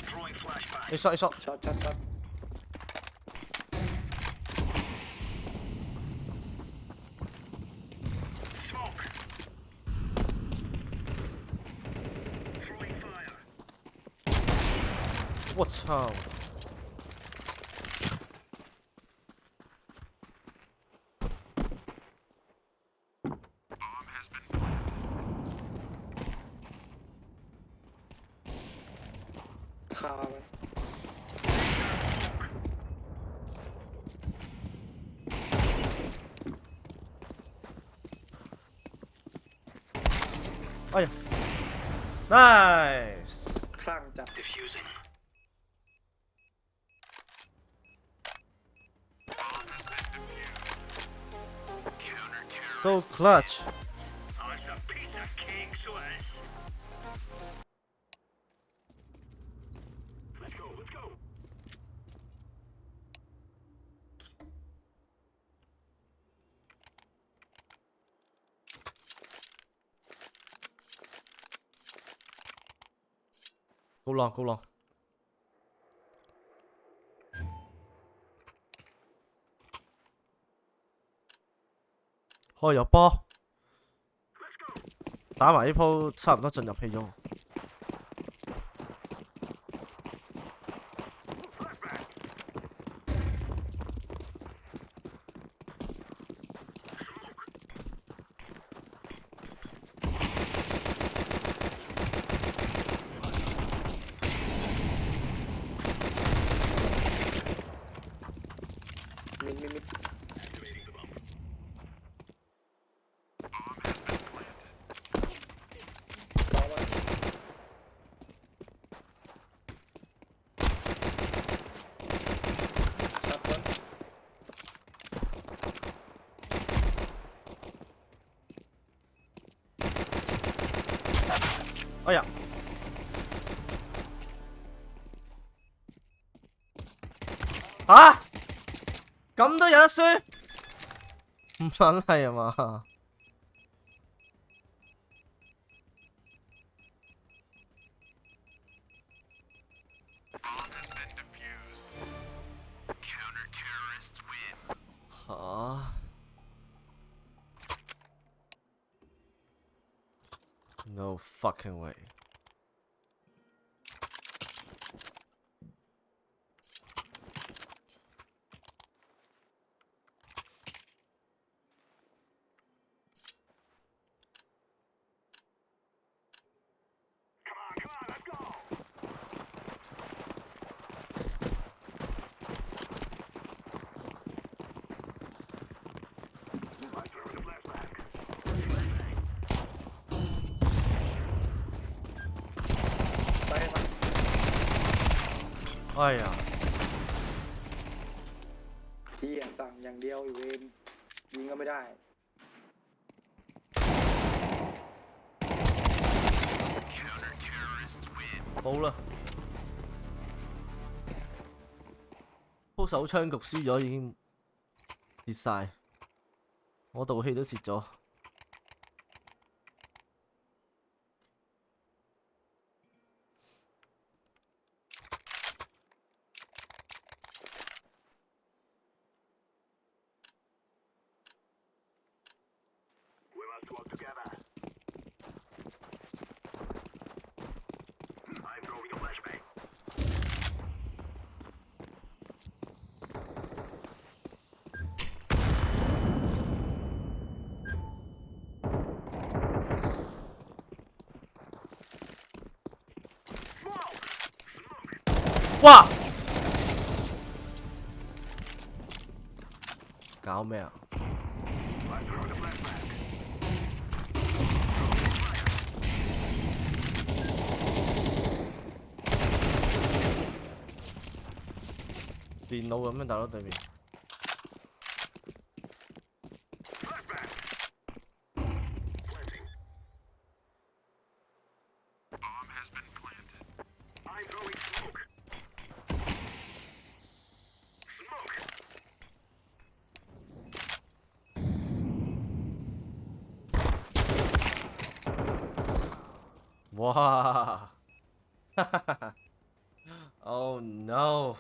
Throwing flashbang. 你shot ช็อตช็อตช็อต Smoke. Throwing fire. 我操！ Nice. คลั่งจัด So clutch. Go long, go long. 開入波，打埋呢鋪差唔多進入戲咗。哎呀！吓？咁都有得輸？唔撚係啊嘛？吓 ？No fucking way.哎呀！เฮียสั่งอย่างเดียวอยู่เวนยิงก็ไม่ได้冇啦，鋪手槍局輸咗已經跌晒，我道氣都蝕咗。哇！搞咩啊？電腦咁樣大佬對面。哇！Oh no！ We're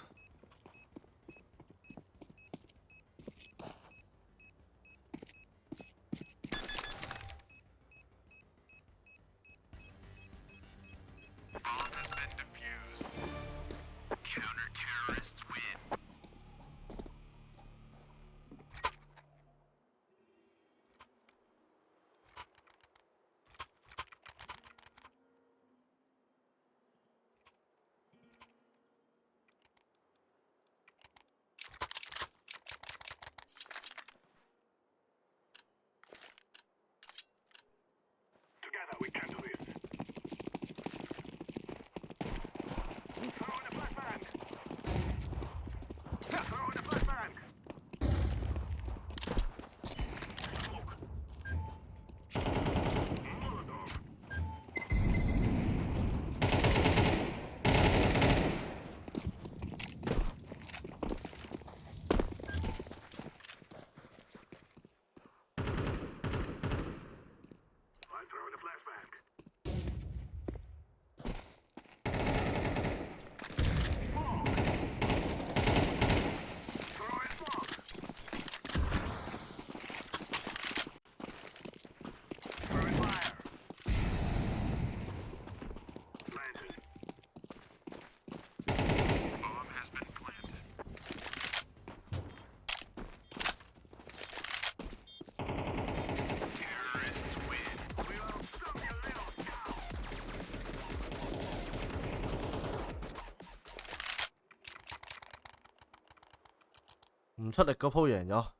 唔出力嗰鋪贏咗。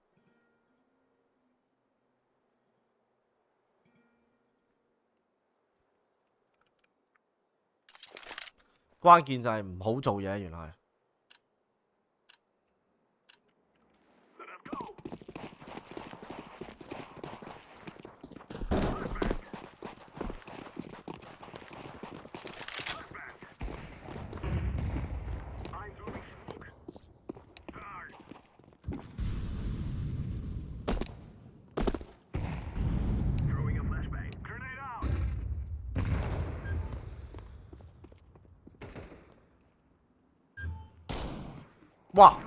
關鍵就係唔好做嘢，原來。哇！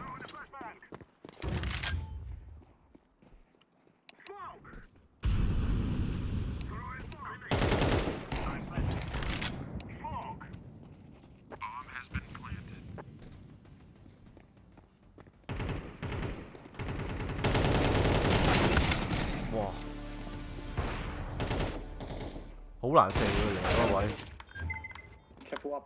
哇！好難射喎，原來嗰個位。Careful up。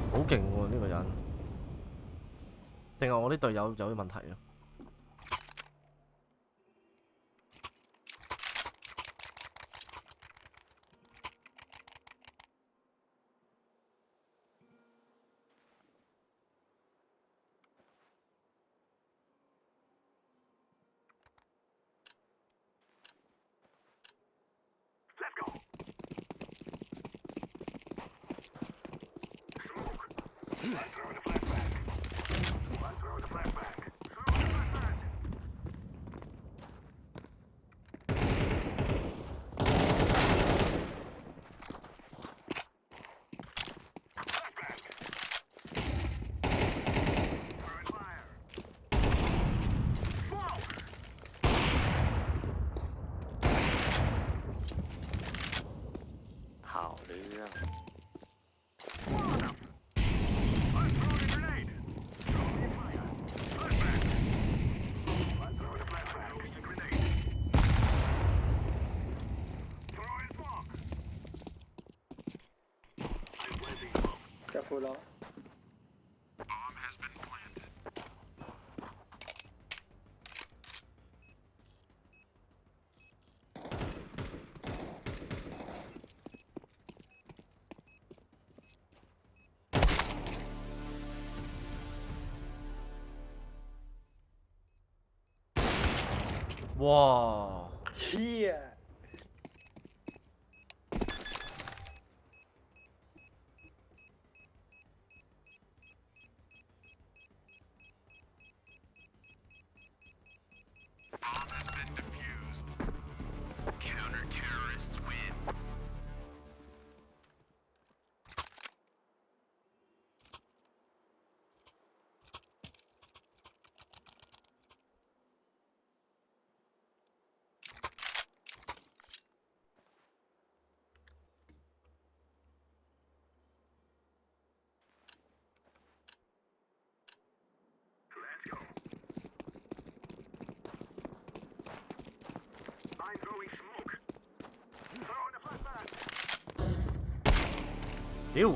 好勁喎呢個人，定係我啲隊友有啲問題啊？Careful up。哇！ Here。屌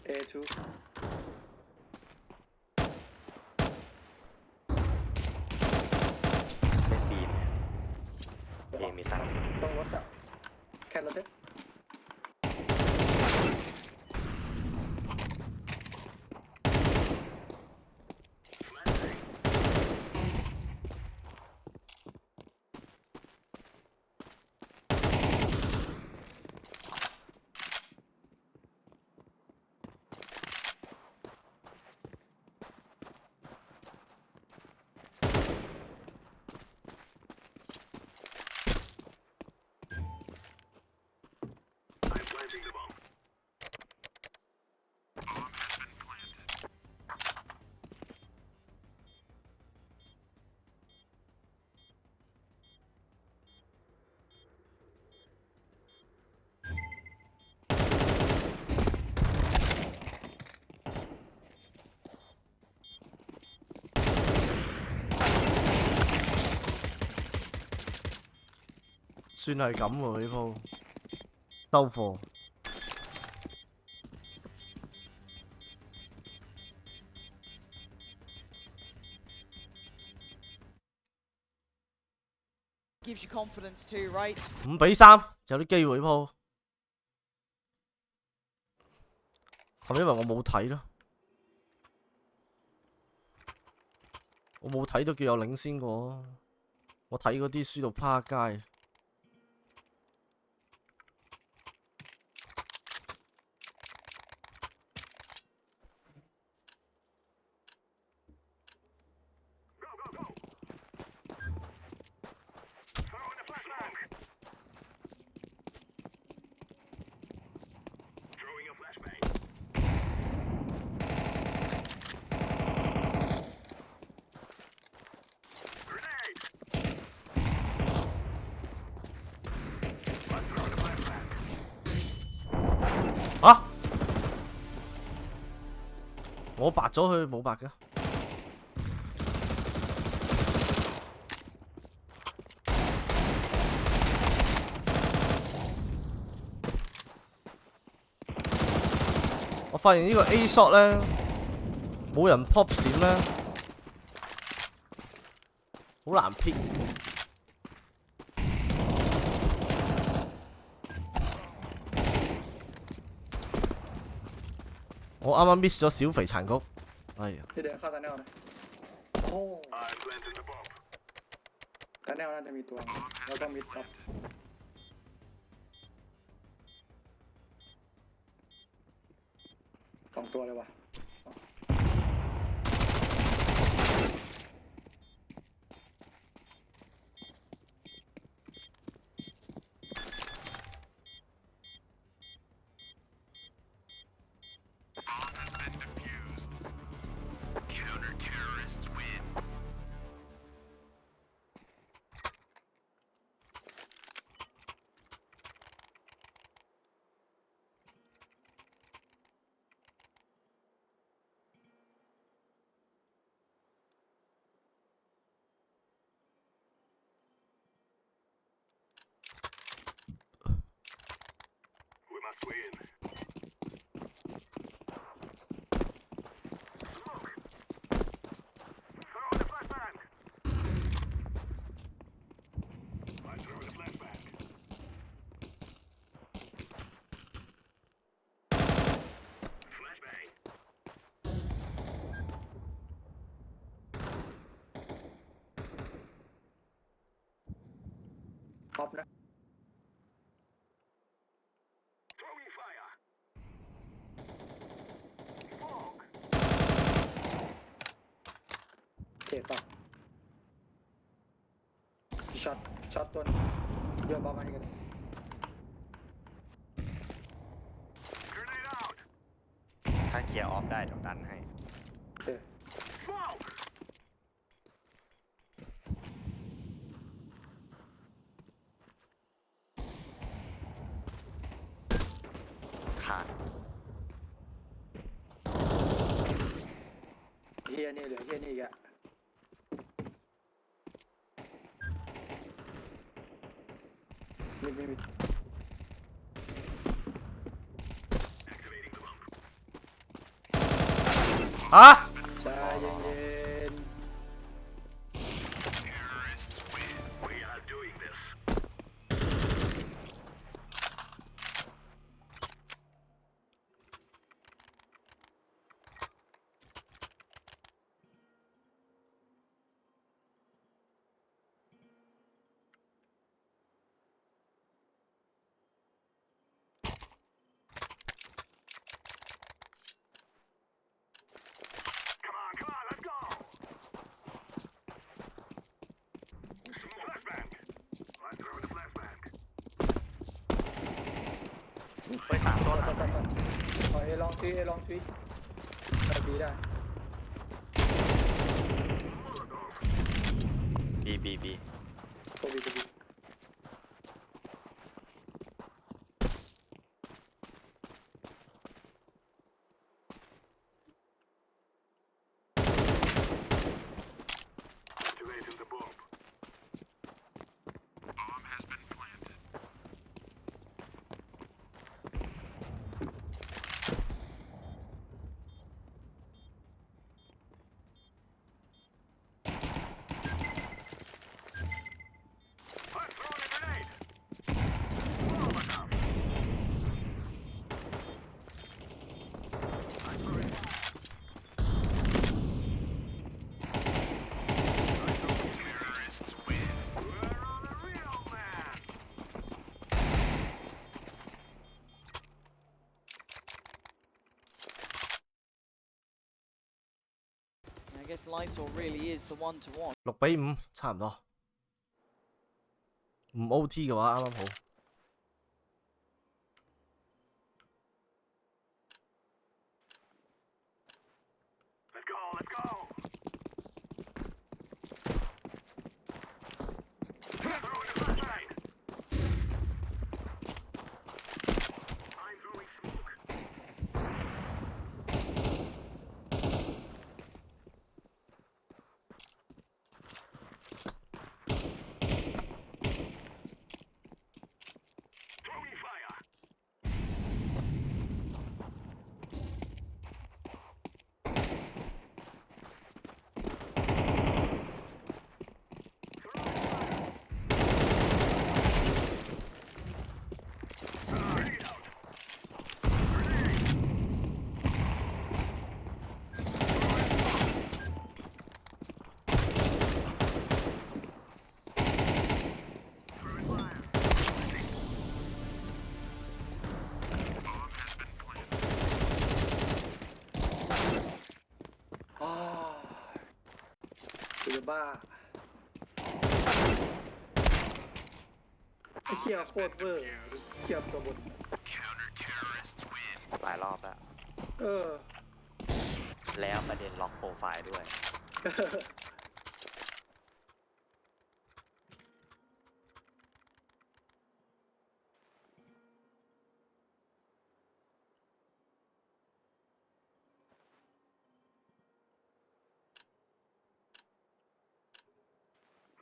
！A2。เอมีตังค์ ต้องรถอะแค่รถเด็ด เ算係咁喎呢鋪，收貨。Gives you confidence too, right? 5-3，有啲機會呢鋪。係咪因為我冇睇咯？我冇睇都叫有領先過，我睇嗰啲輸到趴街。啊！我白咗佢冇白嘅。我發現呢個 A shot 咧，冇人 pop 閃咧，好難 pick。我啱啱 miss 咗小肥殘局，哎呀！ที่เดินเข้าตาแนวนะโอ้ตาแนวน่าจะมีตัวแล้วก็มิดท็อป2 ตัวเลยว่ะท็อปนะเจ็บป่ะช็อตตัวนี้โยนบอลมาให้กันถ้าเคลียร์ออฟได้เดี๋ยวดันให้ขาดเฮียนี่เหลือเฮียนี่อีกอะมิดฮะใจเย็นไปตามต้น ขอลองซีได้บีได้บี ตัวบี guess Lysol really is the one to watch. 6-5差唔多，唔 OT 嘅話啱啱好。Let's go, let's go. Throw in the flashbang. I'm throwing smoke. Throwing fire. Grenade out. Oh, คือบ้าไอ้เชี่ยโคตรเวอร์เชี่ยตัวบน หลายรอบแล้ว อ แล้วประเด็นล็อกโปรไฟล์ด้วย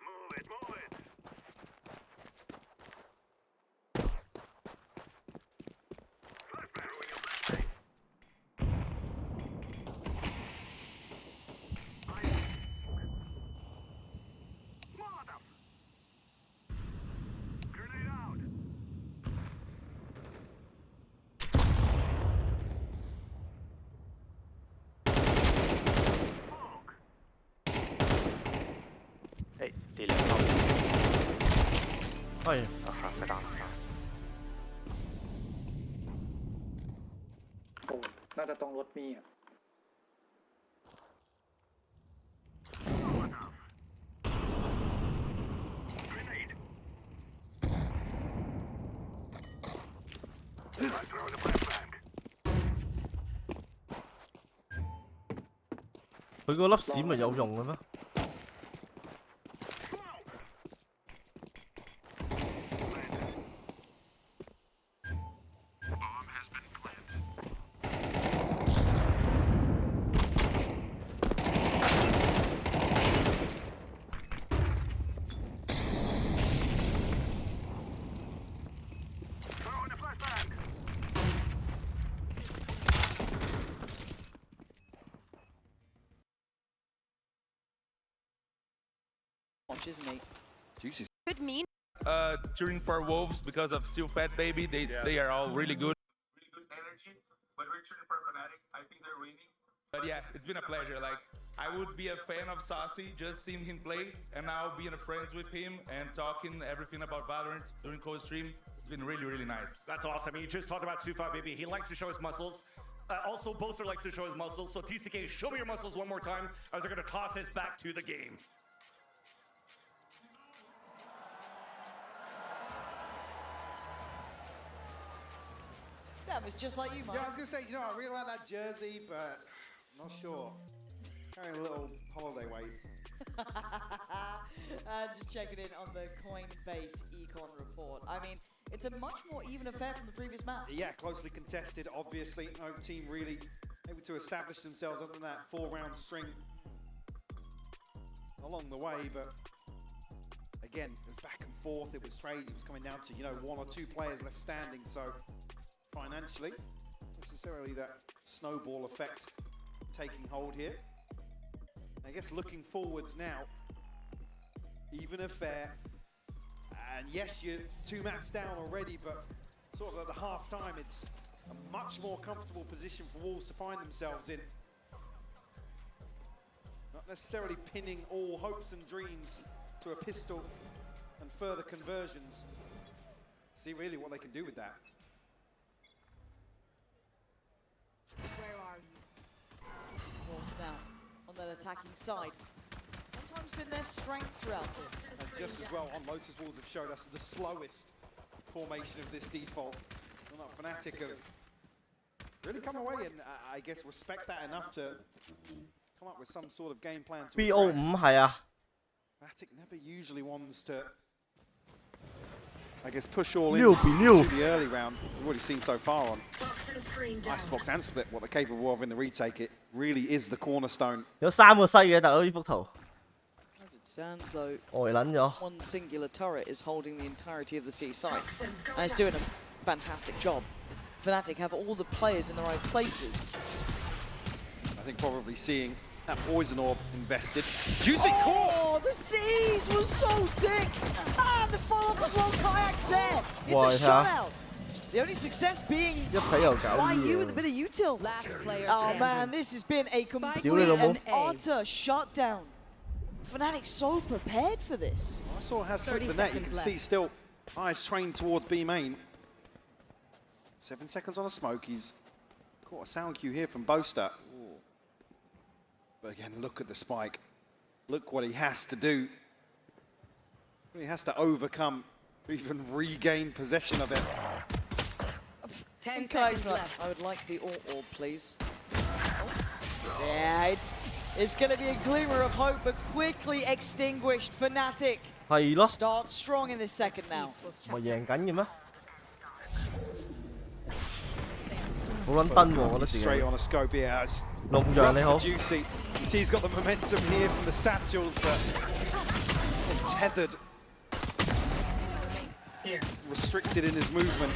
Move it, move it. Flashbang. Throwing a flashbang. Molotov. Grenade out. เฮ้ยสีเหลืองเข้า เฮ้ย เอาครับไม่ต้อง โอ้น่าจะต้องรถมีอ่ะ Grenade. I'm throwing a flashbang. 佢嗰粒閃咪有用嘅咩？ Bomb has been planted. Throwing a flashbang. Watch, isn't he? Juicy. Good mean. Cheering for Wolves because of Siufatbb. They are all really good. Really good energy, but we're cheering for Fnatic. I think they're winning. But yeah, it's been a pleasure. Like, I would be a fan of Saucy, just seeing him play, and now being friends with him and talking everything about Valorant during co-stream. It's been really, really nice. That's awesome. You just talked about Siufatbb. He likes to show his muscles. Also, Boaster likes to show his muscles. So TCK, show me your muscles one more time as they're going to toss his back to the game. That was just like you, Mike. Yeah, I was going to say, you know, I really like that jersey, but I'm not sure. Carrying a little holiday weight. Just checking in on the Coinbase Econ report. I mean, it's a much more even affair from the previous match. Yeah, closely contested, obviously. No team really able to establish themselves other than that 4-round string along the way, but again, it was back and forth, it was trades, it was coming down to, you know, 1 or 2 players left standing, so financially, necessarily that snowball effect taking hold here. I guess looking forwards now, even affair, and yes, you're 2 maps down already, but sort of at the half time, it's a much more comfortable position for Wolves to find themselves in. Not necessarily pinning all hopes and dreams to a pistol and further conversions. See really what they can do with that. Where are you? Wolves down on that attacking side. Sometimes been their strength throughout this. And just as well, on Lotus Wolves have showed us the slowest formation of this default. Well, not Fnatic have really come away and I guess respect that enough to come up with some sort of game plan to BO5 係啊。 Fnatic never usually wants to, I guess, push all in 6比6 to the early round. We've already seen so far on Icebox and Split what they're capable of in the retake. It really is the cornerstone. 有3個西嘅大佬呢幅圖。 As it stands though, 呆撚咗。 one singular turret is holding the entirety of the C side. And it's doing a fantastic job. Fnatic have all the players in the right places. I think probably seeing that poison orb invested. Juicy core! Oh, the C's was so sick! Ah, the follow-up as well, Kayak's there! It's a shutout! The only success being YU with a bit of util. Oh man, this has been a complete and utter shutdown. Fnatic so prepared for this. I saw it has slipped the net. You can see still eyes trained towards B main. 7 seconds on a smoke. He's caught a sound cue here from Boaster. But again, look at the spike. Look what he has to do. He has to overcome to even regain possession of it. 10 seconds left. I would like the orb, please. Yeah, it's going to be a glimmer of hope, but quickly extinguished. Fnatic start strong in this second now. 咪贏緊嘅咩？好撚登喎，我覺得自己。 Straight on a scope here. 龍陽你好。 Juicy. You see he's got the momentum here from the satchels, but tethered, restricted in his movement.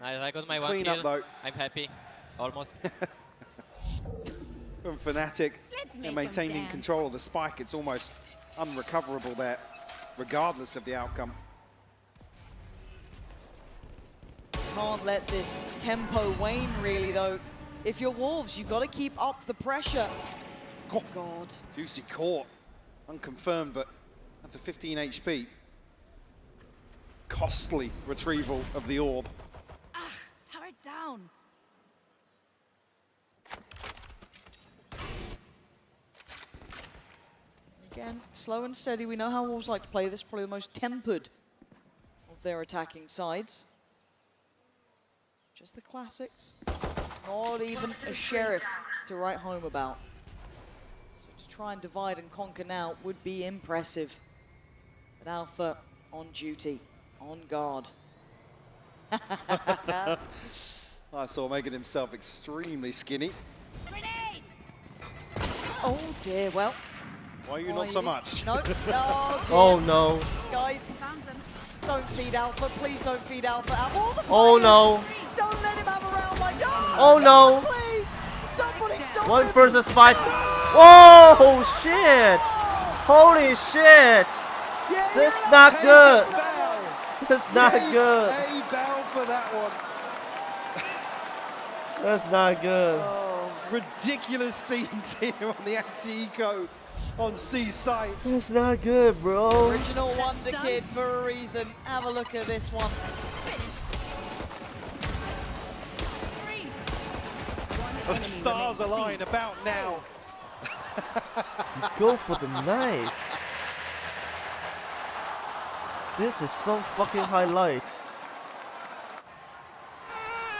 I got my Clean one up kill. though. I'm happy, almost. From Fnatic, they're maintaining control of the spike. It's almost unrecoverable there, regardless of the outcome. Can't let this tempo wane, really, though. If you're Wolves, you've got to keep up the pressure. Oh, God. Juicy caught. Unconfirmed, but that's a 15 HP. Costly retrieval of the orb. Turret down. Again, slow and steady. We know how Wolves like to play this. Probably the most tempered of their attacking sides. Just the classics. Not even a sheriff to write home about. So to try and divide and conquer now would be impressive. But Alpha on duty, on guard. I saw making himself extremely skinny. Oh dear, well. Why are you not so much? No, no. Oh no. Guys, don't feed Alpha. Please don't feed Alpha. Oh no. Don't let him have a round like that. Oh no. Please, somebody stop 1 him. versus 5. Whoa, shit. Holy shit. This is not good. That's not good. A bell for that one. That's not good. Oh, ridiculous scenes here on the anti-eco on C site. That's not good, bro. Original Wonder Kid for a reason. Have a look at this one. The stars align about now. Go for the knife. This is some fucking highlight.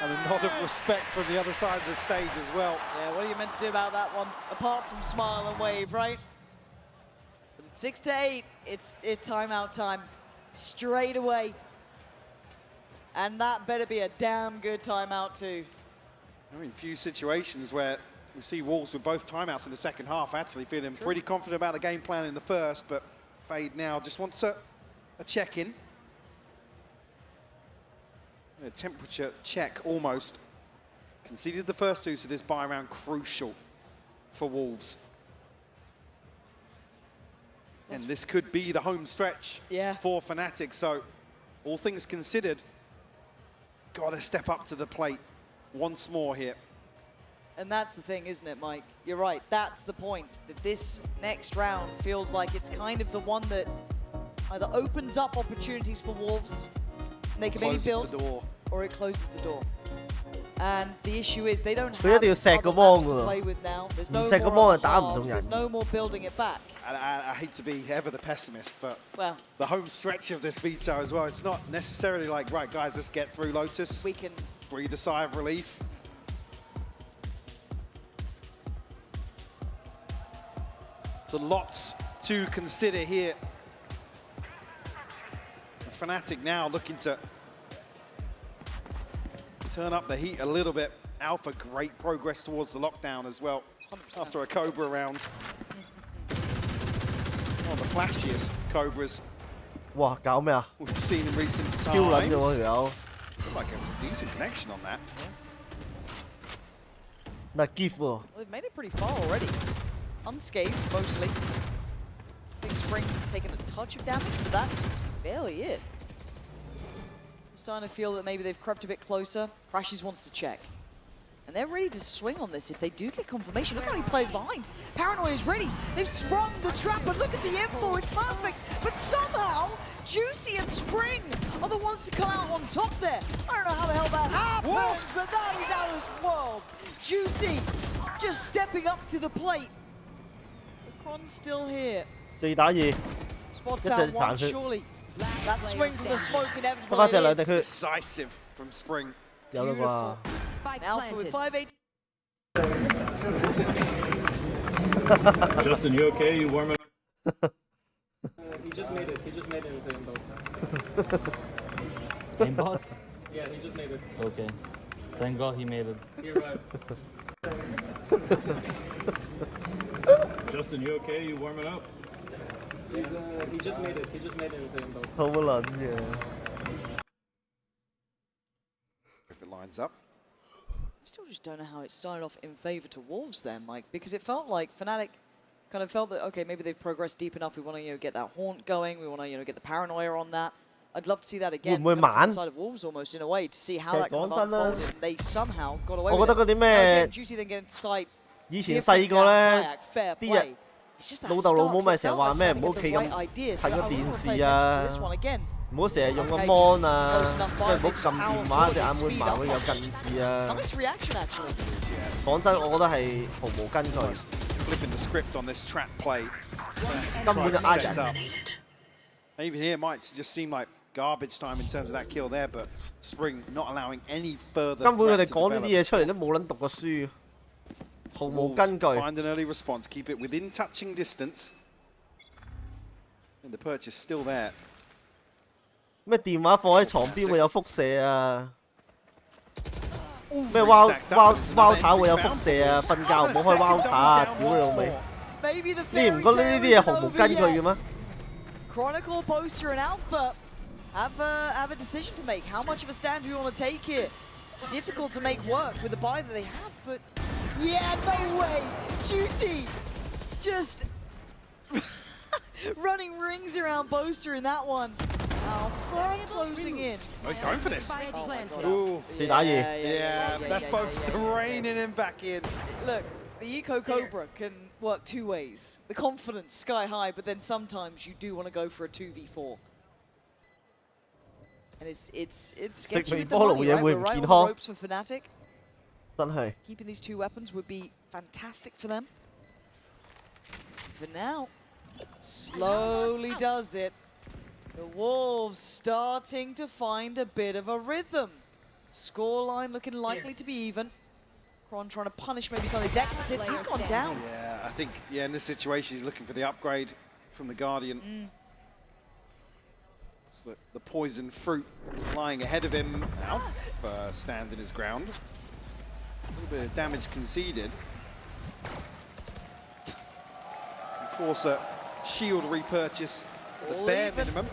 And a nod of respect from the other side of the stage as well. Yeah, what are you meant to do about that one? Apart from smile and wave, right? 6 to 8, it's timeout time. Straight away. And that better be a damn good timeout too. I mean, few situations where we see Wolves with both timeouts in the second half, actually feeling pretty confident about the game plan in the first, but Fade now just wants a check-in. A temperature check almost. Conceded the first two, so this buy round crucial for Wolves. And this could be the home stretch for Fnatic, so all things considered, gotta step up to the plate once more here. And that's the thing, isn't it, Mike? You're right, that's the point, that this next round feels like it's kind of the one that either opens up opportunities for Wolves, and they can maybe build, the door. or it closes the door. And the issue is they don't 佢一定要 have錫個 other 芒 maps to 㗎 play 喎， with now. There's 唔 no 錫個 more 芒 other 係打唔中 halves. 人 There's。no more building it back. I hate to be ever the pessimist, but Well, the home stretch of this veto as well, it's not necessarily like, right, guys, let's get through Lotus. We can breathe a sigh of relief. So lots to consider here. Fnatic now looking to turn up the heat a little bit. Alpha, great progress towards the lockdown as well. 100%. After a Cobra round. One of the flashiest Cobras 哇，搞咩啊？ we've seen in recent 超 times. 撚嘅喎條友。 Looked like it was a decent connection on that. 嗱 gift 喎。 Well, they've made it pretty far already. Unscathed, mostly. Big Spring taking a touch of damage, but that's barely it. I'm starting to feel that maybe they've crept a bit closer. Crashes wants to check. And they're ready to swing on this if they do get confirmation. Look how many players behind. Paranoia is ready. They've sprung the trap, but look at the info. It's perfect. But somehow, Juicy and Spring are the ones to come out on top there. I don't know how the hell that happens, but that is out of this world. Juicy just stepping up to the plate. The Cron's still here. 4打2， Spots 一 out 隻 one, 彈血。 surely. That swing from the smoke 得 inevitable. 翻隻 It 兩滴 is. 血。 Decisive from Spring. 有啦啩。 Alpha with 5-8. Justin, you okay? You warming up? He just made it. He just made it into Inbox. Inbox? Yeah, he just made it. Okay. Thank God he made it. He arrived. Justin, you okay? You warming up? He just made it. He just made it into Inbox. 好撚嘅。 If it lines up. I still just don't know how it started off in favor to Wolves then, Mike, because it felt like Fnatic kind of felt that, okay, maybe they've progressed deep enough. We want to, get that haunt going. We want to, get the paranoia on that. I'd love to see that again. 會唔會 kind of from 慢？ the side of Wolves almost in a way to see how 其實 that kind of 講真啦 unfolded. And they somehow got away 我 with 覺得嗰啲 it. 咩 Now again, Juicy then getting sight. 以前細個咧， Fair 啲 play. 人 It's just that 老豆老母 start, 咪 'cause 成 it 日話 felt 咩 like 唔好 they 企 had the 咁 right ideas. 睇 So 個 I 電 wanna 視 pay attention 啊 to this one again.， 唔好成日用個 Okay, mon just 啊， close enough 即係唔好 by, 撳電話隻眼會盲會有近視啊。 Nice reaction actually. 講真，我覺得係毫無根據。 Flipping the script on this trap play. 根本就呃 Sets 人。 up. Even here might just seem like garbage time in terms of that kill there, but Spring not allowing any further. 根本佢哋 threat to 講呢啲 develop. 嘢出嚟都冇撚讀過書，毫無 Wolves 根據。 Find an early response, keep it within touching distance. And the purchase still there. 咩電話放喺床邊會有輻射啊？咩 Wow 塔會有輻射啊？瞓覺唔好開 Wow 塔啊！屌你老味！ Maybe the 你唔覺得呢啲嘢毫無根據嘅咩？ Chronicle, Poster, and Alpha have a decision to make. How much of a stand do we want to take here? It's difficult to make work with the buy that they have, but yeah, no way. Juicy just running rings around Poster in that one. Alpha closing in. Oh, he's going for this. Oh my God. Ooh. 4打2。 Yeah, that's both raining him back in. Look, the Eco Cobra can work two ways. The confidence sky high, but then sometimes you do want to go for a 2v4. And it's sketchy with the money, right? We're right on the ropes for Fnatic. 真係。 Keeping these two weapons would be fantastic for them. For now, slowly does it. The Wolves starting to find a bit of a rhythm. Scoreline looking likely to be even. Cron trying to punish maybe some of his exits. He's gone down. Yeah, I think, in this situation, he's looking for the upgrade from the Guardian. So the poison fruit lying ahead of him. Alf standing his ground. A little bit of damage conceded. Force a shield repurchase. The bare minimum.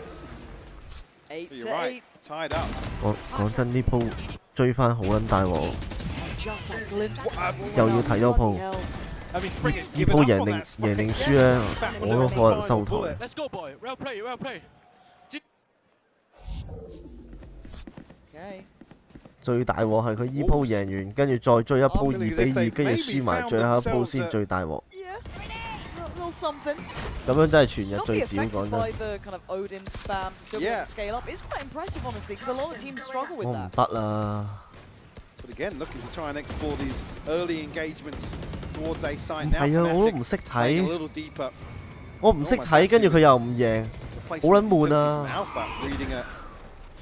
8 You're to right, 8. tied up. 講真呢鋪追翻好撚大鑊， Just that glimpse. 又要睇多鋪。 I mean, Spring has 呢 given 鋪 up 贏 on 定 that 贏 spike. 定輸咧，我都可能收台。 Let's go, boy. Well play, well play. Okay. 最大鑊係佢依鋪贏完，跟住再追一鋪2比2，跟住輸埋最後一鋪先最大鑊。 Little something. 咁樣真係全日 Not 最 be 少 affected 講 by 真。 the kind of Odin spam to still be able to scale up. It's quite impressive, honestly, because a lot of teams struggle with 我唔 that. 得啦。But again, looking to try and explore these early engagements towards A side 唔 now. 係啊，我都唔識 Fnatic 睇 playing a little deeper. 我唔識睇，跟住佢又唔贏，好撚悶啊！ Alpha reading a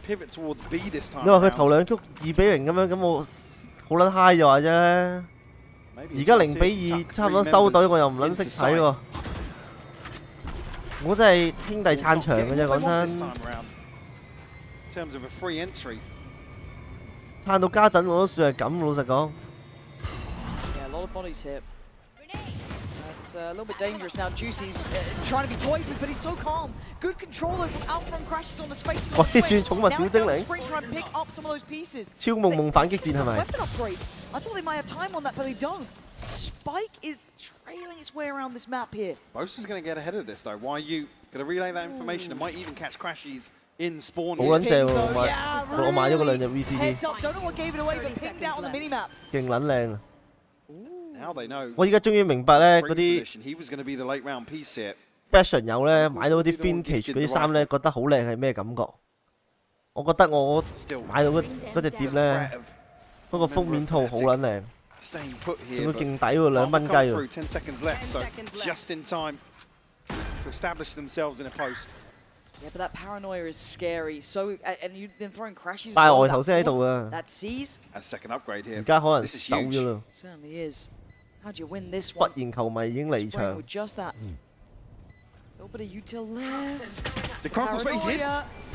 pivot towards B this time. 你話佢頭兩局2-0咁樣，咁我好撚 high 就話啫。而家0-2，差唔多收隊，我又唔撚識睇喎。我真係兄弟撐場嘅啫，講真。撐到家陣我都算係咁，老實講。Yeah, a lot of bodies here. That's a little bit dangerous now. Juicy's trying to be toyed with, but he's so calm. Good control though from Alpha and Crashes on the spacing. 哇！啲轉寵物小精靈， trying to pick up some of those pieces. 超夢夢反擊戰係咪？ Weapon upgrades. I thought they might have time on that, but they don't. Spike is trailing its way around this map here. Bosa's going to get ahead of this though. Why are you going to relay that information? It might even catch Crashies in spawn. 好撚正喎！我買咗嗰兩隻 VCD。 Heads up, don't know what gave it away, but pinged out on the minimap. 勁撚靚啊！ Now they know. 我而家終於明白咧嗰啲 He was going to be the late round piece here. fashion 友咧買到啲 vintage 嗰啲衫咧，覺得好靚係咩感覺？我覺得我買到嗰隻碟咧，嗰個封面套好撚靚。 Staying put 仲 here. 要勁抵喎，2蚊雞喎。 10 seconds left, so just in time to establish themselves in a post. Yeah, but that paranoia is scary. So, and you've been throwing Crashes. 大外頭先喺度啊！ That sees. A second upgrade here. 而家可能 This is 走咗 huge. 啦。 Certainly is. How'd you win this 忽 one? 然球迷已經離 Spraying 場。 with just that. Nobody util left. The Chronicles, but he did.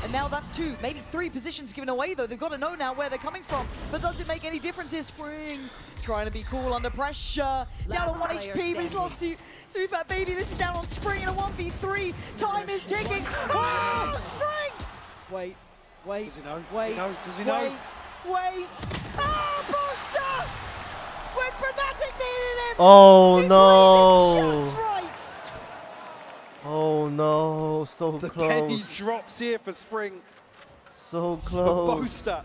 And now that's 2, maybe 3 positions given away though. They've got to know now where they're coming from. But does it make any difference here? Spring trying to be cool under pressure. Down on 1 HP, but he's lost Siufatbb. This is down on Spring in a 1v3. Time is ticking. Oh, Spring! Wait. Does he know? Wait. Does he know? Wait. Oh, Booster! When Fnatic needed him! Oh He no! played it just right! Oh no! So The penny close. drops here for Spring. So But close. Boaster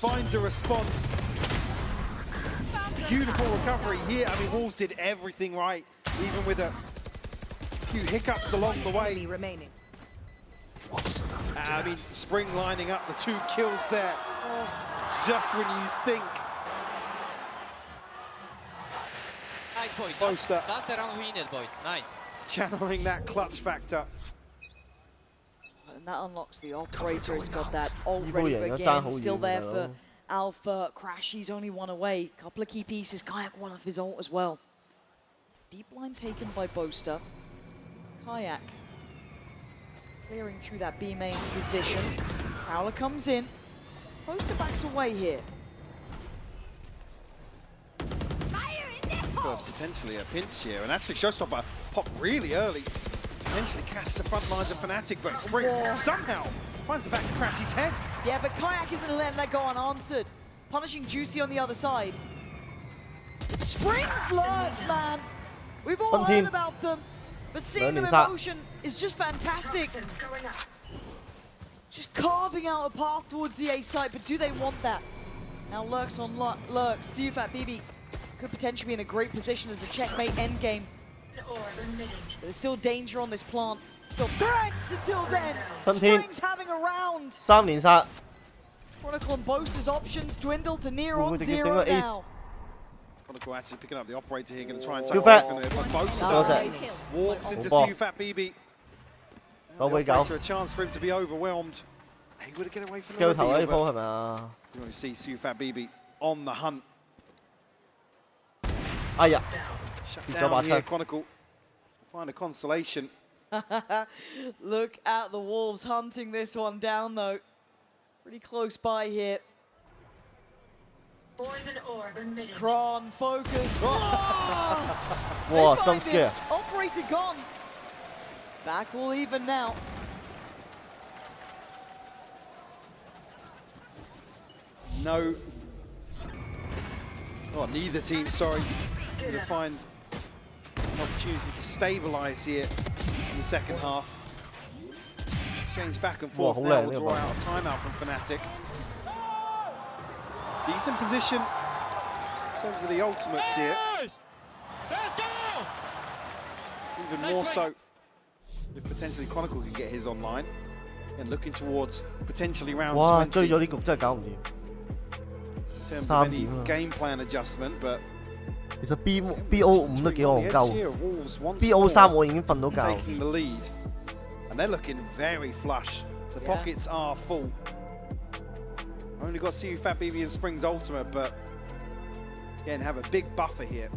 finds a response. Beautiful recovery here. I mean, Wolves did everything right, even with a few hiccups along the way. Remaining. I mean, Spring lining up the 2 kills there. Just when you think. Nice, boys. Boaster. That's the round we needed, boys. Nice. Channeling that clutch factor. And that unlocks the operator. He's got that already贏咗爭again.好 Still 遠 there 㗎 for Alpha. Crashy's only 1 away. Couple of key pieces. Kayak 1 off his ult as well. Deep line taken by Boaster. Kayak clearing through that B main position. Prowler comes in. Boaster backs away here. For potentially a pinch here, and actually Showstopper popped really early. Potentially catch the front lines of Fnatic, but Spring somehow finds the back of Crashy's head. Yeah, but Kayak isn't letting that go unanswered. Punishing Juicy on the other side. Spring's lurks, man. We've all heard about them, but seeing them in motion is just fantastic. Just carving out a path towards the A site, but do they want that? Now lurks on lurks. Siufatbb could potentially be in a great position as the checkmate endgame. But there's still danger on this plant. Still threats until then. Spring's having a round. 3連殺。 Chronicle and Boaster's options dwindle to near on Ace. 0 now. Chronicle actually picking up the operator here, going to try and Siufat. take away from it, but Boaster Nice. walks into Ball. Siufatbb. Go, The go. operator a chance for him to be overwhelmed. He would have get away from the 機頭啊！呢 reveal, 鋪 but 係咪啊？ you want to see Siufatbb on the hunt. 哎呀， Shut 跌咗把 down here, 槍。 Chronicle. Find a consolation. Look at the Wolves hunting this one down though. Pretty close by here. Kron focused. Oh! 哇 They ，jump find it. scare！ Operator gone. Back all even now. No. Oh, neither team, sorry. Going to find an opportunity to stabilise here in the second half. Exchange back and forth now. We'll draw out a timeout from Fnatic. Decent position in terms of the ultimates here. Let's go! Even more so if potentially Chronicle can get his online. And looking towards potentially round 哇， 20. 追咗呢局真係搞唔掂。in terms of any game plan adjustment, but 其實 BO5 都幾戇鳩 ，BO3 我已經瞓到覺。 taking the lead, and they're looking very flush. The pockets are full. Only got Siufatbb and Spring's ultimate, but again have a big buffer here.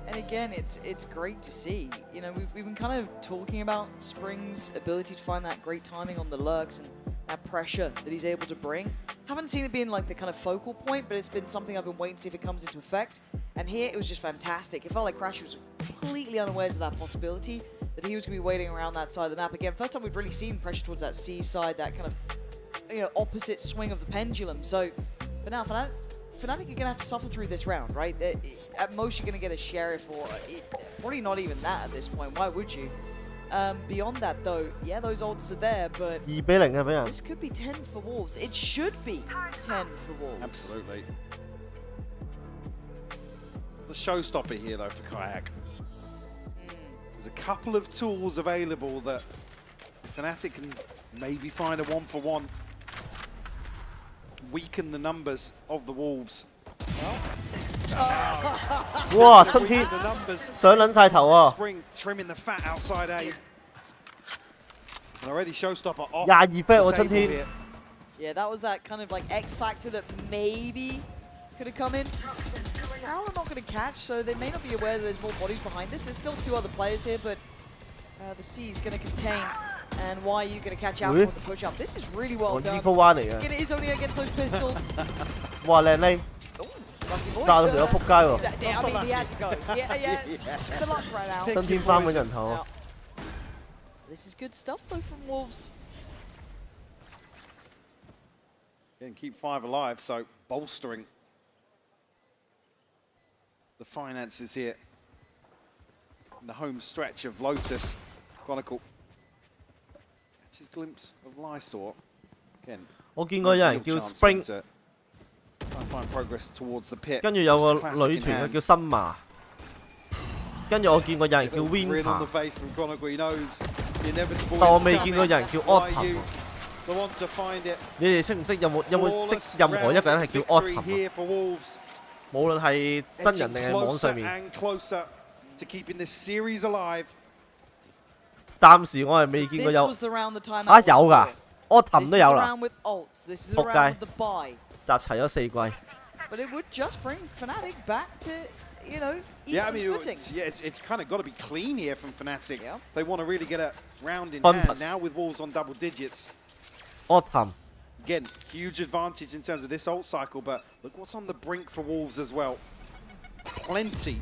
And again, it's great to see. You know, we've been kind of talking about Spring's ability to find that great timing on the lurks and that pressure that he's able to bring. Haven't seen it being like the kind of focal point, but it's been something I've been waiting to see if it comes into effect. And here it was just fantastic. It felt like Crash was completely unawares of that possibility, that he was going to be waiting around that side of the map. Again, first time we've really seen pressure towards that C side, that kind of, you know, opposite swing of the pendulum. So, but now Fnatic are going to have to suffer through this round, right? At most, you're going to get a sheriff, or probably not even that at this point. Why would you? Beyond that, though, yeah, those ults are there, but this could be 10 for Wolves. It should be 10 for Wolves. Absolutely. The showstopper here, though, for Kayak. There's a couple of tools available that Fnatic can maybe find a 1-for-1. Weaken the numbers of the Wolves. 哇！春天上撚晒頭啊！ Spring trimming the fat outside A. And already showstopper off. 22 bet 喎春天。 Yeah, that was that kind of like X factor that maybe could have come in. Now we're not going to catch, so they may not be aware that there's more bodies behind this. There's still 2 other players here, but the C is going to contain. And why are you going to catch out for the push up? This is really well done. Again, it is only against those pistols. 哇靚呢！炸到條友撲街喎！ I mean, he had to go. Yeah. Good luck right now. 真天翻揾人頭。 This is good stuff though from Wolves. And keep 5 alive, so bolstering the finances here. In the home stretch of Lotus Chronicle. That's his glimpse of Lysor. Again, 我見過有人叫 Spring， find progress towards the pit. 跟住有個女團嘅叫新麻，跟住我見過有人叫 Winter， 但我未見過有人叫 Autumn。你哋識唔識有冇識任何一個人係叫 Autumn？ 無論係真人定係網上面。暫時我係未見過有。啊有㗎 ，Autumn 都有啦。仆街，集齊咗4季。 But it would just bring Fnatic back to, you know, yeah, I mean, it's kind of got to be clean here from Fnatic. Yeah. They want to really get a round in hand now with Wolves on double digits. Autumn. Again, huge advantage in terms of this ult cycle, but look what's on the brink for Wolves as well. Plenty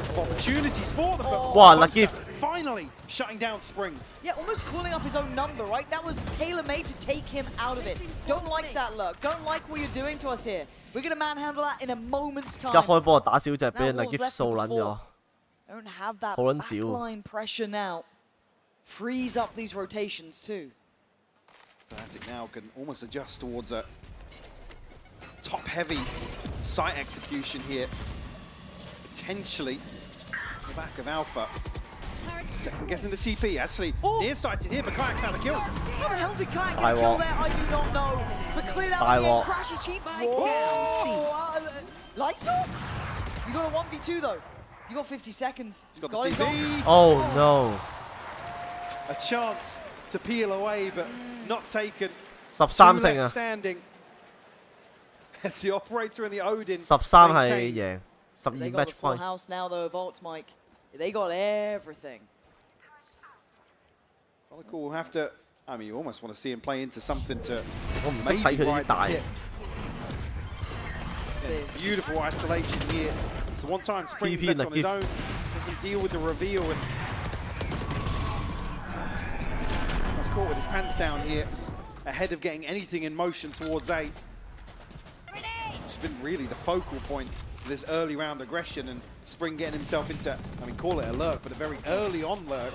of opportunities for them. Wow, lucky. Finally shutting down Spring. Yeah, almost calling up his own number, right? That was tailor-made to take him out of it. Don't like that look. Don't like what you're doing to us here. We're going to manhandle that in a moment's time. 一開波打小隻俾人嚟劫數撚咗。 Don't have that backline pressure now. Freeze up these rotations too. Fnatic now can almost adjust towards a top-heavy site execution here. Potentially the back of Alpha. Second guessing the TP, actually near-sighted here, but Kayak found a kill. How the hell did Kayak get a kill there? I do not know. But clear out the crashes heap. Lysor? You got a 1v2 though. You got 50 seconds. He's got the TP. Oh no. A chance to peel away, but not taken. 13勝啊 standing. As the operator and the Odin. 13係贏，12 They got the full house now though, Volts, Mike. They got everything. Chronicle will have to. I mean, you almost want to see him play into something to maybe ride the hit. Beautiful isolation here. It's one time Spring's left on his own. Doesn't deal with the reveal and was caught with his pants down here, ahead of getting anything in motion towards A. It's been really the focal point for this early round aggression, and Spring getting himself into, I mean, call it a lurk, but a very early on lurk.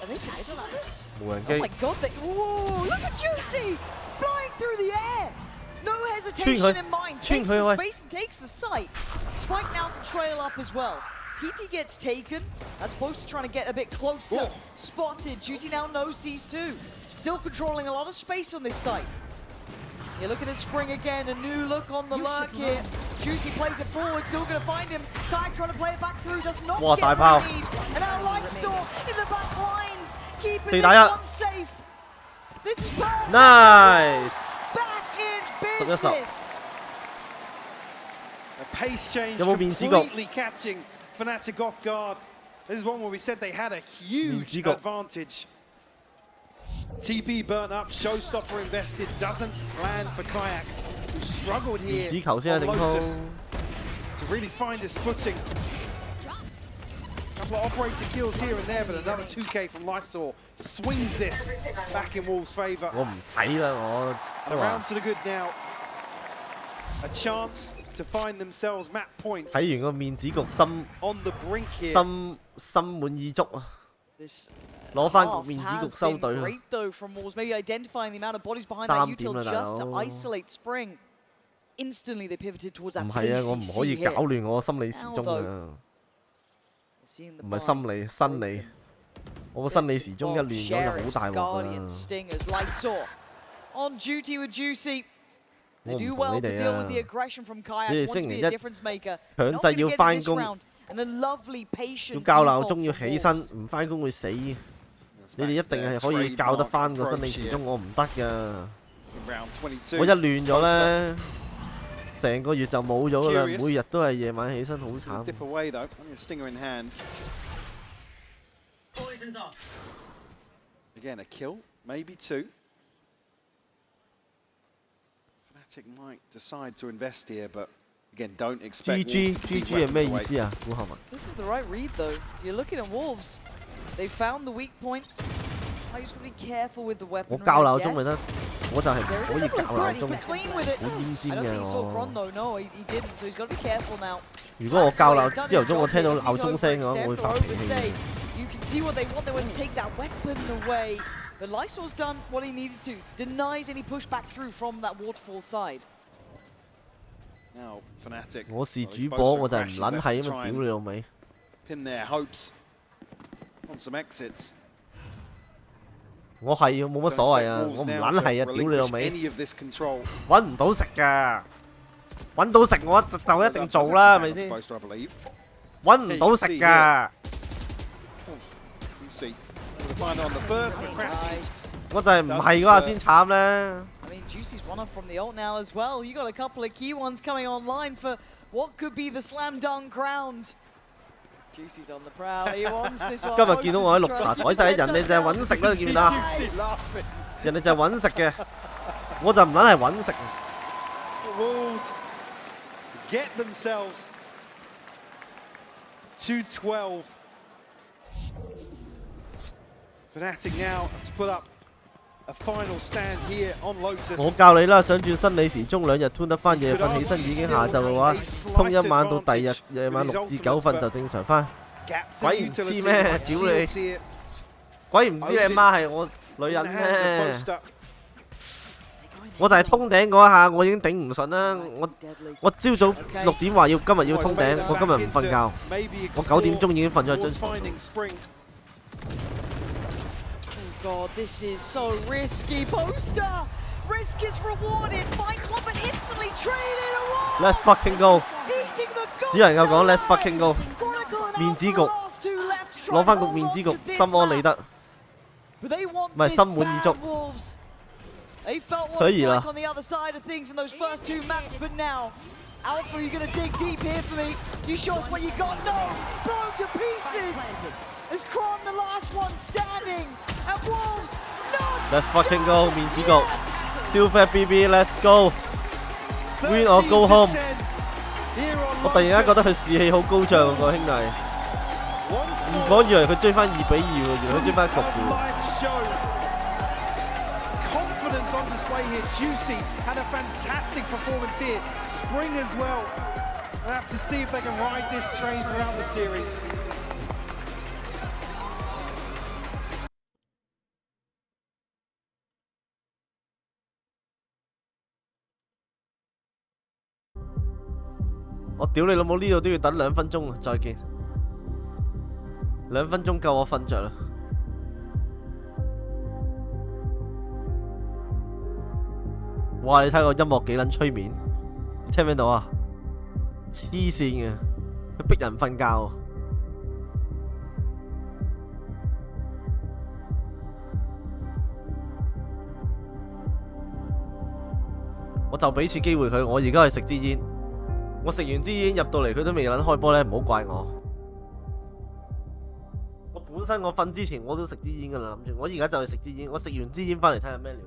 Are they fighting on this? Oh my god, whoa, look at Juicy! Flying through the air! No hesitation in mind, takes the space and takes the site. Spike now can trail up as well. TP gets taken, as opposed to trying to get a bit closer. Whoa. Spotted, Juicy now knows these two. Still controlling a lot of space on this site. You're looking at Spring again, a new look on the lurk here. Juicy plays it forward, still going to find him. Kai trying to play it back through, does not Wow, get đại what炮 he needs. And now Lightsaw in the back lines, keeping 4 this 打 1 one safe. This is perfect. Nice. Back in 11 business. A pace change 有冇面子局 completely catching Fnatic off guard. This is one where we said they had a huge 面子局 advantage. TP burnt up, showstopper invested, doesn't land for Kayak, who struggled here 面子球先啊 on 頂通 Lotus to really find his footing. Couple of operator kills here and there, but another 2K from Lysol swings this back in Wolves' favour. 我唔睇啦，我 And 都話 around to the good now. A chance to find themselves map point 睇完個面子局心 on the brink here. 心滿意足啊！ This 攞翻 half 局面子局 has 收 been 隊啊！ great though from Wolves, maybe identifying the amount of bodies behind that 3 util 點啦，大 just to 佬。 isolate Spring. Instantly they pivoted towards that 唔係啊，我唔可以 PCC 搞 hit. 亂我心理時鐘啊！ Seeing the 唔係心理，生理。我個生理時鐘一亂咗就好大鑊㗎 Guardian 啦！ Stingers, Lysor on duty with Juicy. They 我唔 do 同 well 你 to 哋 deal 啊 with！the aggression from 你 Kayak. 哋 Wants 星 to 期 be a 一 difference maker. 強 Not 制 gonna 要 get it 翻 this 工， round. And a lovely 要 patient 教鬧 default 鐘要 for 起身， Wolves. 唔翻工會死。你哋一定係可以教得翻個生理時鐘，我唔得㗎。 Round 22. 我一亂咗咧，成個月就冇咗啦，每日都係夜晚起身，好慘。 Dip away though, only a stinger in hand. Poison's off. Again, a kill, maybe 2. Fnatic might decide to invest here, but again, don't expect GG Wolves to keep GG 係咩 weapons 意 away. 思啊？古學文 This is the right read though. You're looking at Wolves. They found the weak point. I just got to be careful with the 我 weapon. 教鬧鐘咪得，我就係唔 There's 可 a 以 couple 教 of 鬧 threats, 鐘， but clean with it. 好奄尖 I don't 嘅 think he saw 我。 Kron though. No, he didn't. So he's got to be careful now. 如果我教鬧朝頭早我聽到鬧鐘聲嘅話，我會發脾氣。 You can see what they want. They want to take that weapon away. But Lysol's done what he needed to. Denies any pushback through from that waterfall side. Now, Fnatic. 我是主播，我就係唔撚係咁啊！屌你老味！ Pin their hopes on some exits. 我係冇乜所謂啊！我唔撚係啊！屌你老味！揾唔到食㗎，揾到食我就一定做啦，係咪先？揾唔到食㗎。我就係唔係嗰下先慘咧。 I mean, Juicy's one up from the ult now as well. You got a couple of key ones coming online for what could be the slam dunk round. Juicy's on the prowl. He wants this one. 今日見到我喺綠茶台仔，人哋就係揾食啦，見唔見啊？人哋就係揾食嘅，我就唔撚係揾食。 Wolves get themselves to 12. Fnatic now to put up a final stand here on Lotus. 我教你啦，想轉生理時鐘2日 turn 得翻夜瞓起身已經下晝嘅話，通一晚到第二日夜晚6至9瞓就正常翻。鬼唔知咩？屌你！鬼唔知你媽係我女人咩？我就係通頂嗰一下，我已經頂唔順啦。我朝早6點話今日要通頂，我今日唔瞓覺，我9點鐘已經瞓咗喺張床。 God, this is so risky. Poster! Risk is rewarded. Finds one, but instantly traded away. Let's fucking go！ Eating the gold 只能夠講 Let's fucking go！ Chronicle 面子局， last two left to try 攞翻 and 局 hold 面 on 子 to 局， this 心安理 map. 得。 But they want 唔係 this 心滿意足 bad, Wolves. They felt what 可 it's 以 like 啦。 on the other side of things in those first two maps, but now, Alpha, you're gonna dig deep here for me. You show us what you got. No, blown to pieces. Is Kron the last one standing? And Wolves not. Let's fucking go！ 面子局，Siufatbb Let's go！Win or go home！ 我突然間覺得佢士氣好高漲喎，個兄弟。如果以為佢追翻2比2喎，原來佢追翻1局喎。 Confidence on display here. Juicy had a fantastic performance here. Spring as well. We'll have to see if they can ride this train throughout the series. 我屌你老母，呢度都要等2分鐘啊！再見，2分鐘夠我瞓着啦。哇！你睇個音樂幾撚催眠，你聽唔聽到啊？黐線嘅，佢逼人瞓覺。我就俾次機會佢，我而家去食支煙。我食完支煙入到嚟，佢都未撚開波呢，唔好怪我。我本身我瞓之前我都食支煙㗎啦，諗住我而家就去食支煙。我食完支煙翻嚟睇下咩料。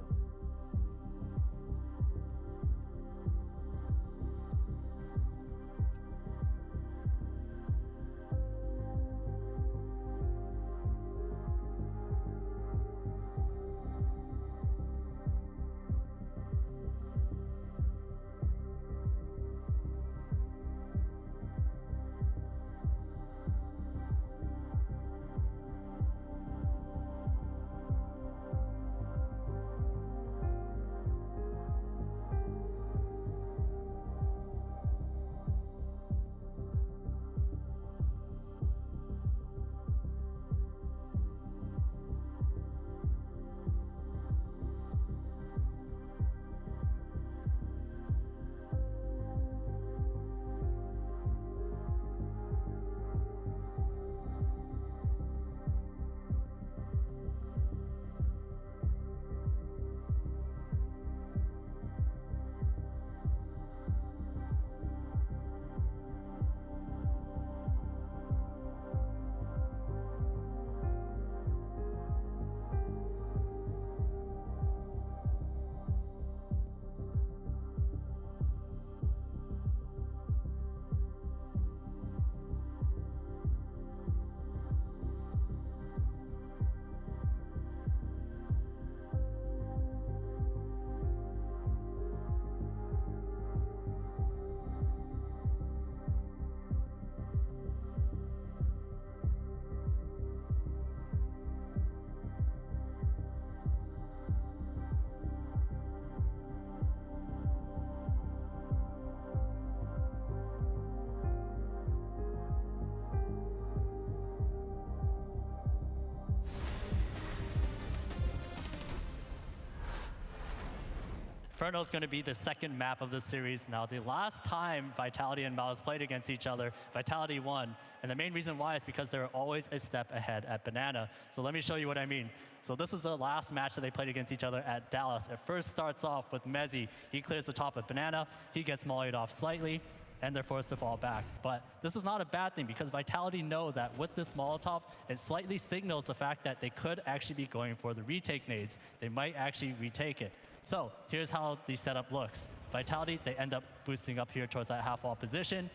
Inferno is going to be the second map of the series. Now, the last time Vitality and Mouse played against each other, Vitality won. And the main reason why is because they were always a step ahead at Banana. So let me show you what I mean. So this is the last match that they played against each other at Dallas. It first starts off with Mezzi. He clears the top of Banana. He gets mollied off slightly, and they're forced to fall back. But this is not a bad thing because Vitality know that with this Molotov, it slightly signals the fact that they could actually be going for the retake nades. They might actually retake it. So here's how the setup looks. Vitality, they end up boosting up here towards that half wall position.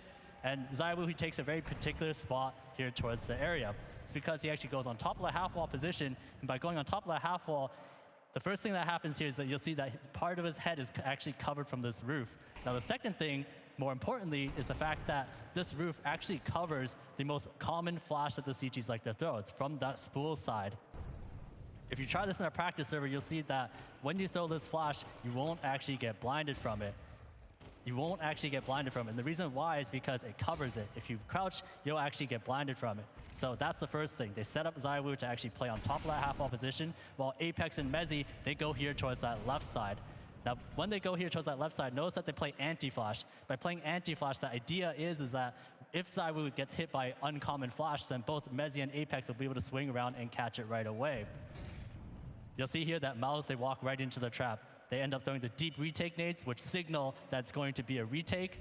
And Zaiwu, he takes a very particular spot here towards the area. It's because he actually goes on top of the half wall position. And by going on top of the half wall, the first thing that happens here is that you'll see that part of his head is actually covered from this roof. Now the second thing, more importantly, is the fact that this roof actually covers the most common flash that the CGs like to throw. It's from that spool side. If you try this in a practice server, you'll see that when you throw this flash, you won't actually get blinded from it. You won't actually get blinded from it. And the reason why is because it covers it. If you crouch, you'll actually get blinded from it. So that's the first thing. They set up Zaiwu to actually play on top of that half wall position, while Apex and Mezzi, they go here towards that left side. Now, when they go here towards that left side, notice that they play anti-flash. By playing anti-flash, the idea is that if Zaiwu gets hit by uncommon flash, then both Mezzi and Apex will be able to swing around and catch it right away. You'll see here that Mouse, they walk right into the trap. They end up throwing the deep retake nades, which signal that it's going to be a retake.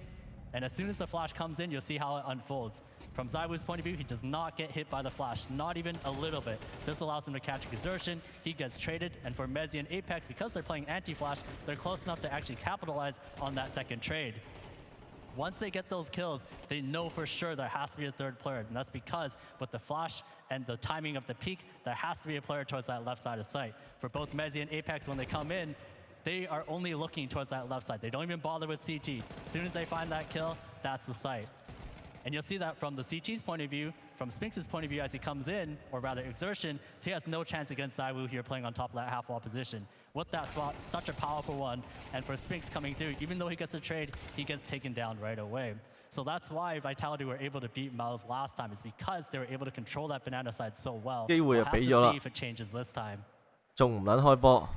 And as soon as the flash comes in, you'll see how it unfolds. From Zaiwu's point of view, he does not get hit by the flash, not even a little bit. This allows him to catch exertion. He gets traded. And for Mezzi and Apex, because they're playing anti-flash, they're close enough to actually capitalize on that second trade. Once they get those kills, they know for sure there has to be a third player. And that's because with the flash and the timing of the peak, there has to be a player towards that left side of sight. For both Mezzi and Apex, when they come in, they are only looking towards that left side. They don't even bother with CT. As soon as they find that kill, that's the sight. And you'll see that from the CT's point of view, from Spinx's point of view as he comes in, or rather exertion, he has no chance against Zaiwu here playing on top of that half wall position. With that spot, such a powerful one, and for Spinx coming through, even though he gets a trade, he gets taken down right away. So that's why Vitality were able to beat Mouse last time, is because they were able to control that banana side so well. We'll have to see if it changes this time. 仲唔撚開波？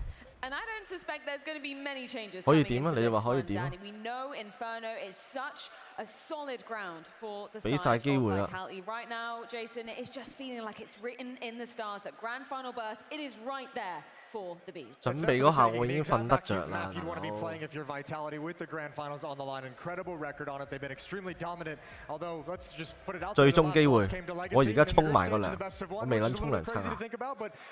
And I don't suspect there's going to be many changes 可以 coming 點啊？ into 你哋 this 話可以 one, 點啊？ Danny. We know Inferno is such a solid ground for the 俾晒 side 機 of 會啦。 Vitality. Right now, Jason, it's just feeling like it's written in the stars that Grand Final berth, it is right there for the Bees. 準備嗰下我已經瞓得着啦。 You'd want to be playing if you're Vitality with the Grand Finals on the line. Incredible record on it. They've been extremely dominant. Although let's just put it out there. 最終機會，我而家沖埋個涼，我未撚沖涼刷牙，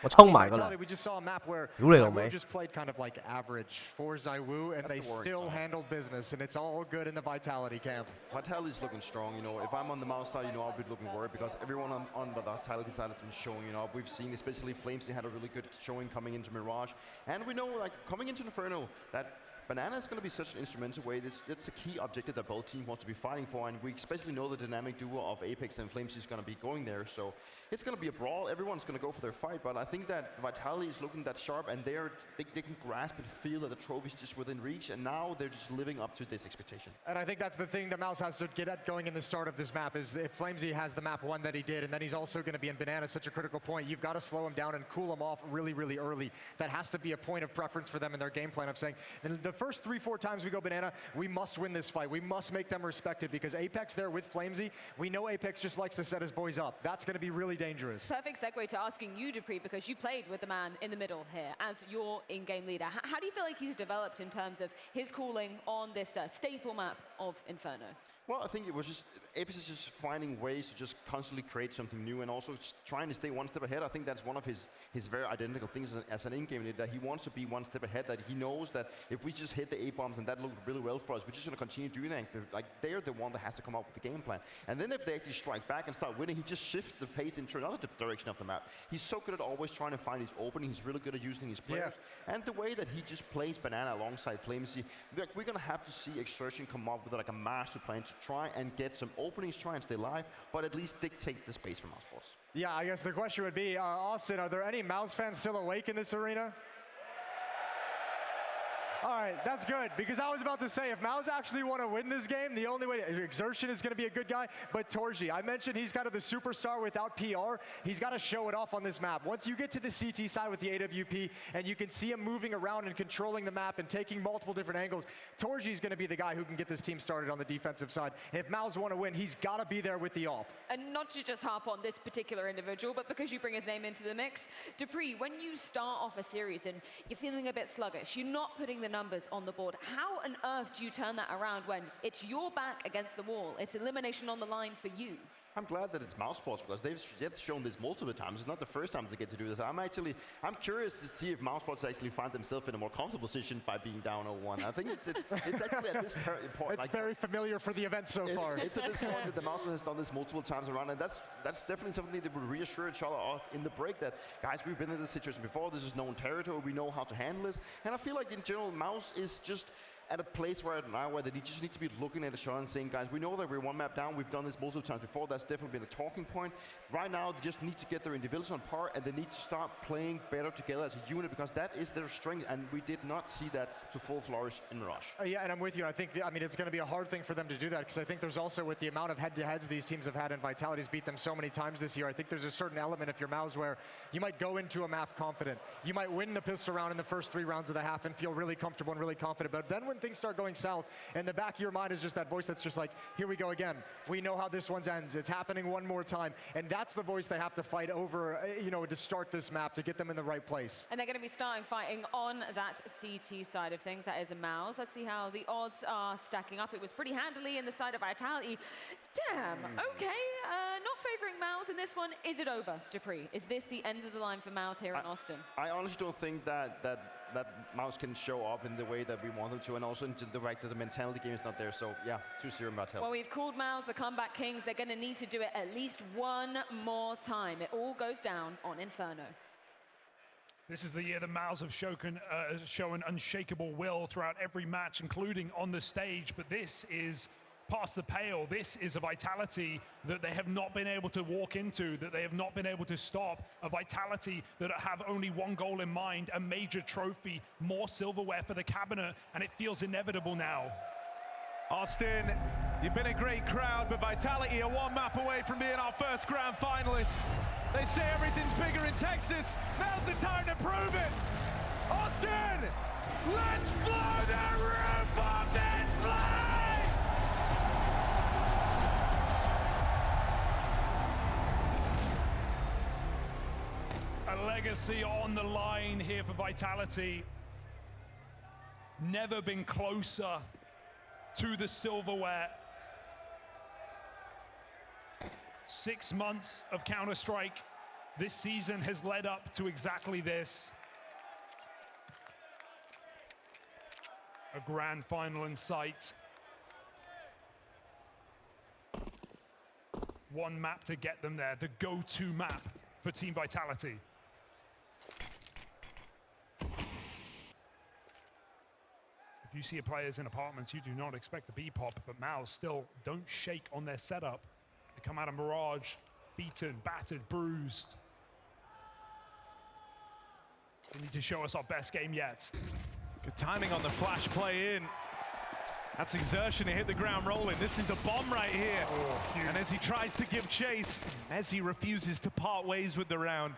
我沖埋個涼。 We just saw a map where 屌你老味！ just played kind of like average for Zaiwu, and they still handled business, and it's all good in the Vitality camp. Vitality's looking strong. You know, if I'm on the mouse side, you know, I'll be looking worried because everyone on the Vitality side has been showing. You know, we've seen, especially Flames, they had a really good showing coming into Mirage. And we know, like, coming into Inferno, that Banana is going to be such an instrumental way. It's a key objective that both teams want to be fighting for, and we especially know the dynamic duo of Apex and Flames is going to be going there. So it's going to be a brawl. Everyone's going to go for their fight, but I think that Vitality is looking that sharp, and they can grasp and feel that the trophy's just within reach, and now they're just living up to this expectation. And I think that's the thing that Mouse has to get at going in the start of this map is if Flamesy has the map one that he did, and then he's also going to be in Banana, such a critical point. You've got to slow him down and cool him off really, really early. That has to be a point of preference for them in their game plan of saying, in the first 3-4 times we go Banana, we must win this fight. We must make them respected because Apex there with Flamesy, we know Apex just likes to set his boys up. That's going to be really dangerous. Perfect segue to asking you, Dupree, because you played with the man in the middle here as your in-game leader. How do you feel like he's developed in terms of his calling on this staple map of Inferno? Well, I think it was just Apex is just finding ways to just constantly create something new and also just trying to stay one step ahead. I think that's one of his very identical things as an in-game leader, that he wants to be one step ahead, that he knows that if we just hit the A-bombs and that looked really well for us, we're just going to continue doing that. Like, they're the one that has to come up with the game plan. And then if they actually strike back and start winning, he just shifts the pace into another direction of the map. He's so good at always trying to find his opening. He's really good at using his players. Yeah. And the way that he just plays Banana alongside Flamesy, we're going to have to see Exertion come up with like a master plan to try and get some openings, try and stay live, but at least dictate the space for Mouse. Yeah, I guess the question would be, Austin, are there any Mouse fans still awake in this arena? All right, that's good, because I was about to say, if Mouse actually want to win this game, the only way is Exertion is going to be a good guy, but Torji, I mentioned he's kind of the superstar without PR. He's got to show it off on this map. Once you get to the CT side with the AWP, and you can see him moving around and controlling the map and taking multiple different angles, Torji is going to be the guy who can get this team started on the defensive side. If Mouse want to win, he's got to be there with the AWP. And not to just harp on this particular individual, but because you bring his name into the mix, Dupree, when you start off a series and you're feeling a bit sluggish, you're not putting the numbers on the board. How on earth do you turn that around when it's your back against the wall? It's elimination on the line for you. I'm glad that it's Mouse Sports because they've shown this multiple times. It's not the first time they get to do this. I'm curious to see if Mouse Sports actually find themselves in a more comfortable position by being down 0-1. I think it's actually at this point. It's like, very familiar for the event so far. It's at this point that the Mouse Sports has done this multiple times around, and that's definitely something that would reassure each other of in the break that, guys, we've been in this situation before. This is known territory. We know how to handle this. And I feel like in general, Mouse is just at a place where they just need to be looking at a shot and saying, guys, we know that we're one map down. We've done this multiple times before. That's definitely been a talking point. Right now, they just need to get their individuals on par, and they need to start playing better together as a unit because that is their strength, and we did not see that to full flourish in Mirage. Yeah, and I'm with you. I think, it's going to be a hard thing for them to do that because I think there's also, with the amount of head-to-heads these teams have had and Vitality's beat them so many times this year, I think there's a certain element if you're Mouse where you might go into a map confident. You might win the pistol round in the first 3 rounds of the half and feel really comfortable and really confident. But then when things start going south, in the back of your mind is just that voice that's just like, here we go again. We know how this one ends. It's happening one more time. And that's the voice they have to fight over, to start this map, to get them in the right place. And they're going to be starting fighting on that CT side of things. That is a Mouse. Let's see how the odds are stacking up. It was pretty handily in the side of Vitality. Damn, okay. Not favoring Mouse in this one. Is it over, Dupree? Is this the end of the line for Mouse here in Austin? I honestly don't think that Mouse can show up in the way that we want them to, and also into the fact that the mentality game is not there. So yeah, 2-0 Mattel. Well, we've called Mouse the comeback kings. They're going to need to do it at least one more time. It all goes down on Inferno. This is the year the Mouse have shown unshakable will throughout every match, including on the stage. But this is past the pale. This is a Vitality that they have not been able to walk into, that they have not been able to stop. A Vitality that have only one goal in mind, a major trophy, more silverware for the cabinet, and it feels inevitable now. Austin, you've been a great crowd, but Vitality are one map away from being our first grand finalists. They say everything's bigger in Texas. Now's the time to prove it. Austin, Let's blow the roof off this place! A legacy on the line here for Vitality. Never been closer to the silverware. 6 months of Counter-Strike this season has led up to exactly this. A grand final in sight. One map to get them there, the go-to map for Team Vitality. If you see players in apartments, you do not expect the B-pop, but Mouse still don't shake on their setup. They come out of Mirage, beaten, battered, bruised. They need to show us our best game yet. Good timing on the flash play in. That's exertion to hit the ground rolling. This is the bomb right here. Oh, and as he tries to give chase, Messi refuses to part ways with the round.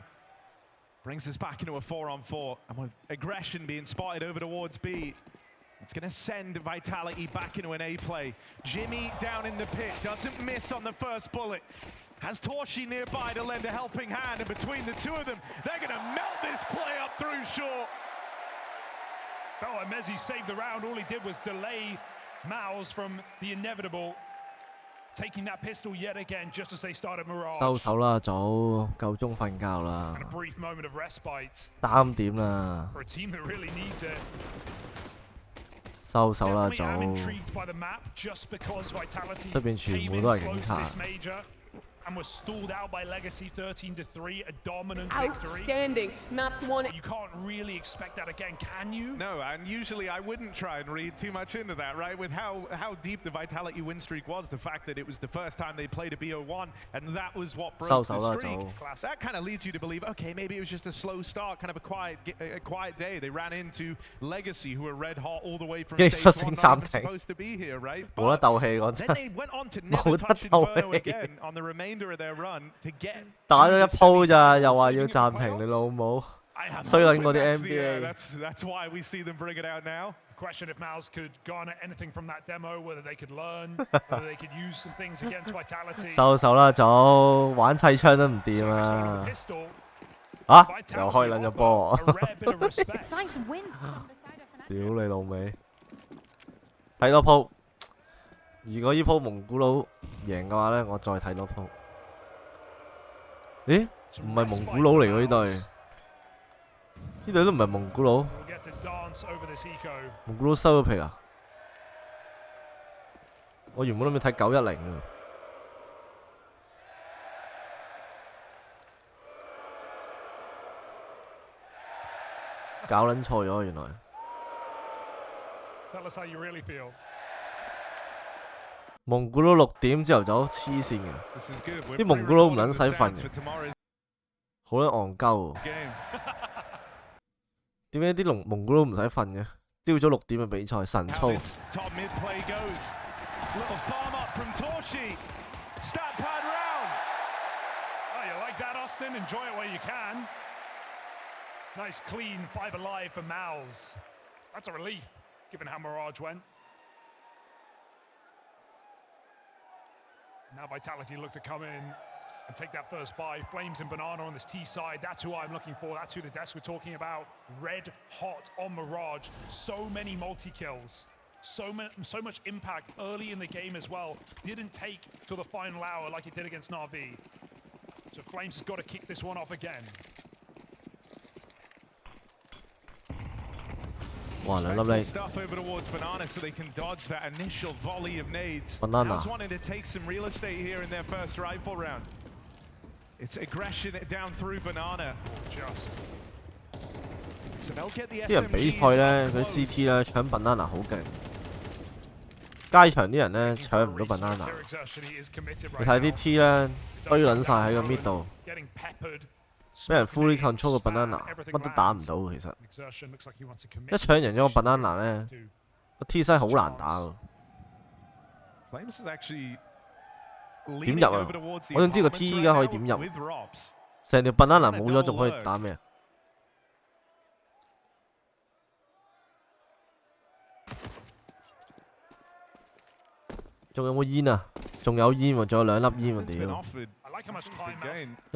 Brings us back into a 4-on-4. And with aggression being spotted over towards B, it's going to send Vitality back into an A play. Jimmy down in the pit, doesn't miss on the first bullet. Has Torshi nearby to lend a helping hand, and between the two of them, they're going to melt this play up through short. Felt like Messi saved the round. All he did was delay Mouse from the inevitable, taking that pistol yet again just as they started Mirage. 收手啦，早夠鐘瞓覺啦。 And a brief moment of respite 3點啦， for a team that really needs it. 收手啦， Definitely 早。 am intrigued by the map just because Vitality 出邊全 came 部 in 都係 slow 警 to 察。 this major and was stalled out by Legacy 13-3, a dominant victory. Outstanding. Maps won. You can't really expect that again, can you? No, and usually I wouldn't try and read too much into that, right? With how deep the Vitality win streak was, the fact that it was the first time they played a BO1, and that was what broke the streak. That kind of leads you to believe, okay, maybe it was just a slow start, kind of a quiet day. They ran into Legacy, who were red hot all the way from stage 1, not even supposed to be here, right? 冇得鬥氣講 Then 真。 they went on to never touch Inferno again on the remainder of their run to get 打咗一鋪咋，又話要暫停你老母，衰撚過啲 NBA。 That's why we see them bring it out now. Question if Mouse could garner anything from that demo, whether they could learn, whether they could use some things against Vitality. 收手啦，早玩砌槍都唔掂啊！啊，又開撚咗波。 Nice win. 屌你老味！睇多鋪。如果呢鋪蒙古佬贏嘅話咧，我再睇多鋪。咦？唔係蒙古佬嚟喎呢隊，呢隊都唔係蒙古佬。蒙古佬收咗皮啦！我原本諗住睇910啊。搞撚錯咗原來。 Tell us how you really feel. 蒙古佬6點朝頭早黐線嘅，啲蒙古佬唔撚使瞓嘅，好撚戇鳩喎。點解啲蒙古佬唔使瞓嘅？朝早6點嘅比賽神操。 Austin, enjoy it where you can. Nice clean 5 alive for Mouse. That's a relief, given how Mirage went. Now Vitality look to come in and take that first buy. Flames and Banana on this T side. That's who I'm looking for. That's who the desk we're talking about. Red hot on Mirage. So many multi-kills. So much impact early in the game as well. Didn't take till the final hour like it did against Na'Vi. So Flames has got to kick this one off again. 哇！兩粒你 stuff over towards Banana so they can dodge that initial volley of nades. Banana. Mouse wanting to take some real estate here in their first rifle round. It's aggression down through Banana. Just. So they'll get the 啲人比賽咧，佢 CT 咧搶 banana 好勁，街場啲人咧搶唔到 banana。你睇啲 T 咧堆撚晒喺個 mid 度，俾人 fully control 個 banana， 乜都打唔到其實。一搶贏咗個 banana 咧，個 T 西好難打喎。點入啊？我想知個 T 依家可以點入？成條 banana 冇咗，仲可以打咩啊？仲有冇煙啊？仲有煙喎，仲有2粒煙喎，屌！ 一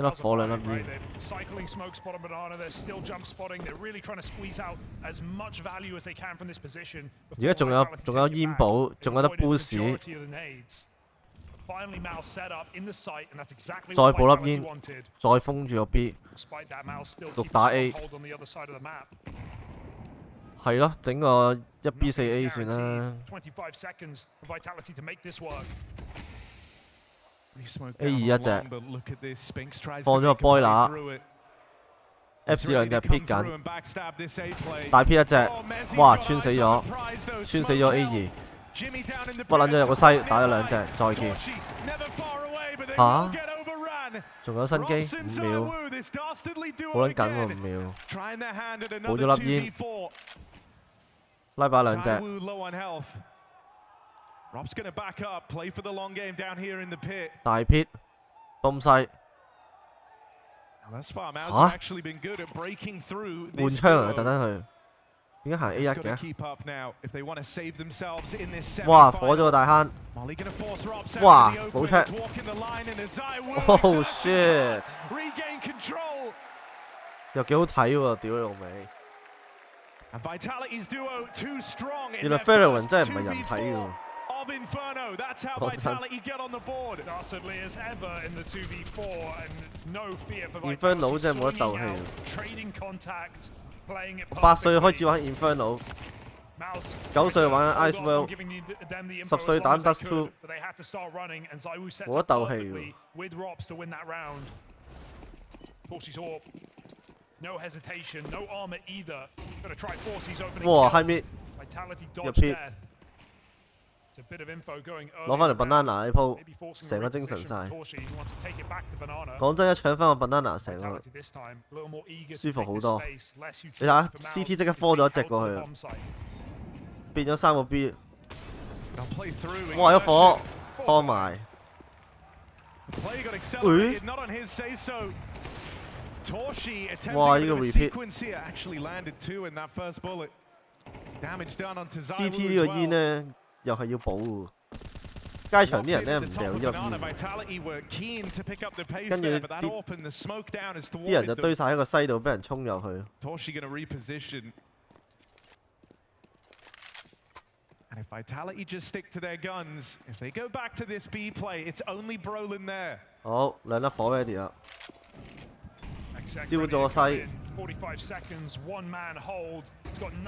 粒火2粒煙。 Cycling smoke spot on banana, they're still jump spotting, they're really trying to squeeze out as much value as they can from this position. 而家仲有煙寶，仲有得 boost。 Finally, Mouse set up in the site, and that's exactly 再 what 補粒 Vitality 煙， wanted. 再封住個 B。 Despite that, Mouse still 6 keeps 打 a A。 hold on the other side of the map. 係咯，整個1B4A 算啦。 25 seconds for Vitality to make this work. A2 一隻，放咗個 boiler。F 兩隻 pick 緊，大 P 一隻，哇穿死咗，穿死咗 A2，屈撚咗入個西，打咗2隻，再見。嚇？仲有新機5秒，好撚緊喎5秒，冇咗粒煙，拉把2隻。 Rob's going to back up, play for the long game down here in the pit. 大 pit， 崩西。 Thus far, Mouse has actually been good at breaking through. 換槍啊！特登去，點解行 A1 嘅？ Keep up now if they want to save themselves in this semi-final. 哇！火咗個大坑。哇！冇車。Oh shit！ Regain control. 又幾好睇喎！屌你老味。 And Vitality's duo too strong. 原來 Fairwin 真係唔係人睇㗎。 Of Inferno, that's how Vitality get on the board. Dastardly as ever in the 2v4 and no fear for Inferno 真係冇得鬥氣。 Trading contact, playing it 8歲開始玩 Inferno， 9歲玩 Ice World， 10歲打 Dust 2， 冇得鬥氣喎。 With Rops to win that round. Forcey's orb. No hesitation, no armor either. Gonna try Forcey's opening. 哇！係咪 Vitality 入 dodge pit？ death. 攞翻嚟 banana 呢鋪，成個精神晒。講真，一搶翻個 banana 成個舒服好多。你睇下 CT 即刻科咗一隻過去啊，變咗3個 B。哇！有火拖埋。哇！呢個 repeat。CT 呢個煙呢？ 又係要補喎，街場啲人咧唔掉呢粒煙，跟住啲人就堆晒喺個西度，俾人衝入去。And if Vitality just stick to their guns, if they go back to this B play, it's only Brolin there. 好，2粒火 ready 啦，燒咗西。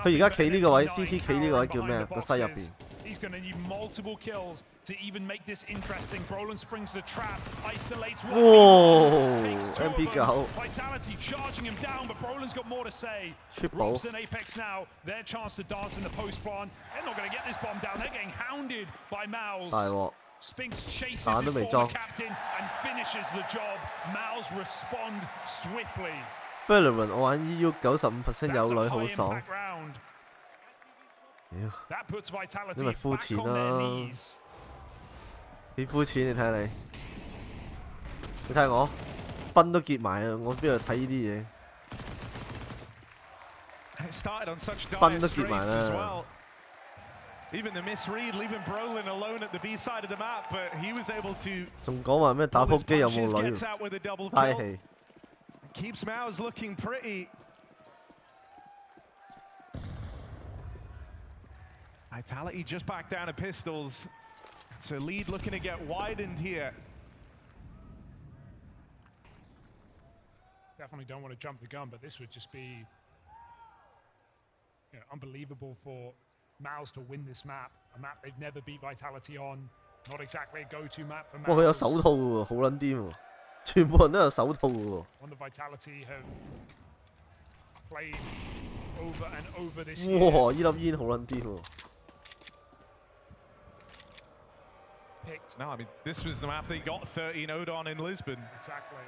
佢而家企呢個位 ，CT 企呢個位叫咩啊？個西入邊。 He's going to need multiple kills to even make this interesting. Brolin springs the trap, isolates one. Whoa! Takes 2 MP9. Vitality charging him down, but Brolin's got more to say. Triple. Robs and Apex now, their chance to dance in the post plant. They're not going to get this bomb down. They're getting hounded by Mouse. 大鑊。 Spinks chases his former captain and finishes the job. Mouse respond swiftly. Fairwin 我玩 EU 95% 有女好爽。 因為膚淺啦，幾膚淺你睇下你，你睇下我分都結埋啊！我邊度睇呢啲嘢？分都結埋啦。 Even the misread, leaving Brolin alone at the B side of the map, but he was able to. 仲講話咩打撲機有冇女？嘥氣。 Keeps Mouse looking pretty. Vitality just back down to pistols. So lead looking to get widened here. Definitely don't want to jump the gun, but this would just be unbelievable for Mouse to win this map. A map they've never beat Vitality on. Not exactly a go-to map for Mouse. 哇！佢有手套喎，好撚癲喎！全部人都有手套喎。Wonder Vitality have played over and over this year. 哇！呢粒煙好撚癲喎。 No, I mean, this was the map they got 13-0'd on in Lisbon. Exactly.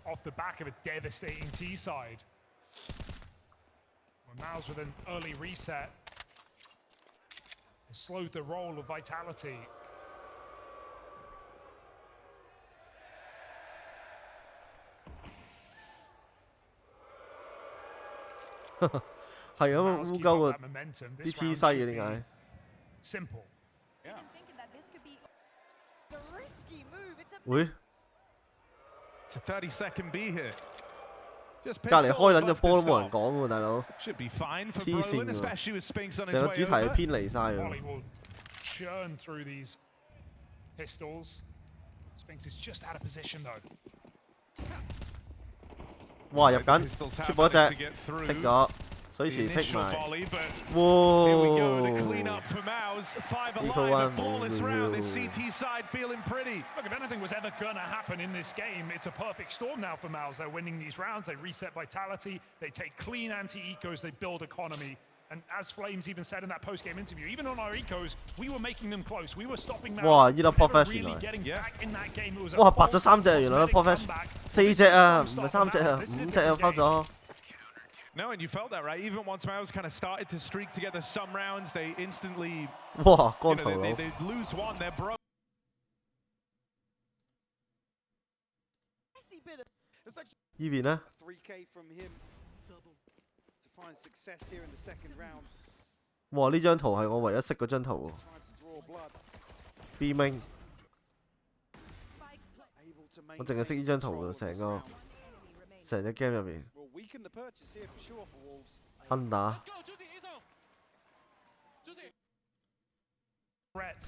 Off the back of a devastating T side. Well, Mouse with an early reset has slowed the roll of Vitality. 係咁污鳩個啲 T 西嘅點解？ Simple. 會 It's a 30-second B here. 隔離開撚隻波都冇人講喎，大佬。 Should be fine for 黐線 Brolin, 喎， especially with Spinks on 成 his 個 way 主題係 over. 偏離晒 Molly 喎。 will churn through these pistols. Spinks is just out of position though. 哇！入緊，出嗰隻剔咗，水池剔埋。哇 flawless round. This CT side feeling pretty. Look, if anything was ever going to happen in this game, it's a perfect storm now for Mouse. They're winning these rounds. They reset vitality. They take clean anti-ecos. They build economy. And as Flames even said in that post-game interview, even on our ecos, we were making them close. We were stopping Mouse. 哇！依粒 Profess 原來，哇！白咗3隻，原來 Profess 4隻啊，唔係3隻啊，5隻啊，拋咗。 No, and you felt that, right? Even once Mouse kind of started to streak together some rounds, they instantly, 哇，光頭佬。they lose one, they're broke. Evie 呢？ 3K from him to find success here in the second round. 哇！呢張圖係我唯一識嗰張圖喎。B 明，我淨係識呢張圖喎，成隻 game 入面。Under。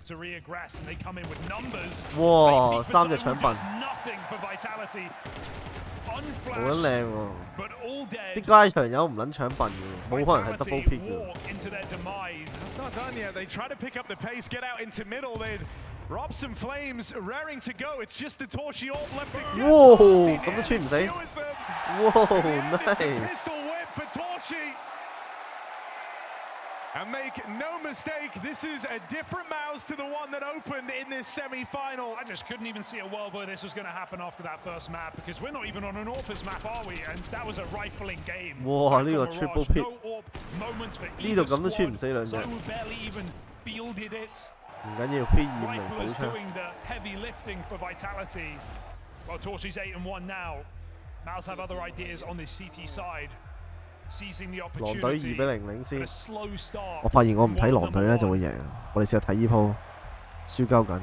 To reaggress, and they come in with numbers. 哇！3隻搶笨， nothing for vitality. 好撚靚喎！啲街場友唔撚搶笨嘅，冇可能係 double pick 嘅。 It's not done yet. They try to pick up the pace, get out into middle. They'd rob some Flames, raring to go. It's just the Torchy ult left to get. 哇！咁都穿唔死。哇 ！nice。 Pistol whip for Torchy. And make no mistake, this is a different Mouse to the one that opened in this semi-final. I just couldn't even see a world where this was going to happen after that first map, because we're not even on an AWPers map, are we? And that was a rifling game. 哇！呢個 triple pick， 呢度咁都穿唔死兩隻。 barely even fielded it. 唔緊要 ，P2 嚟補 Riflers 槍。 doing the heavy lifting for vitality. Well, Torchy's 8-1 now. Mouse have other ideas on this CT side. 狼隊2-0領先。我發現我唔睇狼隊咧就會贏。我哋試下睇呢鋪，輸鳩緊。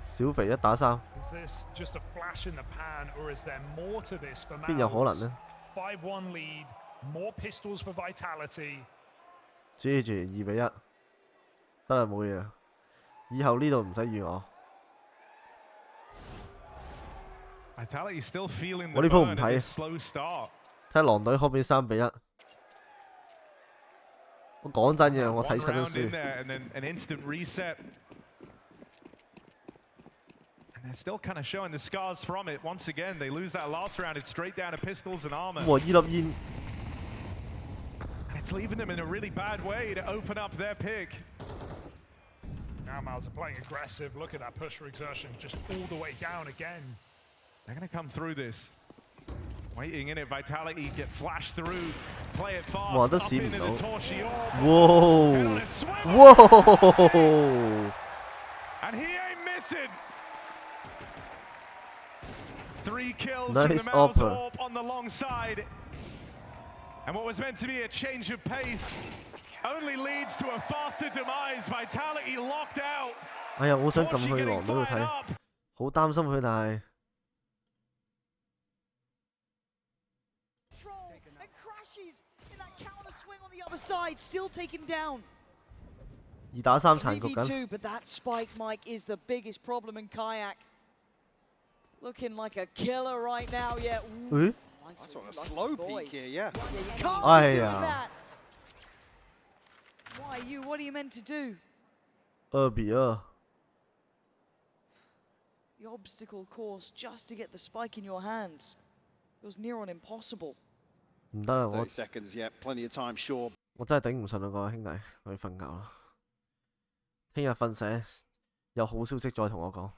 小肥1打3。邊有可能呢？ 5-1 lead, more pistols for vitality. 追住2-1，得啦冇嘢啦，以後呢度唔使預我。我呢鋪唔睇，睇下狼隊可唔可以3-1。我講真嘅，我睇親都輸。And they're still kind of showing the scars from it. Once again, they lose that last round. It's straight down to pistols and armor. 哇！依粒煙。 It's leaving them in a really bad way to open up their pick. Now Miles are playing aggressive. Look at that push for exertion, just all the way down again. They're going to come through this. Waiting in it, vitality get flashed through, play it fast. 哇！都 up 閃唔 into 到。 the Torchy orb. 哇！哇！ And he ain't missing. 3 kills Nice from the Mouse upper. orb on the long side. And what was meant to be a change of pace only leads to a faster demise. Vitality locked out. 哎呀，我想撳去狼隊度睇，好擔心佢，但係。 2打3殘局緊。 But that spike Mike is the biggest problem in Kayak. Looking like a killer right now, yeah. Ooh. That's on a slow peek here, yeah. You can't be doing that. Why you? What are you meant to do? 2-2。 The obstacle course just to get the spike in your hands. It was near on impossible. 唔得啊！我 30 seconds, yeah, plenty of time, sure. 我真係頂唔順啦，各位兄弟，我要瞓覺啦。聽日瞓醒有好消息再同我講。